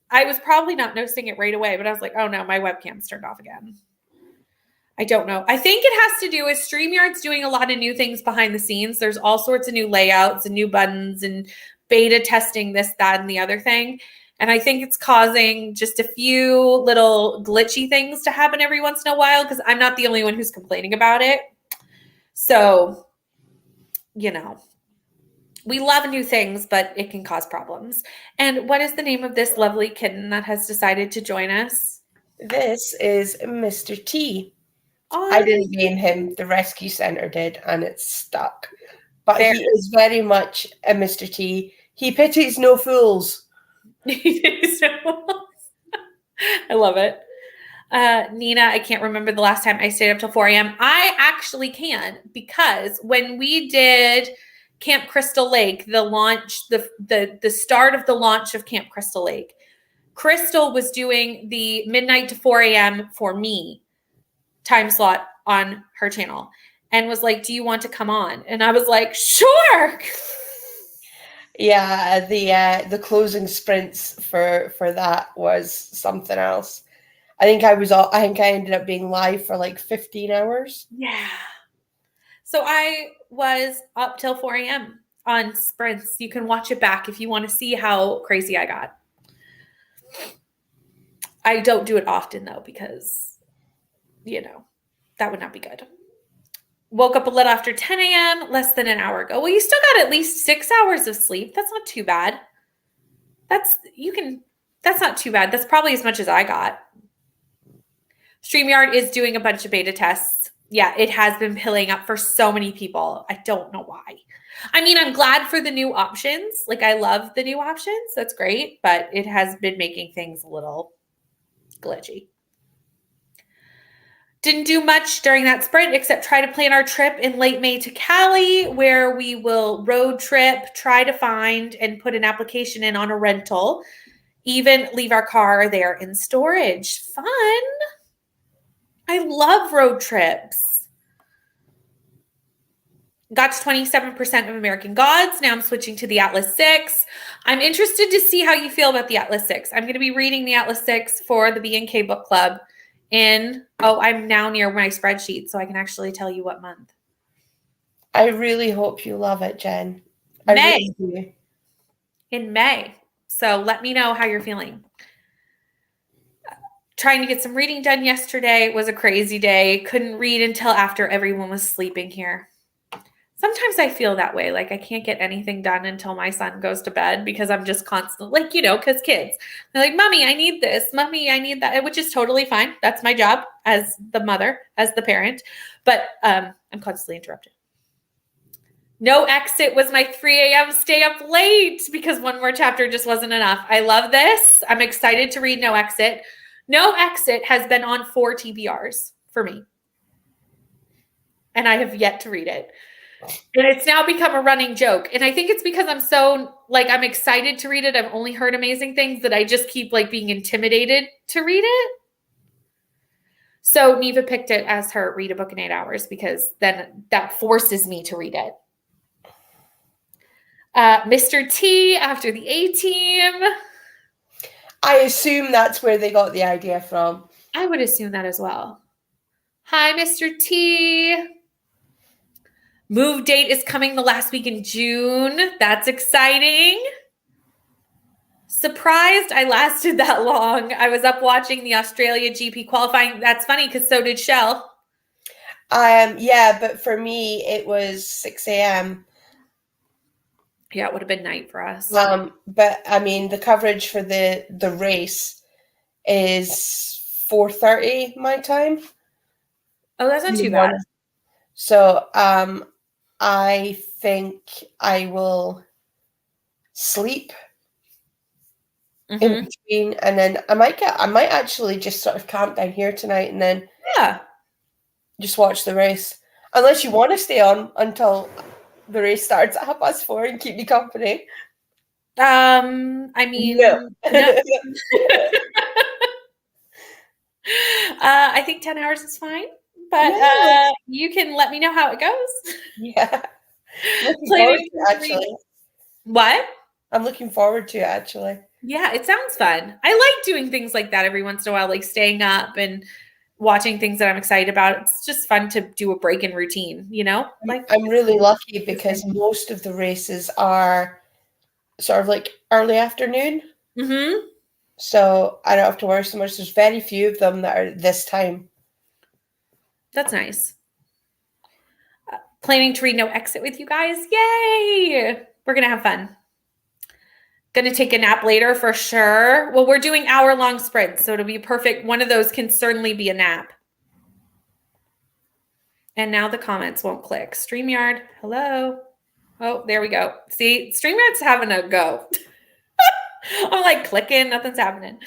I was probably not noticing it right away, but I was like, oh no, my webcam's turned off again. I don't know. I think it has to do with StreamYard's doing a lot of new things behind the scenes. There's all sorts of new layouts and new buttons and beta testing this, that, and the other thing. And I think it's causing just a few little glitchy things to happen every once in a while because I'm not the only one who's complaining about it. So, we love new things, but it can cause problems. And what is the name of this lovely kitten that has decided to join us? This is Mr. T. Oh, I didn't name him. The rescue center did, and it's stuck. But fair. he is very much a Mr. T. He pities no fools. I love it. Nina, I can't remember the last time I stayed up till 4 a.m. I actually can, because when we did Camp Crystal Lake, the launch, the start of the launch of Camp Crystal Lake, Crystal was doing the midnight to 4 a.m. for me time slot on her channel and was like, do you want to come on? And I was like, sure. Yeah, the closing sprints for that was something else. I think I ended up being live for like 15 hours. Yeah. So I was up till 4 a.m. on sprints. You can watch it back if you want to see how crazy I got. I don't do it often though, because, that would not be good. Woke up a little after 10 a.m., less than an hour ago. Well, you still got at least 6 hours of sleep. That's not too bad. That's not too bad. That's probably as much as I got. StreamYard is doing a bunch of beta tests. Yeah, it has been pilling up for so many people. I don't know why. I mean, I'm glad for the new options. Like, I love the new options. That's great. But it has been making things a little glitchy. Didn't do much during that sprint except try to plan our trip in late May to Cali, where we will road trip, try to find and put an application in on a rental, even leave our car there in storage. Fun. I love road trips. Got to 27% of American Gods. Now I'm switching to the Atlas 6. I'm interested to see how you feel about the Atlas 6. I'm going to be reading the Atlas 6 for the B&K book club I'm now near my spreadsheet, so I can actually tell you what month. I really hope you love it, Jen. May. Really do. In May. So let me know how you're feeling. Trying to get some reading done yesterday was a crazy day. Couldn't read until after everyone was sleeping here. Sometimes I feel that way. Like I can't get anything done until my son goes to bed because I'm just constantly because kids, they're like, mommy, I need this. Mommy, I need that, which is totally fine. That's my job as the mother, as the parent. But I'm constantly interrupted. No Exit was my 3 a.m. stay up late because one more chapter just wasn't enough. I love this. I'm excited to read No Exit. No Exit has been on 4 TBRs for me. And I have yet to read it. And it's now become a running joke. And I think it's because I'm so, I'm excited to read it. I've only heard amazing things that I just keep, being intimidated to read it. So Neva picked it as her read a book in 8 hours because then that forces me to read it. Mr. T after the A-Team. I assume that's where they got the idea from. I would assume that as well. Hi, Mr. T. Move date is coming the last week in June. That's exciting. Surprised I lasted that long. I was up watching the Australia GP qualifying. That's funny because so did Shell. Yeah, but for me, it was 6 a.m. Yeah, it would have been night for us. But I mean, the coverage for the race is 4:30 my time. Oh, that's not in the too bad. morning. So I think I will sleep in Mhm. between, and then I might actually just sort of camp down here tonight and then Yeah. just watch the race. Unless you want to stay on until the race starts at 4:30 and keep me company. I No. mean, no. I think 10 hours is fine, but Yeah. you can let me know how it goes. Yeah. Looking forward Planning to to it, read actually. what? I'm looking forward to it, actually. Yeah, it sounds fun. I like doing things like that every once in a while, like staying up and watching things that I'm excited about. It's just fun to do a break in routine, you know? Like I'm really lucky because interesting. most of the races are sort of like early afternoon. Mhm. So I don't have to worry so much. There's very few of them that are this time. That's nice. Planning to read No Exit with you guys. Yay! We're going to have fun. Going to take a nap later for sure. Well, we're doing hour-long sprints, so it'll be perfect. One of those can certainly be a nap. And now the comments won't click. StreamYard, hello. Oh, there we go. See, StreamYard's having a go. I'm like clicking, nothing's happening.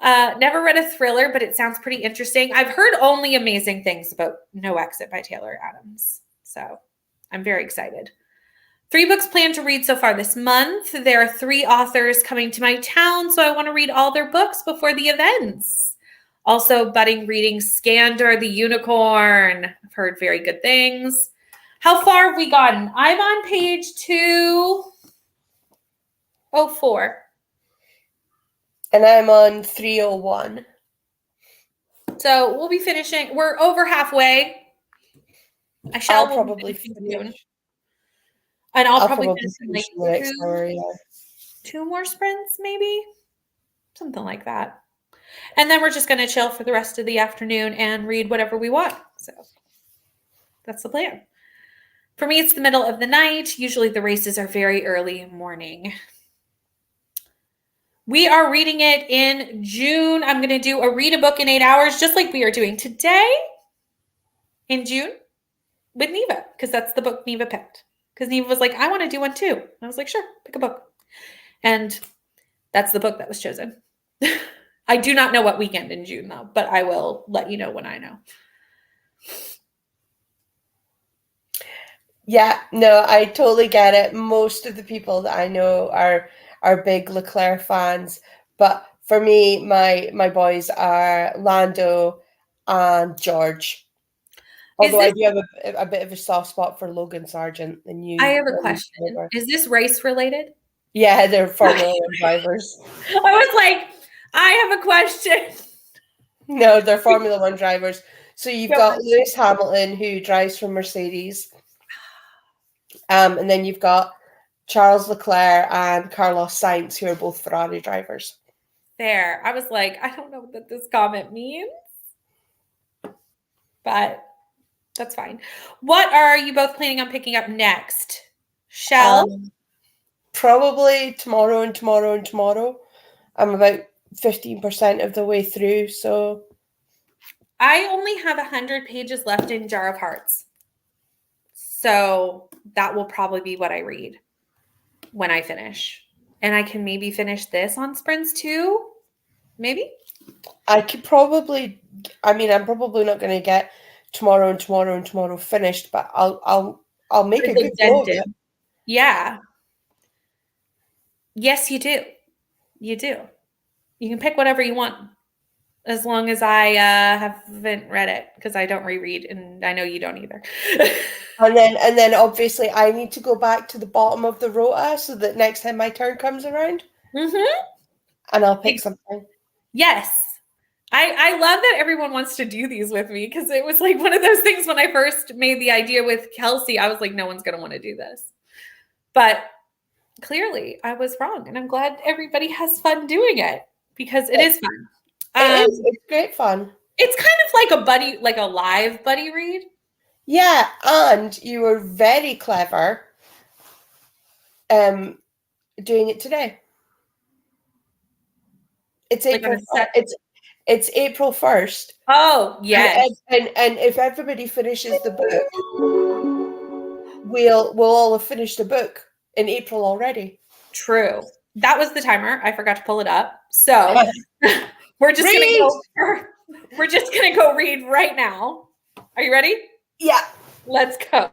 Never read a thriller, but it sounds pretty interesting. I've heard only amazing things about No Exit by Taylor Adams. So I'm very excited. 3 books planned to read so far this month. There are 3 authors coming to my town, so I want to read all their books before the events. Also, budding reading Scander the Unicorn. I've heard very good things. How far have we gotten? I'm on page 204. And I'm on 301. So we'll be finishing. We're over halfway. I'll Will be probably finishing soon. finish. And I'll I'll probably probably finish in finish like in the next hour, yeah. 2 more sprints, maybe. Something like that. And then we're just going to chill for the rest of the afternoon and read whatever we want. So that's the plan. For me, it's the middle of the night. Usually the races are very early morning. We are reading it in June. I'm going to do a read a book in 8 hours, just like we are doing today in June with Neva, because that's the book Neva picked. Because Neva was like, I want to do one too. And I was like, sure, pick a book. And that's the book that was chosen. I do not know what weekend in June, though, but I will let you know when I know. Yeah, no, I totally get it. Most of the people that I know are big Leclerc fans, but for me, my boys are Lando and George. Although I do have a bit of a soft spot for Logan Sargent, the I new have a question. driver. Is this race related? Yeah, they're Formula One drivers. I was like, I have a question. No, they're Formula One drivers. So you've got Lewis Hamilton, who drives for Mercedes. And then you've got Charles Leclerc and Carlos Sainz, who are both Ferrari drivers. There. I was like, I don't know what this comment means, but that's fine. What are you both planning on picking up next? Shell? Probably tomorrow and tomorrow and tomorrow. I'm about 15% of the way through, so I only have 100 pages left in Jar of Hearts. So that will probably be what I read when I finish. And I can maybe finish this on sprints too. Maybe. I could probably, I'm probably not going to get tomorrow and tomorrow and tomorrow finished, but I'll make a good go of it. Yeah. Yes, you do. You do. You can pick whatever you want, as long as I haven't read it, because I don't reread, and I know you don't either. And then obviously I need to go back to the bottom of the rota so that next time my turn comes around, and I'll pick something. Yes. I love that everyone wants to do these with me, because it was like one of those things when I first made the idea with Kelsey, I was like, no one's going to want to do this. But clearly I was wrong, and I'm glad everybody has fun doing it, because it is fun. It is. It's great fun. It's kind of like a buddy, like a live buddy read. Yeah, and you were very clever doing it today. It's Like on a set. It's April 1st. Oh, yes. And if everybody finishes the book, we'll all have finished the book in April already. True. That was the timer. I forgot to pull it up. So we're just gonna go read right now. Are you ready? Yeah. Let's go.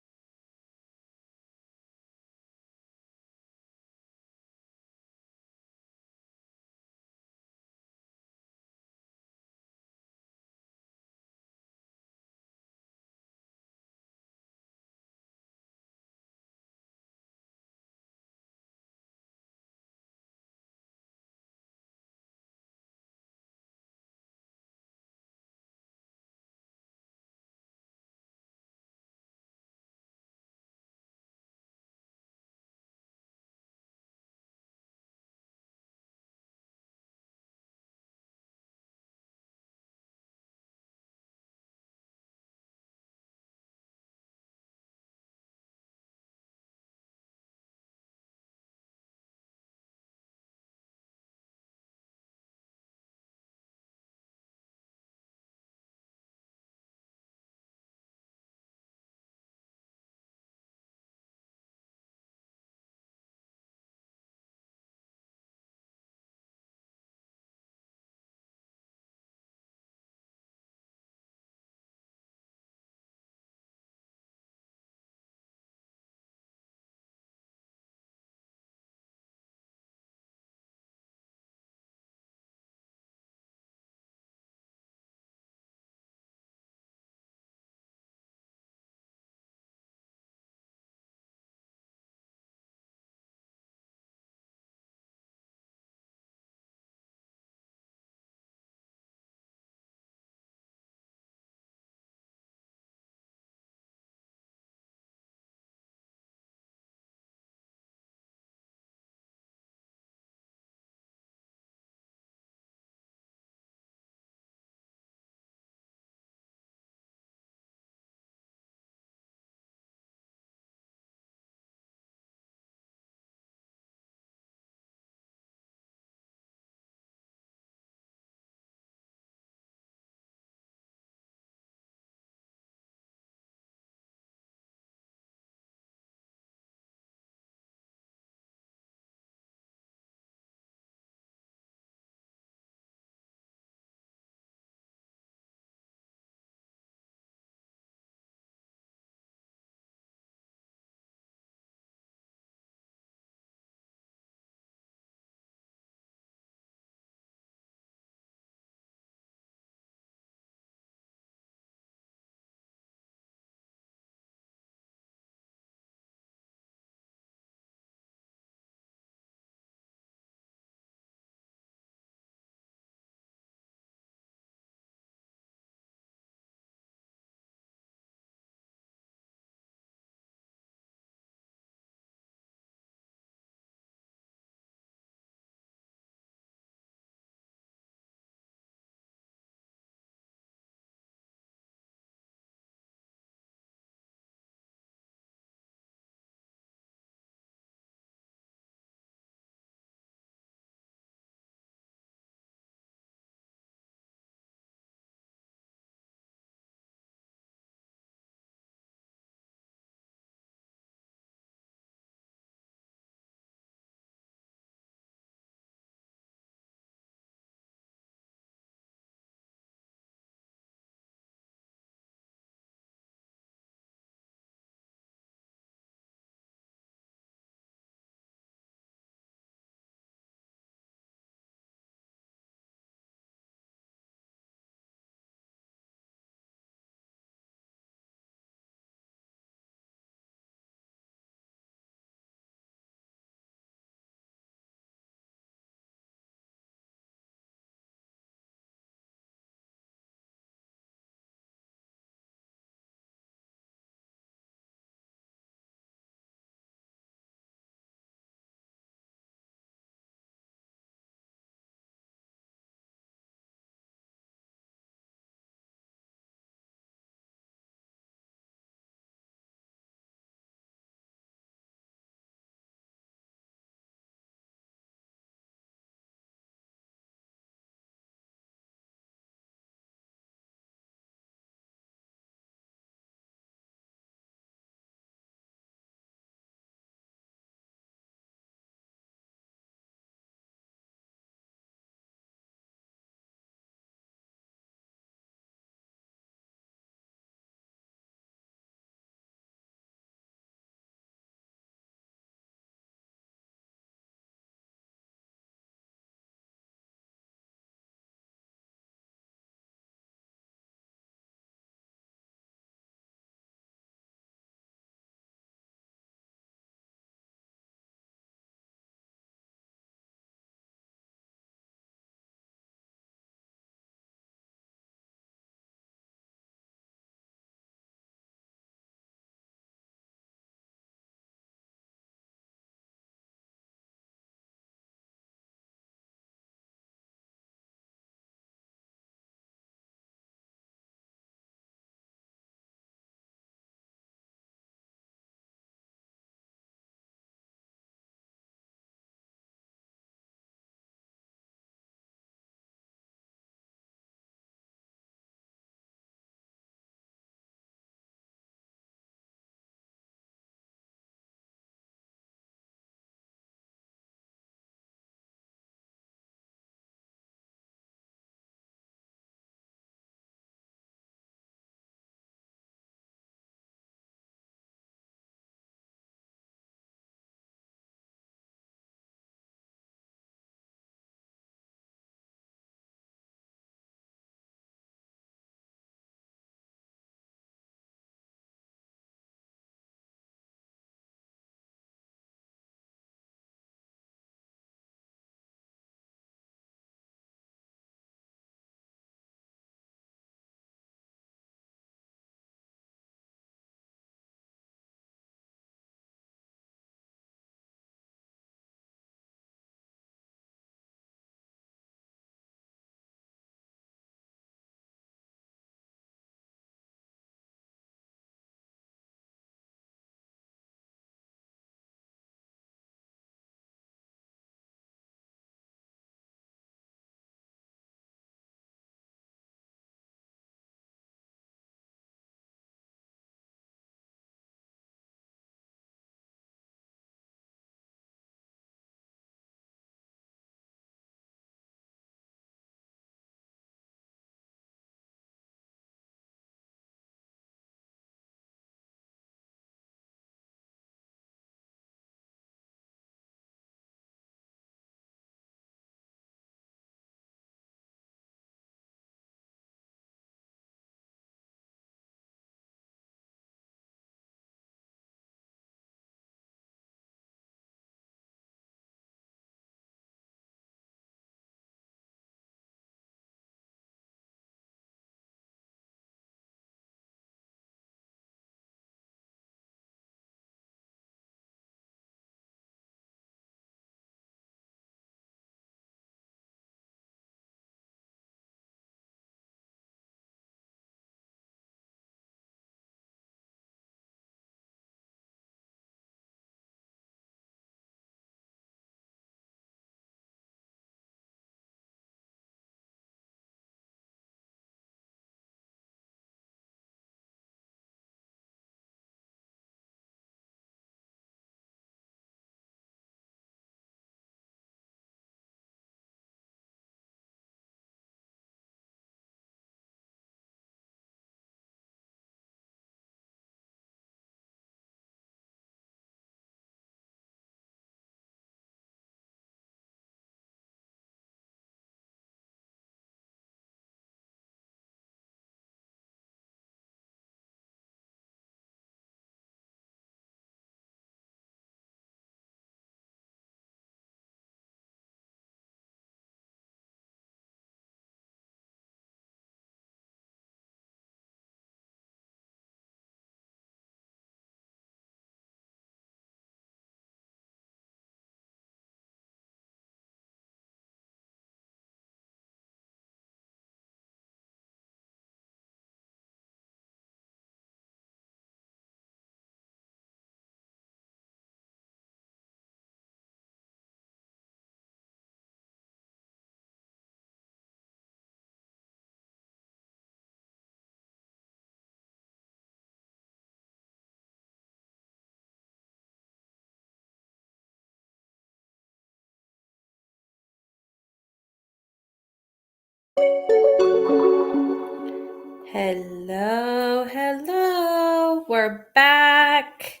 Hello, hello. We're back.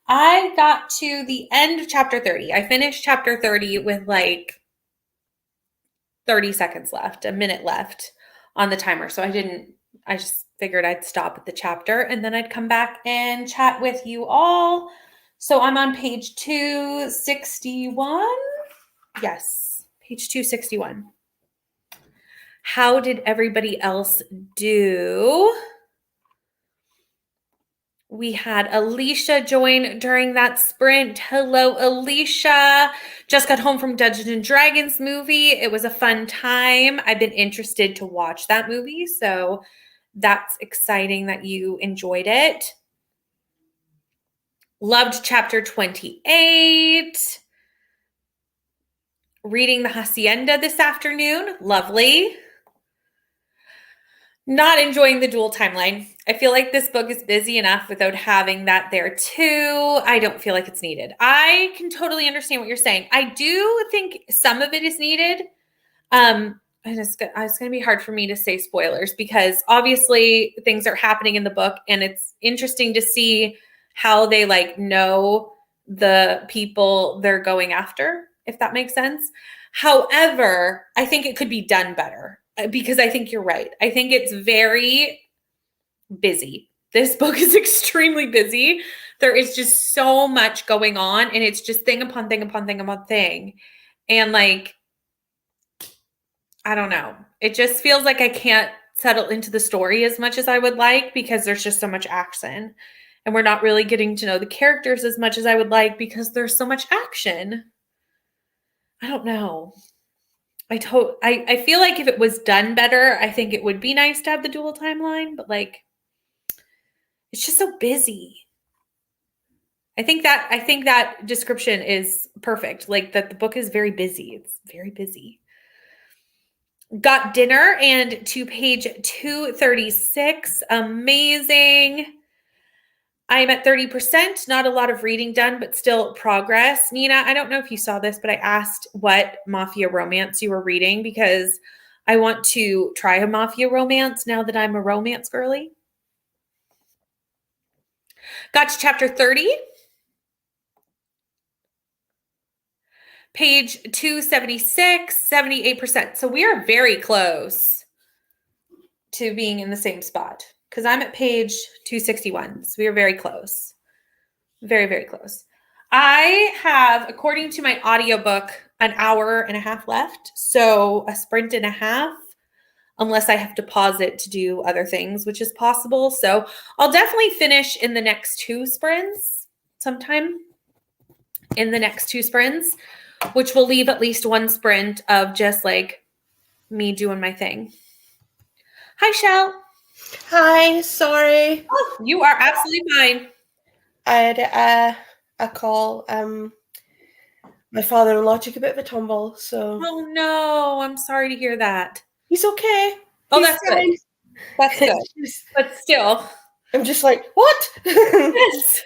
I got to the end of chapter 30. I finished chapter 30 with like 30 seconds left, a minute left on the timer. So I just figured I'd stop at the chapter and then I'd come back and chat with you all. So I'm on page 261. Yes, page 261. How did everybody else do? We had Alicia join during that sprint. Hello, Alicia. Just got home from Dungeons and Dragons movie. It was a fun time. I've been interested to watch that movie, so that's exciting that you enjoyed it. Loved chapter 28. Reading The Hacienda this afternoon. Lovely. Not enjoying the dual timeline. I feel like this book is busy enough without having that there too. I don't feel like it's needed. I can totally understand what you're saying. I do think some of it is needed. And it's going to be hard for me to say spoilers because obviously things are happening in the book and it's interesting to see how they like know the people they're going after, if that makes sense. However, I think it could be done better. Because I think you're right. I think it's very busy. This book is extremely busy. There is just so much going on, and it's just thing upon thing upon thing upon thing. And like, I don't know. It just feels like I can't settle into the story as much as I would like because there's just so much action. And we're not really getting to know the characters as much as I would like because there's so much action. I don't know. I feel like if it was done better, I think it would be nice to have the dual timeline, but like it's just so busy. I think that description is perfect. Like that the book is very busy. It's very busy. Got dinner and to page 236. Amazing. I'm at 30%, not a lot of reading done, but still progress. Nina, I don't know if you saw this, but I asked what mafia romance you were reading because I want to try a mafia romance now that I'm a romance girly. Got to chapter 30. Page 276, 78%. So we are very close to being in the same spot because I'm at page 261. So we are very close. Very, very close. I have, according to my audiobook, an hour and a half left. So a sprint and a half, unless I have to pause it to do other things, which is possible. So I'll definitely finish in the next 2 sprints sometime in the next 2 sprints, which will leave at least 1 sprint of just like me doing my thing. Hi, Shell. Hi, sorry. Oh, you are absolutely fine. I had a call. My father-in-law took a bit of a tumble, so. Oh no, I'm sorry to hear that. He's okay. Oh, He's that's fine. good. That's good. But still. I'm just like, what? Yes.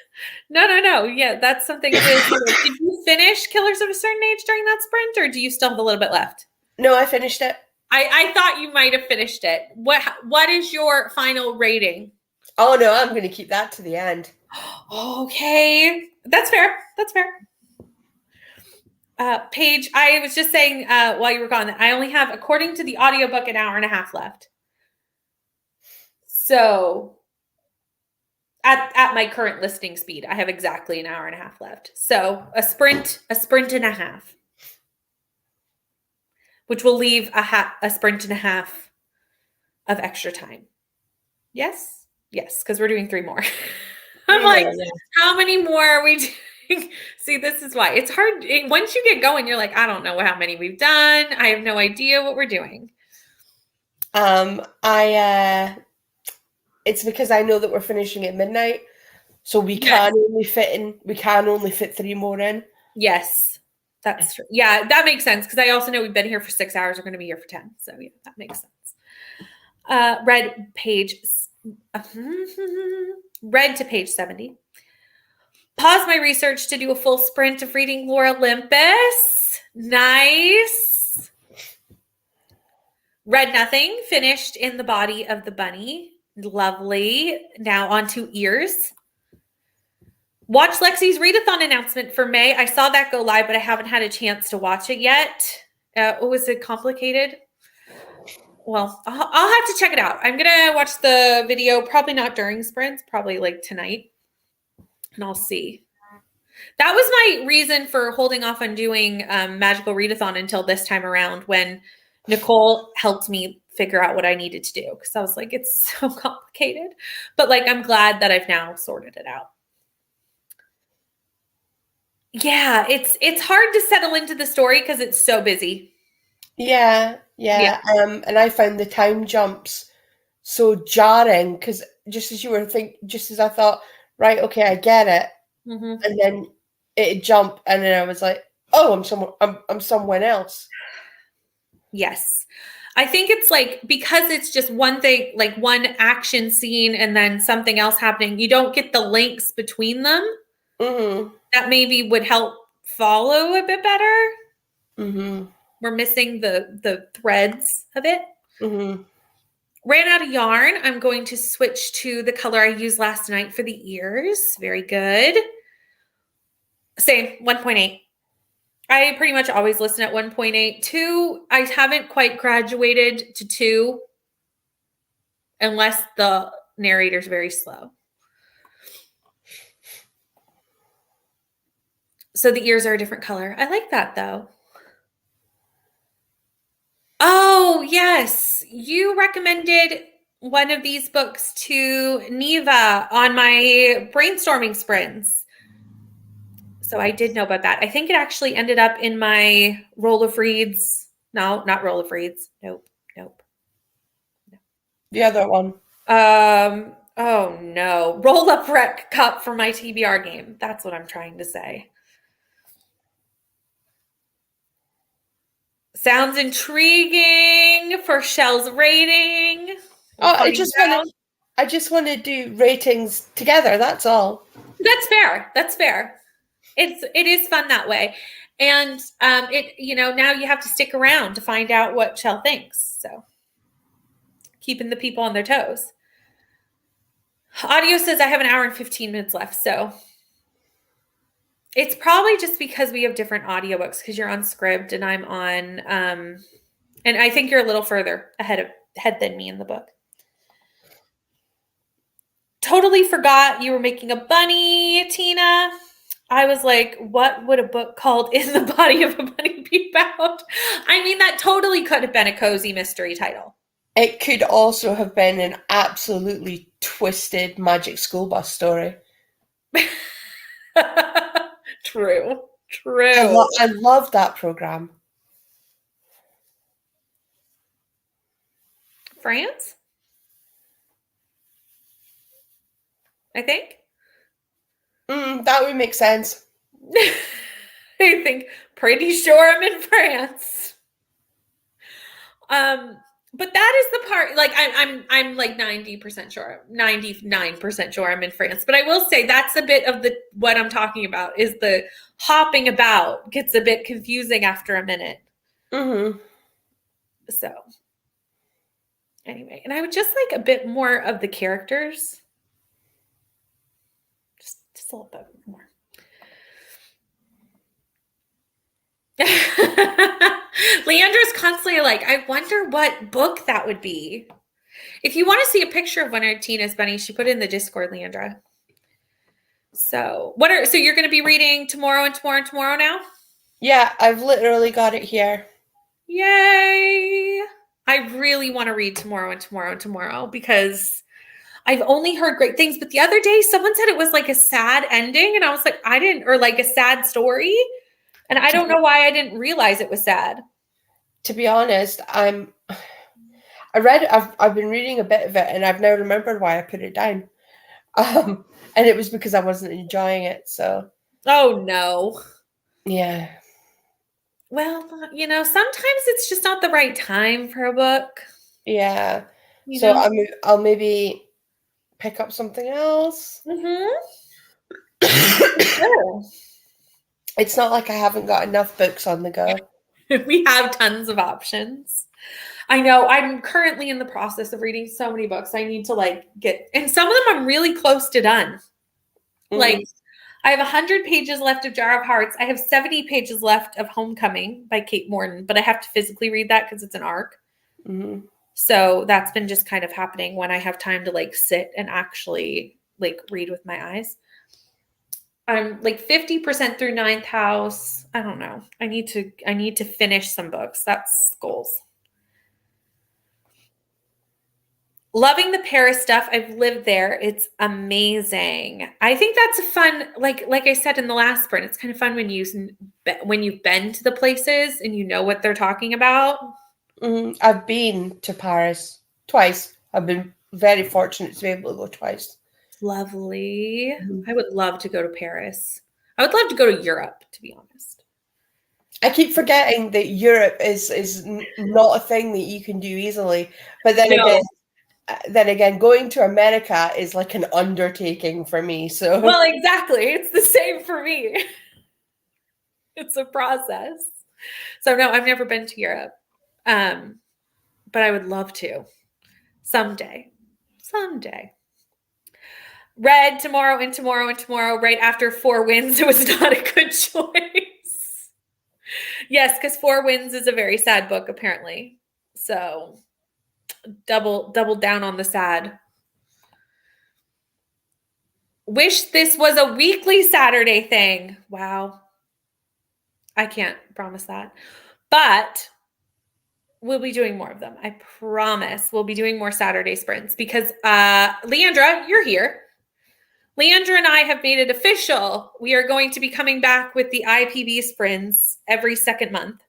No. Yeah, that's something to do. Did you finish Killers of a Certain Age during that sprint, or do you still have a little bit left? No, I finished it. I thought you might have finished it. What is your final rating? Oh no, I'm going to keep that to the end. Okay. That's fair. That's fair. Paige, I was just saying while you were gone that I only have, according to the audiobook, an hour and a half left. So at my current listening speed, I have exactly an hour and a half left. So a sprint and a half, which will leave a sprint and a half of extra time. Yes, because we're doing 3 more. I'm like, how many more are we doing? See, this is why it's hard. Once you get going, you're like, I don't know how many we've done. I have no idea what we're doing. It's because I know that we're finishing at midnight, so we can only fit 3 more in. Yes, that's true. Yeah, that makes sense because I also know we've been here for 6 hours. We're going to be here for 10, so yeah, that makes sense. Read to page 70. Pause my research to do a full sprint of reading Lore Olympus. Nice. Read nothing, finished In the Body of the Bunny. Lovely. Now on to ears. Watch Lexi's readathon announcement for May. I saw that go live, but I haven't had a chance to watch it yet. Was it complicated? Well, I'll have to check it out. I'm gonna watch the video, probably not during sprints, probably like tonight, and I'll see. That was my reason for holding off on doing Magical Readathon until this time around, when Nicole helped me figure out what I needed to do, because I was like, it's so complicated. But like, I'm glad that I've now sorted it out. Yeah, it's hard to settle into the story because it's so busy. Yeah. And I found the time jumps so jarring, because just as I thought, right, okay, I get it, and then it jumped, and then I was like, oh, I'm someone else. Yes. I think it's like, because it's just one thing, like one action scene and then something else happening, you don't get the links between them. That maybe would help follow a bit better. We're missing the threads of it. Ran out of yarn. I'm going to switch to the color I used last night for the ears. Very good. Same, 1.8. I pretty much always listen at 1.8. 2, I haven't quite graduated to 2 unless the narrator's very slow. So the ears are a different color. I like that, though. Oh, yes. You recommended one of these books to Neva on my brainstorming sprints. So I did know about that. I think it actually ended up in my roll of reads. No, not roll of reads. Nope. The other one. Oh no. Roll up rec cup for my TBR game. That's what I'm trying to say. Sounds intriguing for Shell's rating. I just want to do ratings together. That's all. That's fair. It is fun that way. And now you have to stick around to find out what Shell thinks. So keeping the people on their toes. Audio says I have an hour and 15 minutes left. So it's probably just because we have different audiobooks, because you're on Scribd and I'm on, and I think you're a little further ahead than me in the book. Totally forgot you were making a bunny, Tina. I was like, what would a book called In the Body of a Bunny be about? I mean, that totally could have been a cozy mystery title. It could also have been an absolutely twisted Magic School Bus story. True. I love that program. France? I think. That would make sense. I think pretty sure I'm in France. But that is the part, like I'm like 90% sure, 99% sure I'm in France. But I will say that's a bit of what I'm talking about, is the hopping about gets a bit confusing after a minute. So anyway, and I would just like a bit more of the characters. Just a little bit more. Leandra's constantly like, I wonder what book that would be. If you want to see a picture of one of Tina's bunnies, she put it in the Discord, Leandra. So you're going to be reading tomorrow and tomorrow and tomorrow now? Yeah, I've literally got it here. Yay! I really want to read tomorrow and tomorrow and tomorrow, because I've only heard great things. But the other day, someone said it was like a sad ending, and I was like, or like a sad story. And I don't know why I didn't realize it was sad. To be honest, I've been reading a bit of it, and I've now remembered why I put it down. And it was because I wasn't enjoying it. So. Oh no. Yeah. Well, sometimes it's just not the right time for a book. Yeah. I'll maybe pick up something else. Sure. It's not like I haven't got enough books on the go. We have tons of options. I know. I'm currently in the process of reading so many books. I need to like get, and some of them I'm really close to done. Like I have 100 pages left of Jar of Hearts. I have 70 pages left of Homecoming by Kate Morton, but I have to physically read that because it's an arc. Mm-hmm. So that's been just kind of happening when I have time to like sit and actually like read with my eyes. I'm like 50% through Ninth House. I don't know. I need to finish some books. That's goals. Loving the Paris stuff. I've lived there. It's amazing. I think that's a fun, like I said in the last sprint, it's kind of fun when you've been to the places and you know what they're talking about. I've been to Paris twice. I've been very fortunate to be able to go twice. Lovely. I would love to go to Paris. I would love to go to Europe, to be honest. I keep forgetting that Europe is not a thing that you can do easily. But then again, going to America is like an undertaking for me. So well, exactly. It's the same for me. It's a process. So no, I've never been to Europe. But I would love to someday. Read tomorrow and tomorrow and tomorrow right after Four Winds. It was not a good choice. Yes, because Four Winds is a very sad book, apparently. So double down on the sad. Wish this was a weekly Saturday thing. Wow. I can't promise that. But we'll be doing more of them. I promise we'll be doing more Saturday sprints because Leandra, you're here. Leandra and I have made it official. We are going to be coming back with the IPB sprints every second month.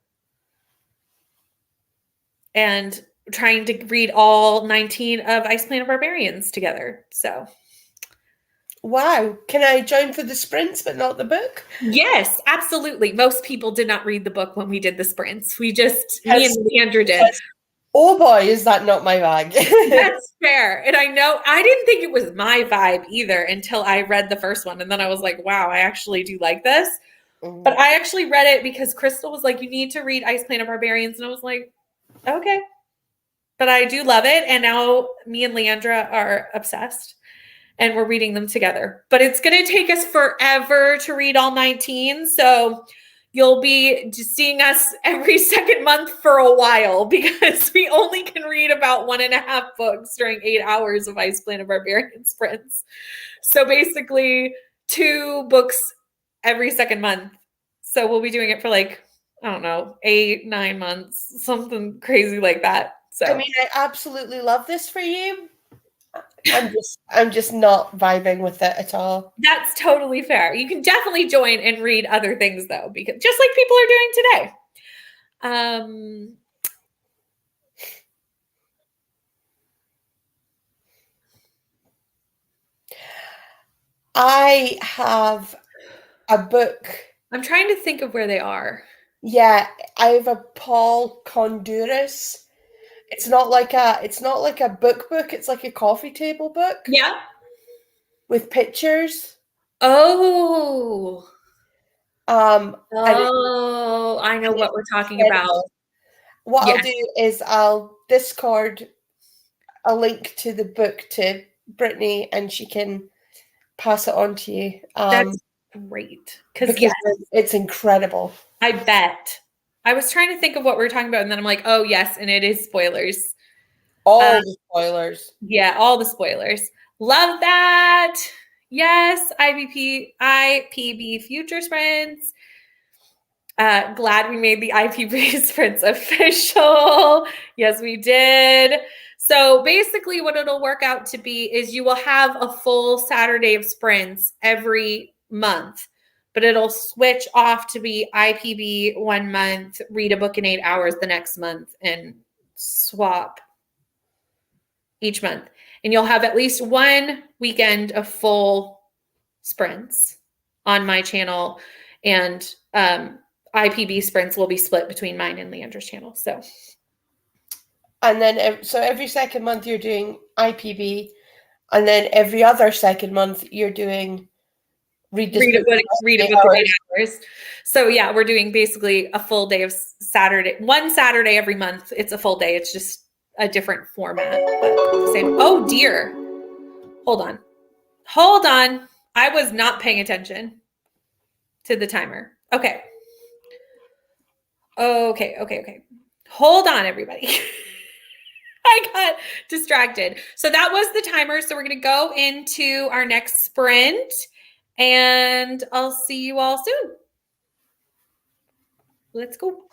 And trying to read all 19 of Ice Planet Barbarians together. So wow. Can I join for the sprints but not the book? yes, absolutely. Most people did not read the book when we did the sprints. Me and Leandra did. Oh boy, is that not my bag. That's fair. And I know I didn't think it was my vibe either until I read the first one. And then I was like, wow, I actually do like this. But I actually read it because Crystal was like, you need to read Ice Planet Barbarians. And I was like, okay. But I do love it. And now me and Leandra are obsessed. And we're reading them together. But it's going to take us forever to read all 19. So you'll be just seeing us every second month for a while because we only can read about 1.5 books during 8 hours of Ice Planet Barbarian sprints. So basically 2 books every second month. So we'll be doing it for like, I don't know, 8, 9 months, something crazy like that. So I mean, I absolutely love this for you. I'm just not vibing with it at all. That's totally fair. You can definitely join and read other things though, because just like people are doing today. I have a book. I'm trying to think of where they are. Yeah, I have a Paul Condouris. It's not like a book, it's like a coffee table book. Yeah. With pictures. Oh. I know what we're talking about. What I'll do is I'll Discord a link to the book to Brittany and she can pass it on to you. That's great. Because it's incredible. I bet. I was trying to think of what we were talking about, and then I'm like, oh, yes, and it is spoilers. All the spoilers. Yeah, all the spoilers. Love that. Yes, IPB Future Sprints. Glad we made the IPB Sprints official. Yes, we did. So basically what it'll work out to be is you will have a full Saturday of sprints every month. But it'll switch off to be IPB 1 month, read a book in 8 hours the next month, and swap each month. And you'll have at least 1 weekend of full sprints on my channel. And IPB sprints will be split between mine and Leandra's channel. So. And then, so every second month you're doing IPB. And then every other second month you're doing read this read book. a book in 8 hours. So yeah, we're doing basically a full day of Saturday, one Saturday every month. It's a full day. It's just a different format, but the same. Oh dear. Hold on. I was not paying attention to the timer. Okay. Hold on, everybody. I got distracted. So that was the timer. So we're going to go into our next sprint, and I'll see you all soon. Let's go.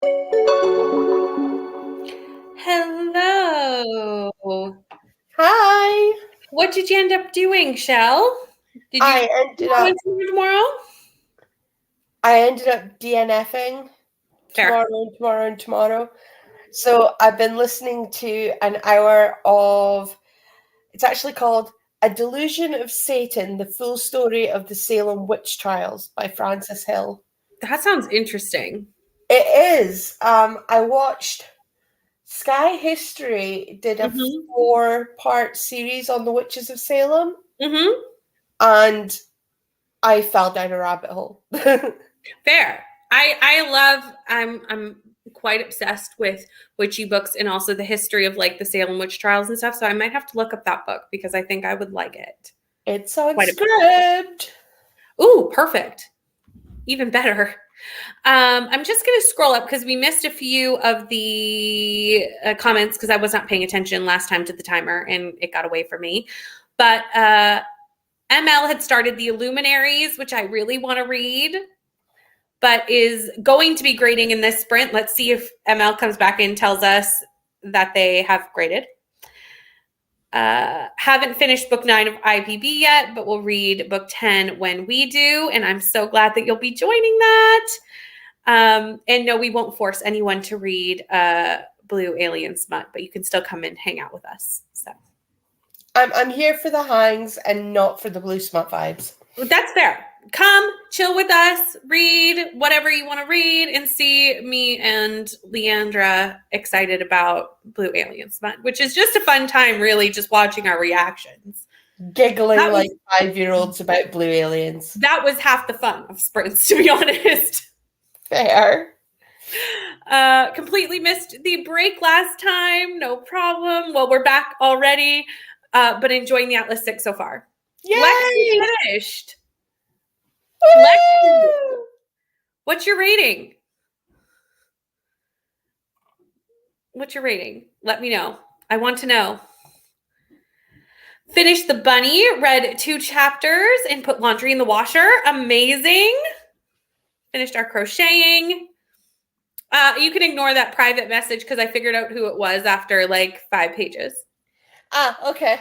Hello. Hi. What did you end up doing, Shell? Did you I ended up tomorrow? DNFing Fair. tomorrow. So I've been listening to an hour of, it's actually called A Delusion of Satan, the full story of the Salem witch trials by Francis Hill. That sounds interesting. It is. I watched Sky History did a 4-part series on the witches of Salem, and I fell down a rabbit hole. Fair. I'm quite obsessed with witchy books and also the history of like the Salem witch trials and stuff. So I might have to look up that book because I think I would like it. It's on script. Ooh, perfect. Even better. I'm just going to scroll up because we missed a few of the comments because I was not paying attention last time to the timer and it got away from me. But ML had started The Illuminaries, which I really want to read, but is going to be grading in this sprint. Let's see if ML comes back and tells us that they have graded. Haven't finished book 9 of IPB yet, but we'll read book 10 when we do. And I'm so glad that you'll be joining that. And no, we won't force anyone to read Blue Alien Smut, but you can still come and hang out with us. So I'm here for the hangs and not for the blue smut vibes. That's fair. Come, chill with us, read whatever you want to read, and see me and Leandra excited about Blue Alien Smut, which is just a fun time, really, just watching our reactions. Giggling like 5-year-olds about blue aliens. That was half the fun of sprints, to be honest. Fair. Completely missed the break last time. No problem. Well, we're back already, but enjoying the Atlas 6 so far. Yay! Lexi finished. Lexi, what's your rating? What's your rating? Let me know. I want to know. Finished The Bunny, read 2 chapters, and put laundry in the washer. Amazing. Finished our crocheting. You can ignore that private message because I figured out who it was after like 5 pages. Okay.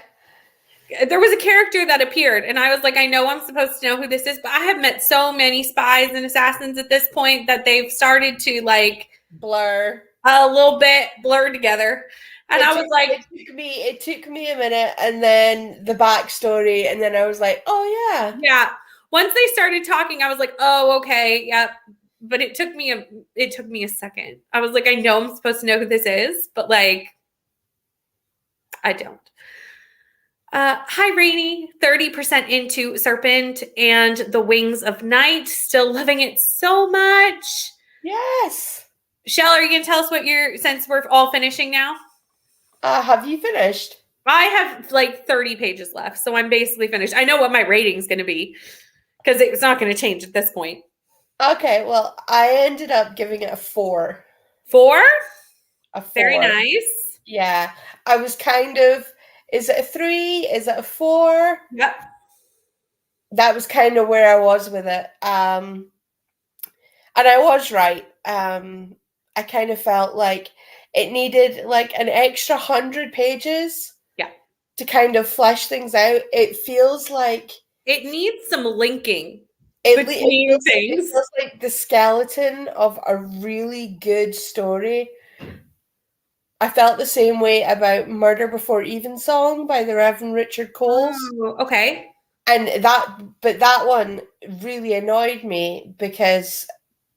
There was a character that appeared, and I was like, I know I'm supposed to know who this is, but I have met so many spies and assassins at this point that they've started to like blur a little bit, blur together. And I was like, it took me a minute, and then the backstory, and then I was like, oh yeah. Yeah. Once they started talking, I was like, oh, okay, yep. But it took me a second. I was like, I know I'm supposed to know who this is, but like, I don't. Hi, Rainy. 30% into Serpent and the Wings of Night. Still loving it so much. Yes. Shell, are you going to tell us since we're all finishing now? Have you finished? I have like 30 pages left, so I'm basically finished. I know what my rating's going to be because it's not going to change at this point. Okay, well, I ended up giving it a 4. 4? A 4. Very nice. Yeah. I was kind of, is it a 3? Is it a 4? Yep. That was kind of where I was with it. And I was right. I kind of felt like it needed like an extra 100 pages. Yeah. To kind of flesh things out. It feels like it needs some linking. It feels like the skeleton of a really good story. I felt the same way about Murder Before Evensong by the Reverend Richard Coles. Oh, okay. And that one really annoyed me because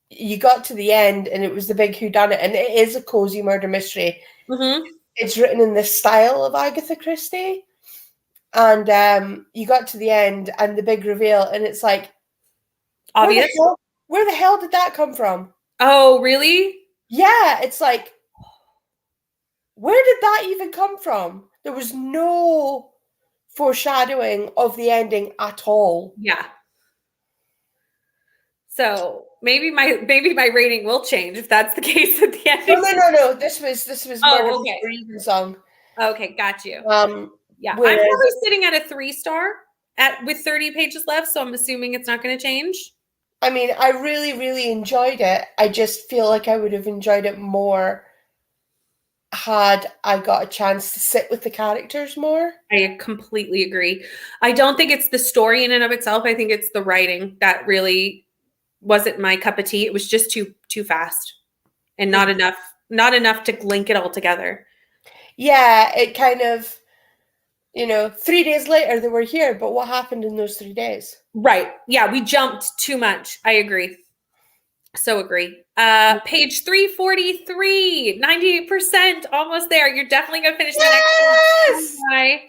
you got to the end and it was the big whodunit, and it is a cozy murder mystery. Mm-hmm. It's written in the style of Agatha Christie. And you got to the end and the big reveal, and it's like, obvious. Where the hell did that come from? Oh, really? Yeah, it's like, where did that even come from? There was no foreshadowing of the ending at all. Yeah. So maybe my rating will change if that's the case at the end. No. This was Murder Before Evensong. Okay, got you. Yeah, whereas, I'm probably sitting at a 3-star with 30 pages left, so I'm assuming it's not going to change. I mean, I really, really enjoyed it. I just feel like I would have enjoyed it more had I got a chance to sit with the characters more. I completely agree. I don't think it's the story in and of itself. I think it's the writing that really wasn't my cup of tea. It was just too fast and not enough to link it all together. Yeah, it kind of, 3 days later they were here, but what happened in those 3 days? Right. Yeah, we jumped too much. I agree. So agree. Page 343, 98%, almost there. You're definitely going to finish the next one.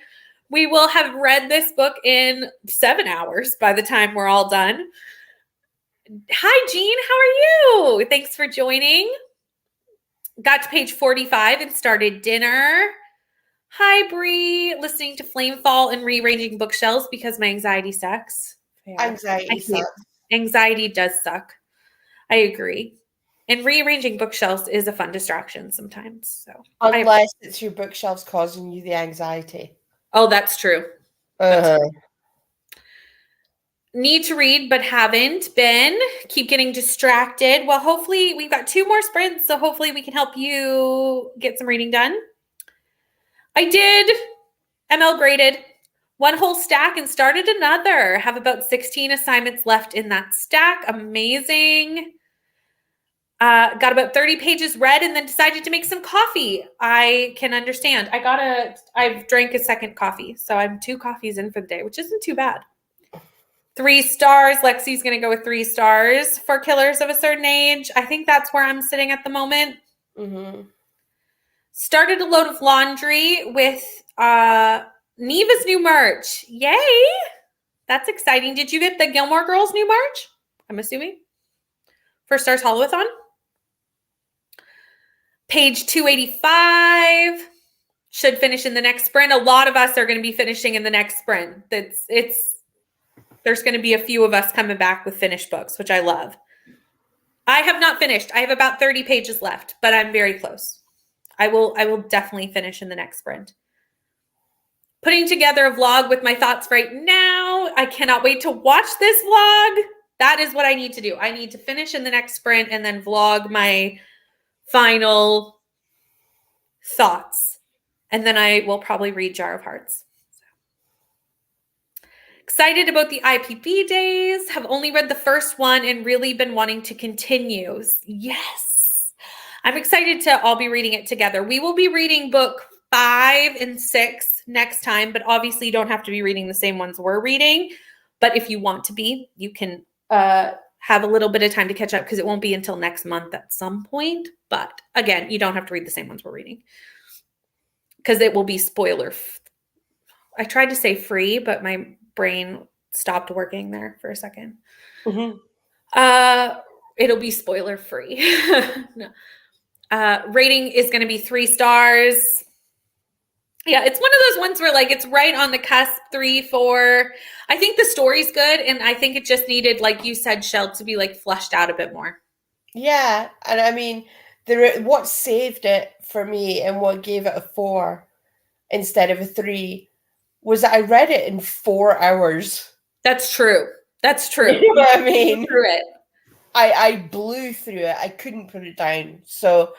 We will have read this book in 7 hours by the time we're all done. Hi, Jean. How are you? Thanks for joining. Got to page 45 and started dinner. Hi, Bree. Listening to Flamefall and rearranging bookshelves because my anxiety sucks. Anxiety sucks. Anxiety does suck. I agree. And rearranging bookshelves is a fun distraction sometimes. So unless it's your bookshelves causing you the anxiety. Oh, that's true. That's true. Need to read, but haven't been. Keep getting distracted. Well, hopefully we've got 2 more sprints, so hopefully we can help you get some reading done. I did. ML graded 1 whole stack and started another. Have about 16 assignments left in that stack. Amazing. Got about 30 pages read and then decided to make some coffee. I can understand. I've drank a second coffee, so I'm 2 coffees in for the day, which isn't too bad. 3 stars. Lexi's going to go with 3 stars for Killers of a Certain Age. I think that's where I'm sitting at the moment. Mm-hmm. Started a load of laundry with Neva's new merch. Yay! That's exciting. Did you get the Gilmore Girls new merch? I'm assuming. First Stars Holothon. Page 285. Should finish in the next sprint. A lot of us are going to be finishing in the next sprint. There's going to be a few of us coming back with finished books, which I love. I have not finished. I have about 30 pages left, but I'm very close. I will definitely finish in the next sprint. Putting together a vlog with my thoughts right now. I cannot wait to watch this vlog. That is what I need to do. I need to finish in the next sprint and then vlog my final thoughts. And then I will probably read Jar of Hearts. Excited about the IPB days. Have only read the first one and really been wanting to continue. Yes. I'm excited to all be reading it together. We will be reading book 5 and 6 next time, but obviously you don't have to be reading the same ones we're reading. But if you want to be, you can have a little bit of time to catch up because it won't be until next month at some point. But again, you don't have to read the same ones we're reading because it will be spoiler. I tried to say free, but my brain stopped working there for a second. Mm-hmm. It'll be spoiler free. No. Rating is going to be 3 stars. Yeah, it's one of those ones where like it's right on the cusp, 3, 4. I think the story's good, and I think it just needed, like you said, Shell, to be like fleshed out a bit more. Yeah, and I mean, what saved it for me and what gave it a 4 instead of a 3 was that I read it in 4 hours. That's true. That's true. You know what I mean? Through it. I blew through it. I couldn't put it down. So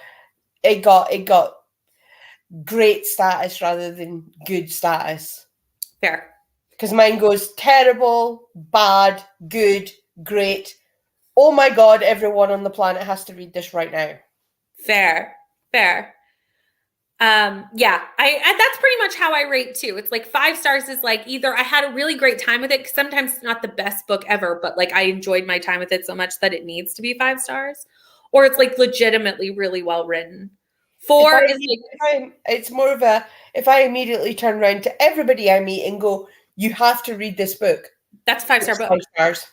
it got great status rather than good status. Fair. Because mine goes terrible, bad, good, great. Oh my God, everyone on the planet has to read this right now. Fair. Yeah, that's pretty much how I rate too. It's like 5 stars is like either I had a really great time with it, because sometimes it's not the best book ever, but like I enjoyed my time with it so much that it needs to be 5 stars, or it's like legitimately really well written. 4 is like, it's more of a, if I immediately turn around to everybody I meet and go, you have to read this book. That's a 5-star book. 5 stars.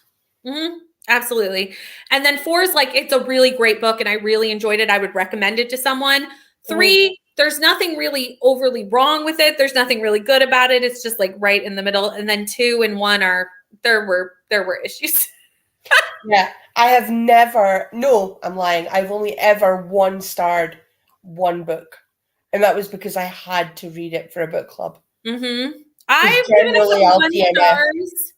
Mm-hmm. Absolutely. And then 4 is like, it's a really great book and I really enjoyed it. I would recommend it to someone. 3, there's nothing really overly wrong with it. There's nothing really good about it. It's just like right in the middle. And then 2 and 1 there were issues. Yeah. I have never, no, I'm lying. I've only ever 1-starred one book. And that was because I had to read it for a book club. Mm-hmm. I've given it some 1 stars.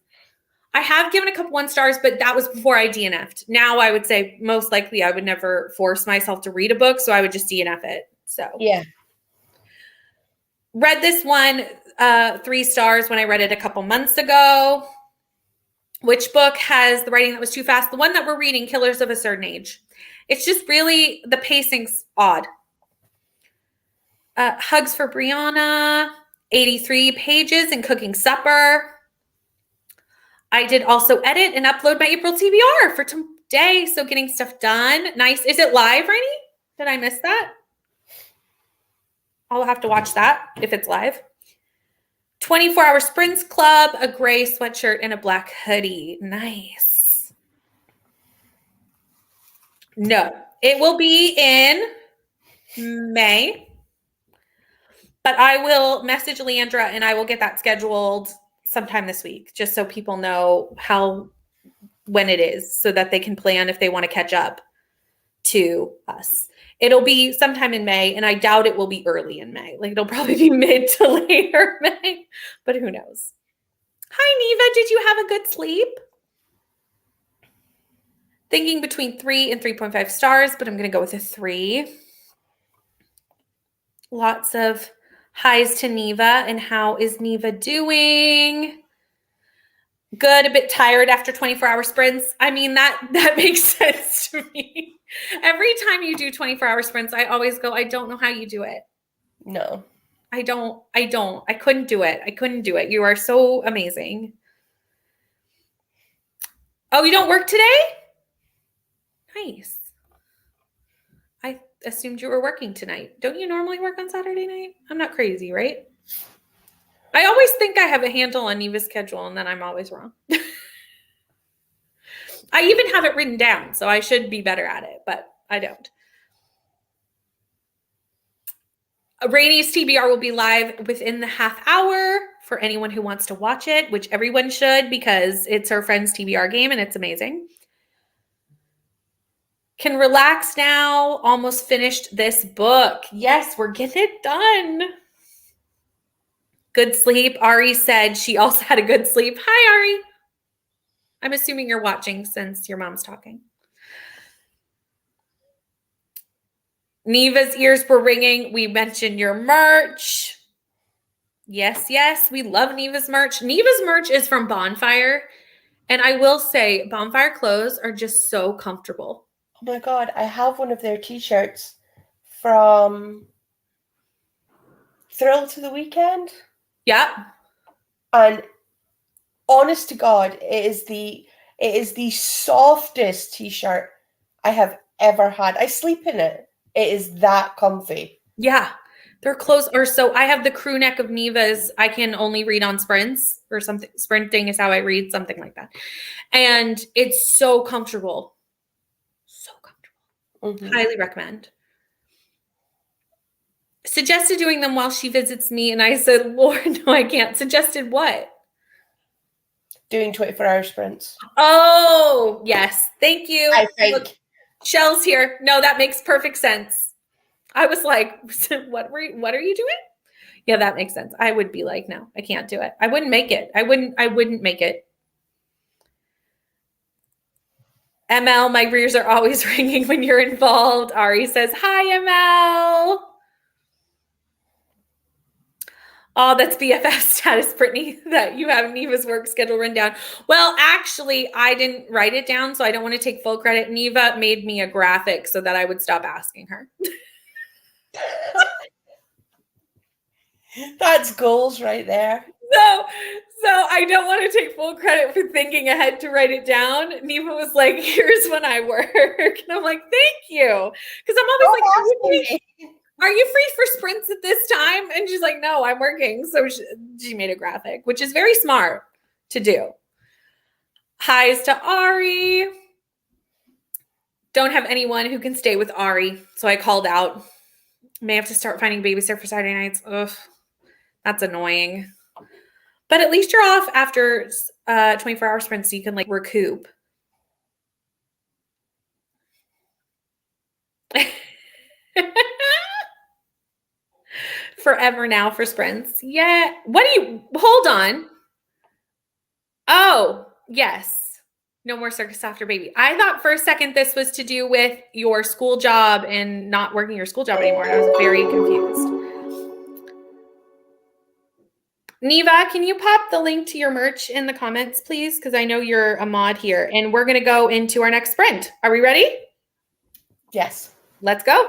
I have given a couple 1 stars, but that was before I DNF'd. Now I would say most likely I would never force myself to read a book, so I would just DNF it. So Yeah. read this one 3 stars when I read it a couple months ago. Which book has the writing that was too fast? The one that we're reading, Killers of a Certain Age. It's just really, the pacing's odd. Hugs for Brianna, 83 pages and cooking supper. I did also edit and upload my April TBR for today, so getting stuff done. Nice. Is it live, Rainy? Did I miss that? I'll have to watch that if it's live. 24-hour sprints club, a gray sweatshirt, and a black hoodie. Nice. No, it will be in May, but I will message Leandra and I will get that scheduled sometime this week, just so people know when it is, so that they can plan if they want to catch up to us. It'll be sometime in May, and I doubt it will be early in May. Like, it'll probably be mid to later May, but who knows? Hi, Neva. Did you have a good sleep? Thinking between 3 and 3.5 stars, but I'm going to go with a 3. Lots of highs to Neva. And how is Neva doing? Good, a bit tired after 24-hour sprints. I mean, that makes sense to me. Every time you do 24-hour sprints, I always go, I don't know how you do it. No. I don't. I couldn't do it. You are so amazing. Oh, you don't work today? Nice. I assumed you were working tonight. Don't you normally work on Saturday night? I'm not crazy, right? I always think I have a handle on Neva's schedule, and then I'm always wrong. I even have it written down, so I should be better at it, but I don't. Rainy's TBR will be live within the half hour for anyone who wants to watch it, which everyone should, because it's her friend's TBR game and it's amazing. Can relax now. Almost finished this book. Yes, we're getting it done. Good sleep. Ari said she also had a good sleep. Hi, Ari. I'm assuming you're watching since your mom's talking. Neva's ears were ringing. We mentioned your merch. Yes. We love Neva's merch. Neva's merch is from Bonfire. And I will say, Bonfire clothes are just so comfortable. Oh my God, I have one of their t-shirts from Thrill to the Weekend. Yeah. And honest to God, it is the softest t-shirt I have ever had. I sleep in it. It is that comfy. Yeah. Their clothes are so, I have the crew neck of Neva's. I can only read on sprints or something. Sprinting is how I read, something like that. And it's so comfortable. So comfortable. Mm-hmm. Highly recommend. Suggested doing them while she visits me. And I said, Lord, no, I can't. Suggested what? Doing 24-hour sprints. Oh, yes. Thank you. I think. Look, Shell's here. No, that makes perfect sense. I was like, what are you doing? Yeah, that makes sense. I would be like, no, I can't do it. I wouldn't make it. I wouldn't make it. ML, my ears are always ringing when you're involved. Ari says, hi, ML. Oh, that's BFF status, Brittany, that you have Neva's work schedule written down. Well, actually, I didn't write it down, so I don't want to take full credit. Neva made me a graphic so that I would stop asking her. That's goals right there. So I don't want to take full credit for thinking ahead to write it down. Neva was like, here's when I work. And I'm like, thank you. Because I'm always like, are you free for sprints at this time? And she's like, no, I'm working. So she made a graphic, which is very smart to do. Highs to Ari. Don't have anyone who can stay with Ari. So I called out. May have to start finding babysitter for Saturday nights. Ugh, that's annoying. But at least you're off after 24-hour sprints, so you can like recoup. Forever now for sprints. Yeah. Hold on. Oh, Yes. No more circus after baby. I thought for a second this was to do with your school job and not working your school job anymore. And I was very confused. Neva, can you pop the link to your merch in the comments, please? Because I know you're a mod here. And we're going to go into our next sprint. Are we ready? Yes. Let's go.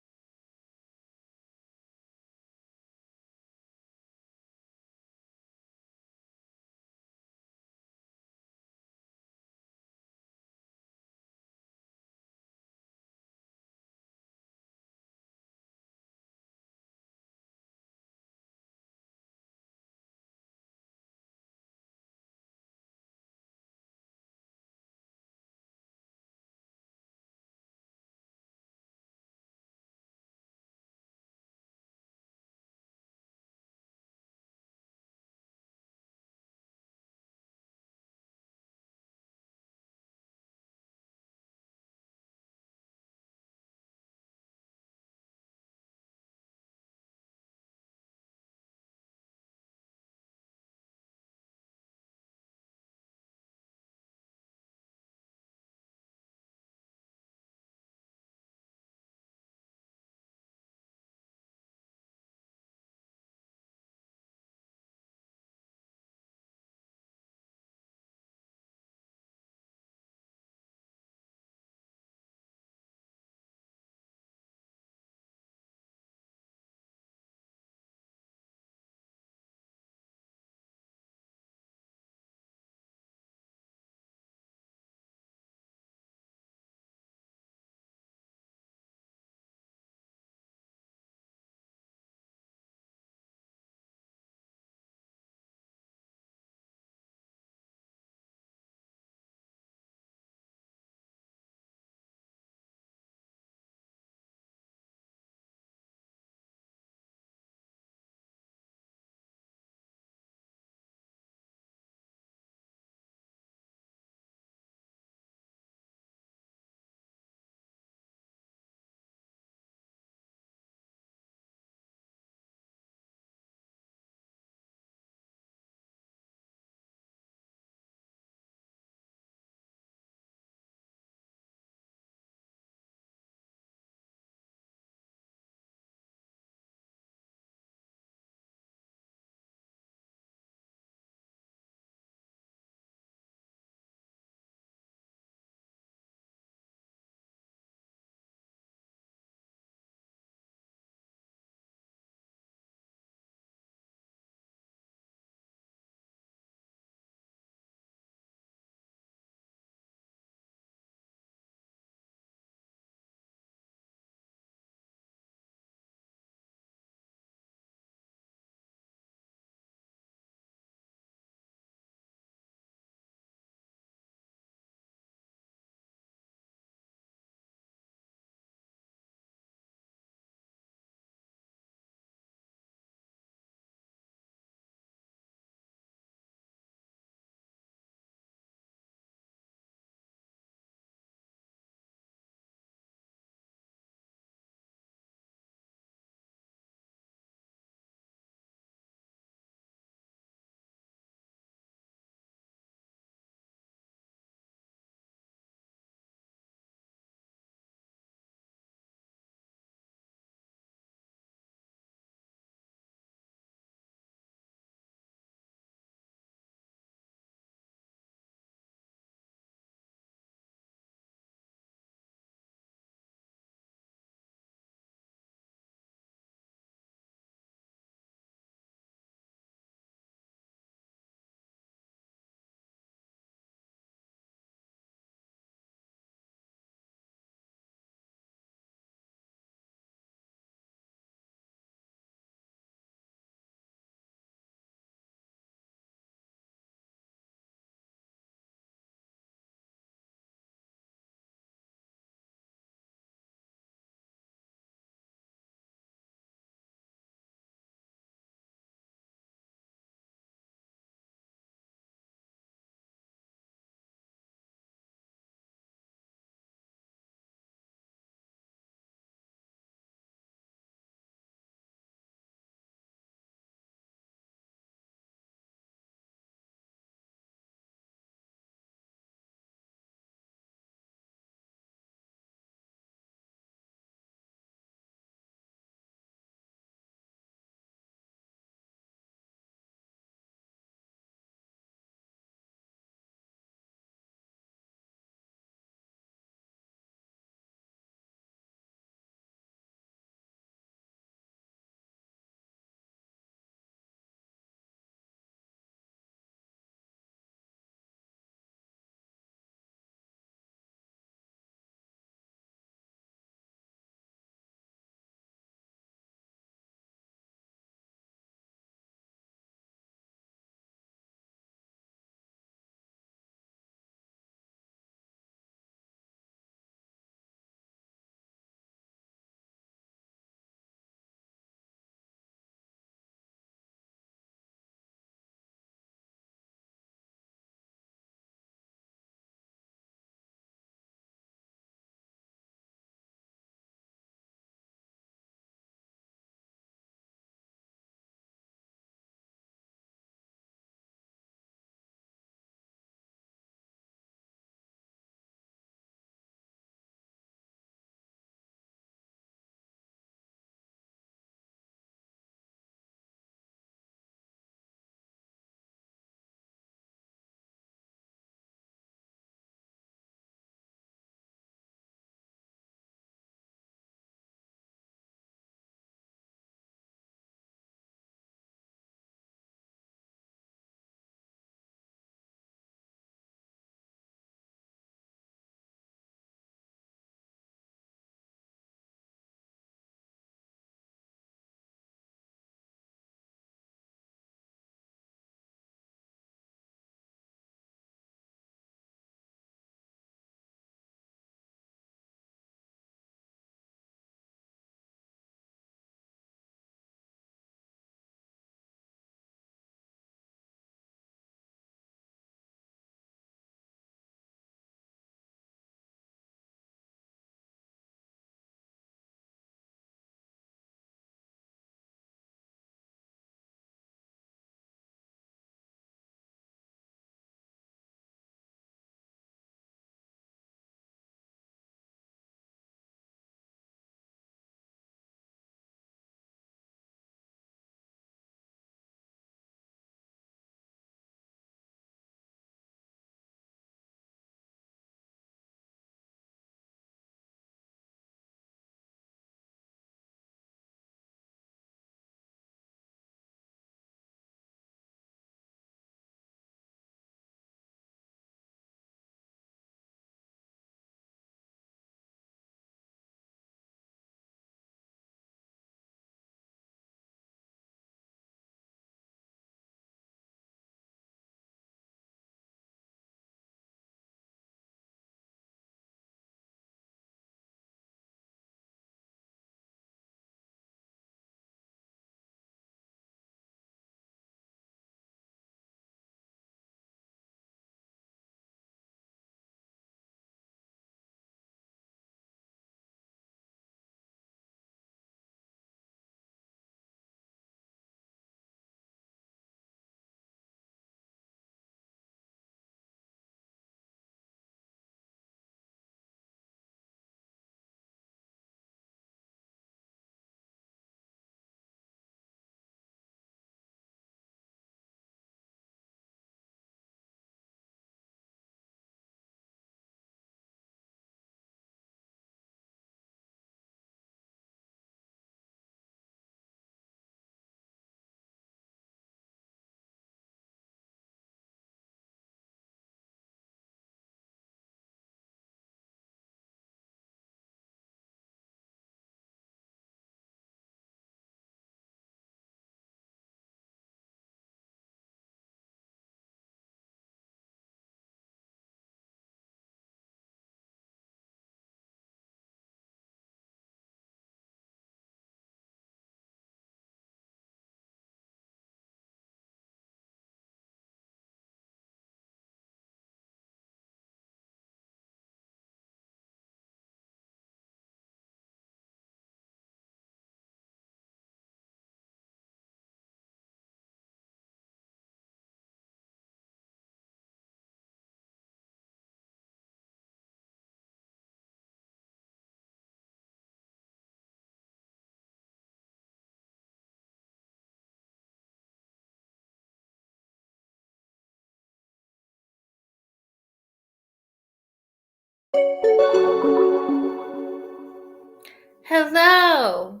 Hello.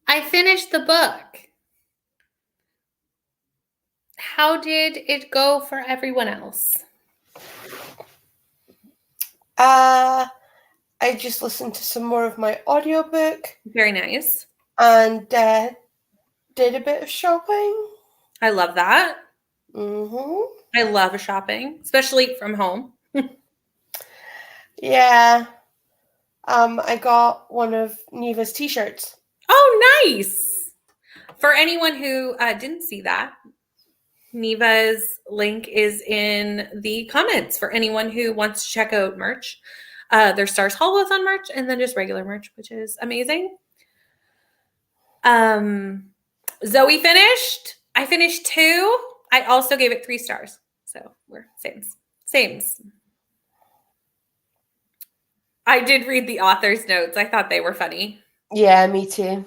I finished the book. How did it go for everyone else? I just listened to some more of my audiobook Very nice. and did a bit of shopping. I love that. Mm-hmm. I love shopping, especially from home. Yeah. I got one of Neva's t-shirts. Oh, nice. For anyone who didn't see that, Neva's link is in the comments for anyone who wants to check out merch. There's Stars Hollow-a-thon merch and then just regular merch, which is amazing. Zoe finished. I finished 2. I also gave it 3 stars. So we're sames. I did read the author's notes. I thought they were funny. Yeah, me too.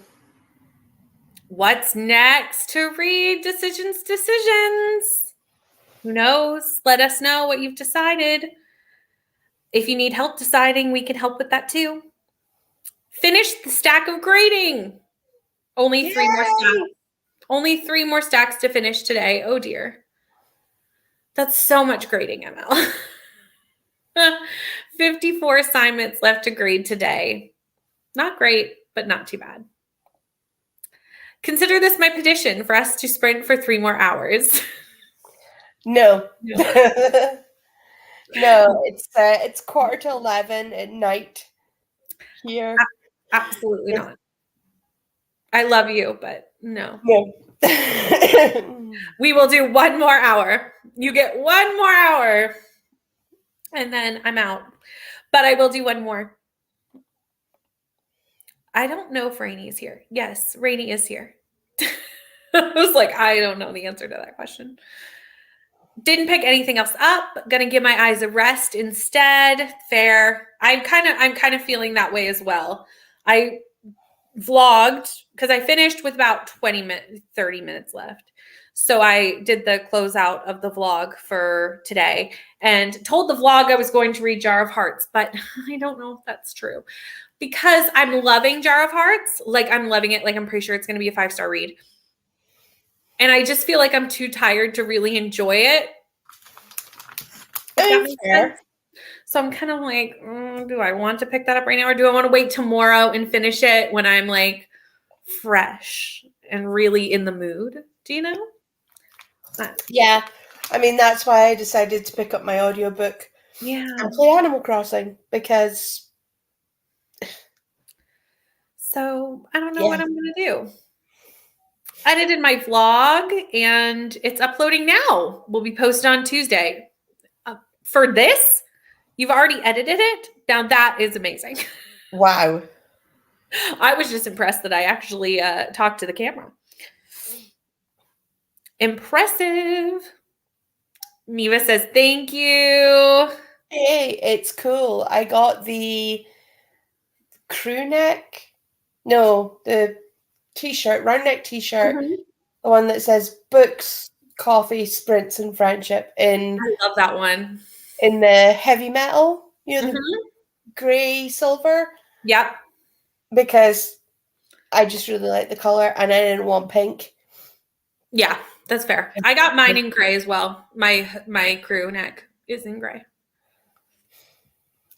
What's next to read? Decisions. Who knows? Let us know what you've decided. If you need help deciding, we can help with that too. Finish the stack of grading. Only 3 more stacks. Only 3 more stacks to finish today. Oh dear. That's so much grading, ML. 54 assignments left to grade today. Not great, but not too bad. Consider this my petition for us to sprint for 3 more hours. No. No, it's 11:15 at night here. Absolutely not. I love you, but no. No. We will do 1 more hour. You get 1 more hour. And then I'm out. But I will do 1 more. I don't know if Rainy's here. Yes, Rainy is here. I was like, I don't know the answer to that question. Didn't pick anything else up. Gonna give my eyes a rest instead. Fair. I'm kind of feeling that way as well. I vlogged because I finished with about 30 minutes left. So I did the closeout of the vlog for today and told the vlog I was going to read Jar of Hearts, but I don't know if that's true because I'm loving Jar of Hearts. Like I'm loving it. Like I'm pretty sure it's going to be a 5-star read. And I just feel like I'm too tired to really enjoy it. If that makes sense. So I'm kind of like, do I want to pick that up right now? Or do I want to wait tomorrow and finish it when I'm like fresh and really in the mood? Do you know? Yeah. I mean, that's why I decided to pick up my audiobook and play Animal Crossing because... So I don't know what I'm going to do. I edited my vlog and it's uploading now. Will be posted on Tuesday. For this, you've already edited it? Now that is amazing. Wow. I was just impressed that I actually talked to the camera. Impressive. Neva says, thank you. Hey, it's cool. I got the crew neck. No, the t-shirt, round neck t-shirt. Mm-hmm. The one that says books, coffee, sprints, and friendship I love that one. In the heavy metal, the grey silver. Yep. Because I just really like the color and I didn't want pink. Yeah, that's fair. I got mine in gray as well. My crew neck is in gray.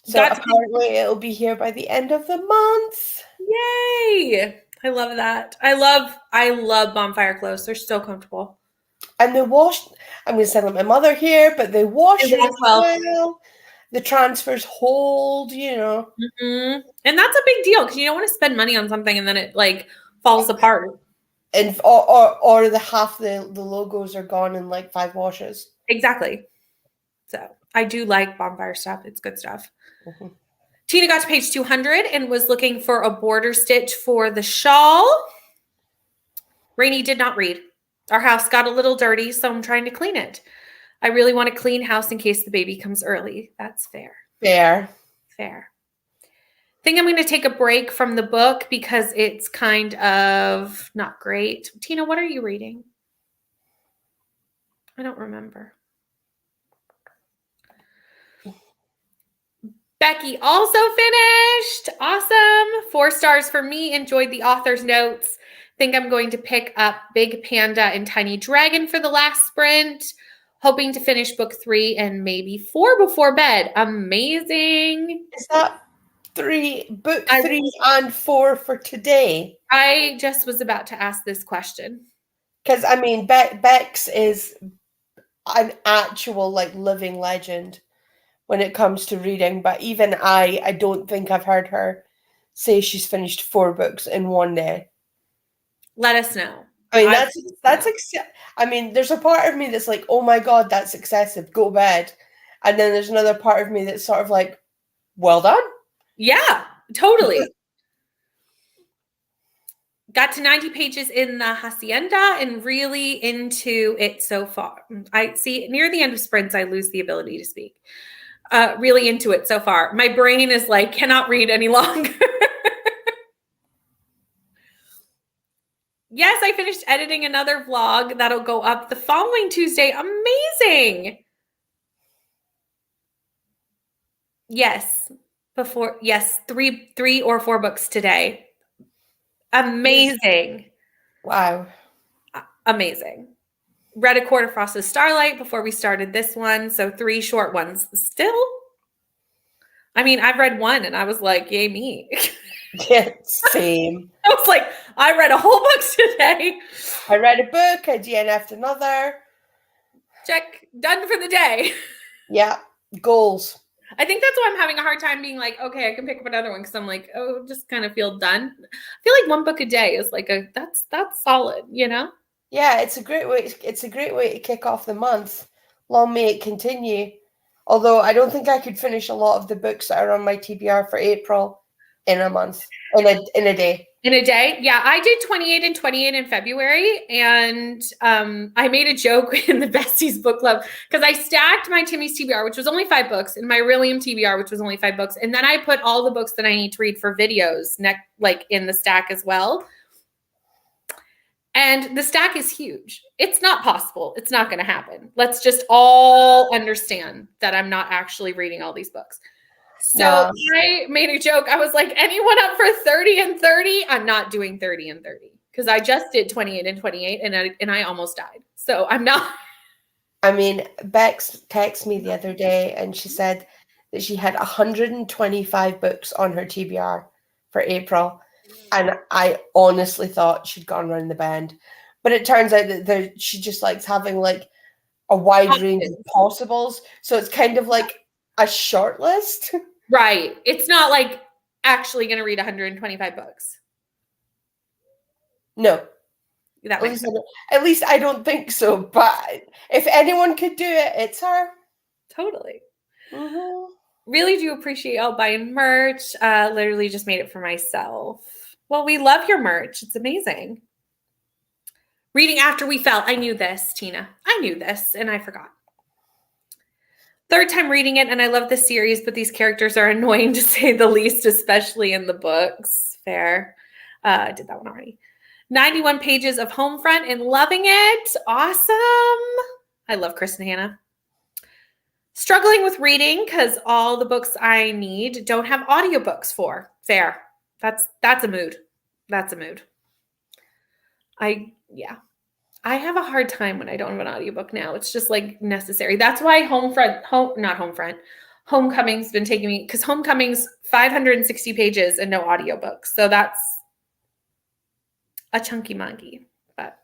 So apparently it'll be here by the end of the month. Yay! I love that. I love bonfire clothes. They're so comfortable. And they wash. I'm going to send my mother here, but they wash it well. The transfers hold, Mm-hmm. And that's a big deal because you don't want to spend money on something and then it like falls apart. And or the half the logos are gone in like 5 washes. Exactly. So I do like bonfire stuff. It's good stuff. Mm-hmm. Tina got to page 200 and was looking for a border stitch for the shawl. Rainy did not read. Our house got a little dirty, so I'm trying to clean it. I really want a clean house in case the baby comes early. That's fair. Fair. I think I'm going to take a break from the book because it's kind of not great. Tina, what are you reading? I don't remember. Becky also finished. Awesome. 4 stars for me. Enjoyed the author's notes. Think I'm going to pick up Big Panda and Tiny Dragon for the last sprint. Hoping to finish book 3 and maybe 4 before bed. Amazing. Is that book 3 and 4 for today? I just was about to ask this question. Because, I mean, Bex is an actual, like, living legend when it comes to reading. But even I don't think I've heard her say she's finished 4 books in one day. Let us know. I mean, I mean, there's a part of me that's like, oh my God, that's excessive. Go to bed. And then there's another part of me that's sort of like, well done. Yeah, totally. Got to 90 pages in the Hacienda and really into it so far. I see near the end of sprints, I lose the ability to speak. Really into it so far. My brain is like, cannot read any longer. Yes, I finished editing another vlog that'll go up the following Tuesday. Amazing. Yes, three or 4 books today. Amazing. Wow. Amazing. Read A Quarter Frosted Starlight before we started this one. So 3 short ones still. I mean, I've read 1 and I was like, yay me. Yeah, same. I was like, I read a whole book today. I read a book, I DNF'd another. Check, done for the day. Yeah, goals. I think that's why I'm having a hard time being like, okay, I can pick up another one because I'm like, oh, just kind of feel done. I feel like 1 book a day is like that's solid, you know? Yeah, it's a great way to kick off the month. Long may it continue. Although I don't think I could finish a lot of the books that are on my TBR for April in a month, in a day. In a day? Yeah, I did 28 and 28 in February. And I made a joke in the Besties book club because I stacked my Timmy's TBR, which was only 5 books, and my Rilliam TBR, which was only 5 books. And then I put all the books that I need to read for videos like in the stack as well. And the stack is huge. It's not possible. It's not going to happen. Let's just all understand that I'm not actually reading all these books. So I made a joke. I was like, anyone up for 30 and 30? I'm not doing 30 and 30 because I just did 28 and 28 and I almost died. So I'm not. I mean, Bex texted me the other day and she said that she had 125 books on her TBR for April. And I honestly thought she'd gone around the bend. But it turns out that she just likes having like a wide range of possibles. So it's kind of like a short list. Right. It's not like actually going to read 125 books. No. That makes sense. At least I don't think so. But if anyone could do it, it's her. Totally. Mm-hmm. Really do appreciate y'all buying merch. Literally just made it for myself. Well, we love your merch. It's amazing. Reading After We Fell. I knew this, Tina. I knew this, and I forgot. 3rd time reading it, and I love the series, but these characters are annoying to say the least, especially in the books. Fair. I did that one already. 91 pages of Homefront and loving it. Awesome. I love Chris and Hannah. Struggling with reading because all the books I need don't have audiobooks for. Fair. That's a mood. That's a mood. I have a hard time when I don't have an audiobook now. It's just like necessary. That's why Homecoming's been taking me because Homecoming's 560 pages and no audiobooks. So that's a chunky monkey. But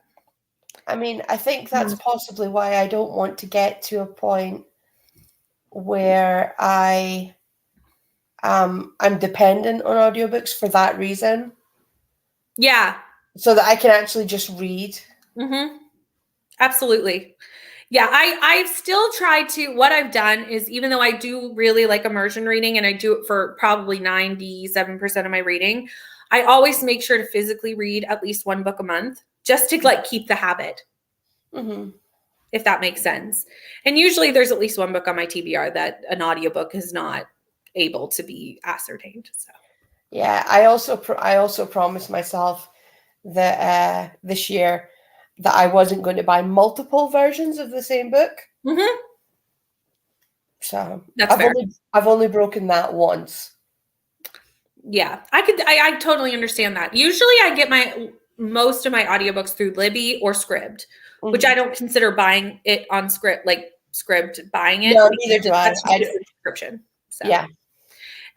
I mean, I think that's possibly why I don't want to get to a point where I'm dependent on audiobooks for that reason. Yeah. So that I can actually just read. Mm-hmm. Absolutely. Yeah, I've still tried to, what I've done is even though I do really like immersion reading and I do it for probably 97% of my reading, I always make sure to physically read at least 1 book a month just to like keep the habit. Mm-hmm. If that makes sense. And usually there's at least 1 book on my TBR that an audiobook is not able to be ascertained. So yeah, I also promised myself that this year that I wasn't going to buy multiple versions of the same book. Mm-hmm. So That's fair. I've only broken that once. Yeah, I totally understand that. Usually I get most of my audiobooks through Libby or Scribd, which I don't consider buying it on Scribd, like Scribd buying it. No, neither do I. That's just a subscription. So yeah.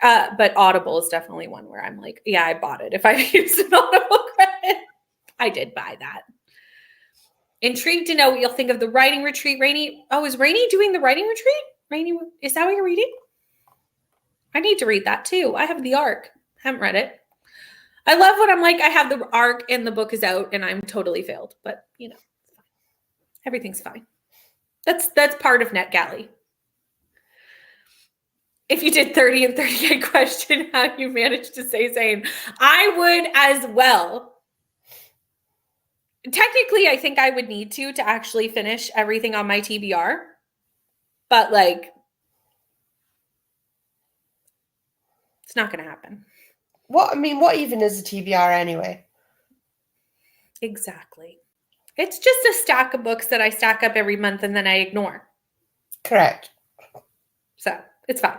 But Audible is definitely one where I'm like, yeah, I bought it. If I used an Audible credit, I did buy that. Intrigued to know what you'll think of the writing retreat. Rainy. Oh, is Rainy doing the writing retreat? Rainy, is that what you're reading? I need to read that too. I have the ARC. Haven't read it. I love when I'm like, I have the ARC and the book is out and I'm totally failed. But you know, everything's fine. That's part of NetGalley. If you did 30 and 30, I question how you managed to stay sane. I would as well. Technically, I think I would need to actually finish everything on my TBR. But like, it's not going to happen. What even is a TBR anyway? Exactly. It's just a stack of books that I stack up every month and then I ignore. Correct. So it's fine.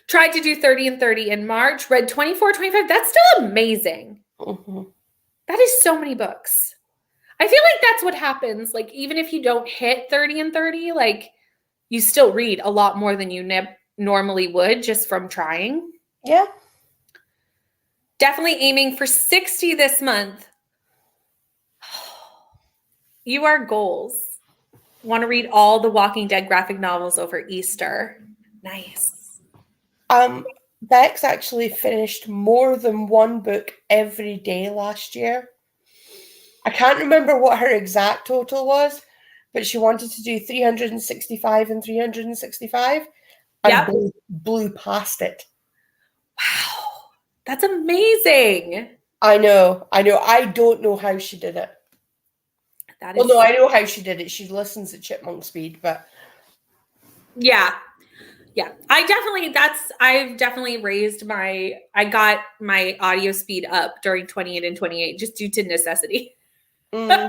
Tried to do 30 and 30 in March, read 24, 25. That's still amazing. Mm-hmm. That is so many books. I feel like that's what happens. Like, even if you don't hit 30 and 30, like, you still read a lot more than you normally would just from trying. Yeah. Definitely aiming for 60 this month. You are goals. Want to read all the Walking Dead graphic novels over Easter. Nice. Bex actually finished more than one book every day last year. I can't remember what her exact total was, but she wanted to do 365 and 365 and blew past it. Wow. That's amazing. I know. I don't know how she did it. I know how she did it. She listens at chipmunk speed, but yeah. I've definitely I got my audio speed up during 28 and 28 just due to necessity. Oh,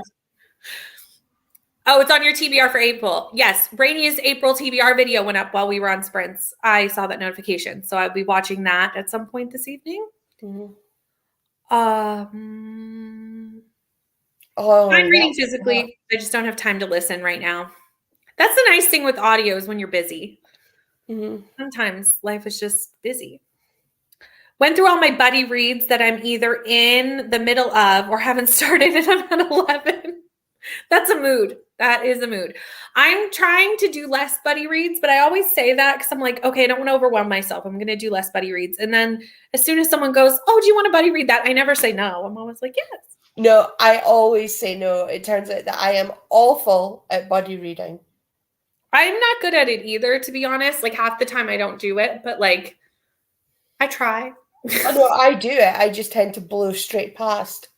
it's on your TBR for April. Yes, Brainy's April TBR video went up while we were on sprints. I saw that notification, so I'll be watching that at some point this evening. I'm reading physically. I just don't have time to listen right now. That's the nice thing with audio is when you're busy. Sometimes life is just busy. Went through all my buddy reads that I'm either in the middle of or haven't started and I'm at 11. That's a mood. That is a mood. I'm trying to do less buddy reads, but I always say that because I'm like, okay, I don't want to overwhelm myself. I'm going to do less buddy reads. And then as soon as someone goes, oh, do you want a buddy read that? I never say no. I'm always like, yes. No, I always say no. It turns out that I am awful at buddy reading. I'm not good at it either, to be honest. Like half the time I don't do it, but like I try. Oh, no, I do it. I just tend to blow straight past.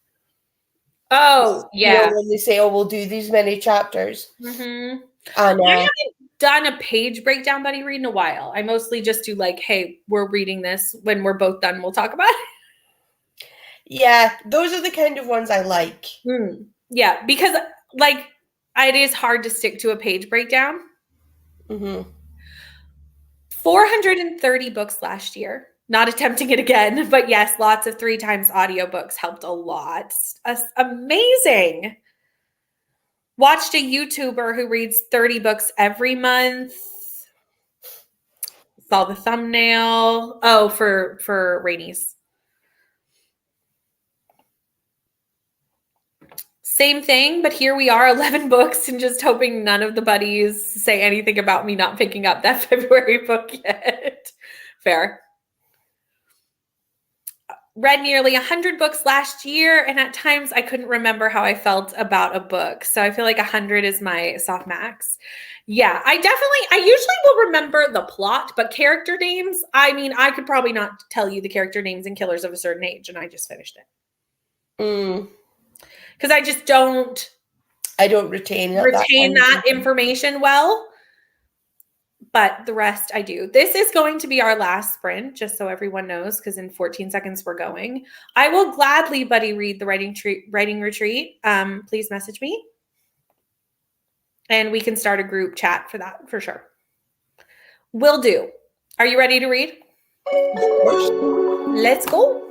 Oh, yeah. You know, when they say, oh, we'll do these many chapters. And I haven't done a page breakdown buddy read in a while. I mostly just do like, hey, we're reading this. When we're both done, we'll talk about it. Yeah, those are the kind of ones I like. Yeah, because like it is hard to stick to a page breakdown. 430 books last year. Not attempting it again, but yes, lots of 3 times audiobooks helped a lot. Amazing. Watched a YouTuber who reads 30 books every month. Saw the thumbnail. Oh, for Rainey's. Same thing, but here we are, 11 books, and just hoping none of the buddies say anything about me not picking up that February book yet. Fair. Read nearly 100 books last year, and at times I couldn't remember how I felt about a book. So I feel like 100 is my soft max. Yeah, I usually will remember the plot, but character names, I mean, I could probably not tell you the character names in Killers of a Certain Age, and I just finished it. Because I just don't retain that information well. But the rest I do. This is going to be our last sprint, just so everyone knows, because in 14 seconds we're going. I will gladly buddy read the writing retreat. Please message me. And we can start a group chat for that, for sure. Will do. Are you ready to read? Of course. Let's go.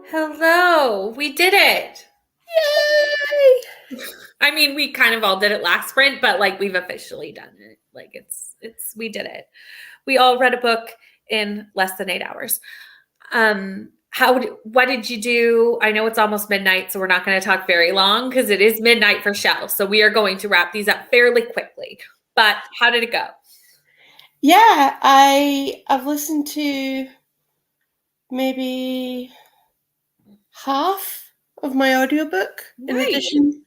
Hello, we did it. Yay! I mean, we kind of all did it last sprint, but like we've officially done it. Like we did it. We all read a book in less than 8 hours. What did you do? I know it's almost midnight, so we're not going to talk very long because it is midnight for Shell. So we are going to wrap these up fairly quickly. But how did it go? Yeah, I've listened to maybe half of my audiobook in addition.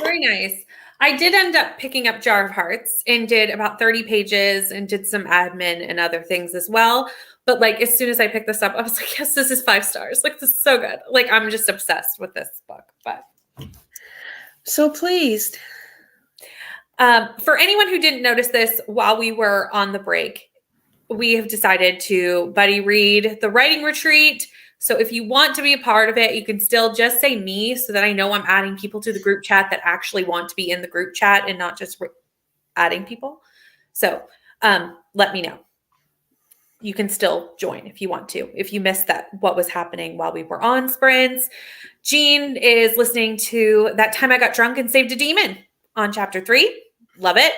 Very nice. I did end up picking up Jar of Hearts and did about 30 pages and did some admin and other things as well. But like as soon as I picked this up, I was like, yes, this is 5 stars. Like this is so good. Like I'm just obsessed with this book. But so pleased. For anyone who didn't notice this while we were on the break, we have decided to buddy read the writing retreat. So if you want to be a part of it, you can still just say me so that I know I'm adding people to the group chat that actually want to be in the group chat and not just adding people. So let me know. You can still join if you want to. If you missed what was happening while we were on sprints. Jean is listening to That Time I Got Drunk and Saved a Demon on chapter 3. Love it.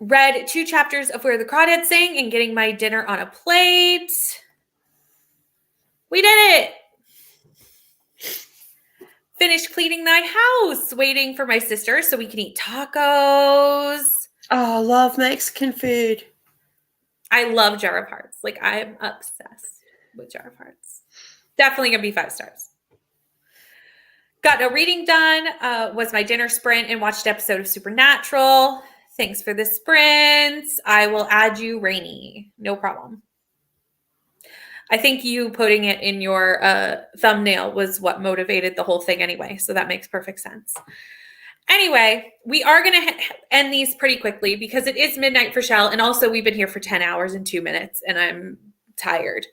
Read 2 chapters of Where the Crawdads Sing and getting my dinner on a plate. We did it. Finished cleaning my house, waiting for my sister so we can eat tacos. Oh, love Mexican food. I love Jar of Hearts. Like I'm obsessed with Jar of Hearts. Definitely gonna be 5 stars. Got no reading done. Was my dinner sprint and watched an episode of Supernatural. Thanks for the sprints. I will add you, Rainy. No problem. I think you putting it in your thumbnail was what motivated the whole thing anyway. So that makes perfect sense. Anyway, we are going to end these pretty quickly because it is midnight for Shell. And also we've been here for 10 hours and 2 minutes and I'm tired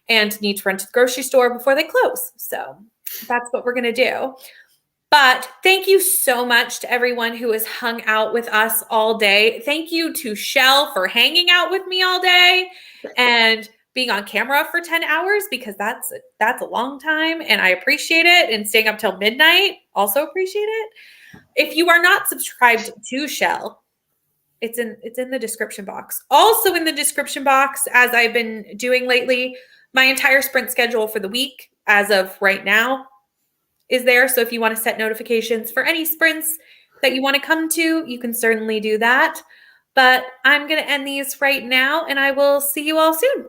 and need to run to the grocery store before they close. So that's what we're going to do. But thank you so much to everyone who has hung out with us all day. Thank you to Shell for hanging out with me all day and being on camera for 10 hours because that's a long time and I appreciate it. And staying up till midnight, also appreciate it. If you are not subscribed to Shell, it's in the description box. Also in the description box, as I've been doing lately, my entire sprint schedule for the week as of right now is there. So if you want to set notifications for any sprints that you want to come to, you can certainly do that. But I'm going to end these right now and I will see you all soon.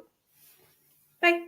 Bye.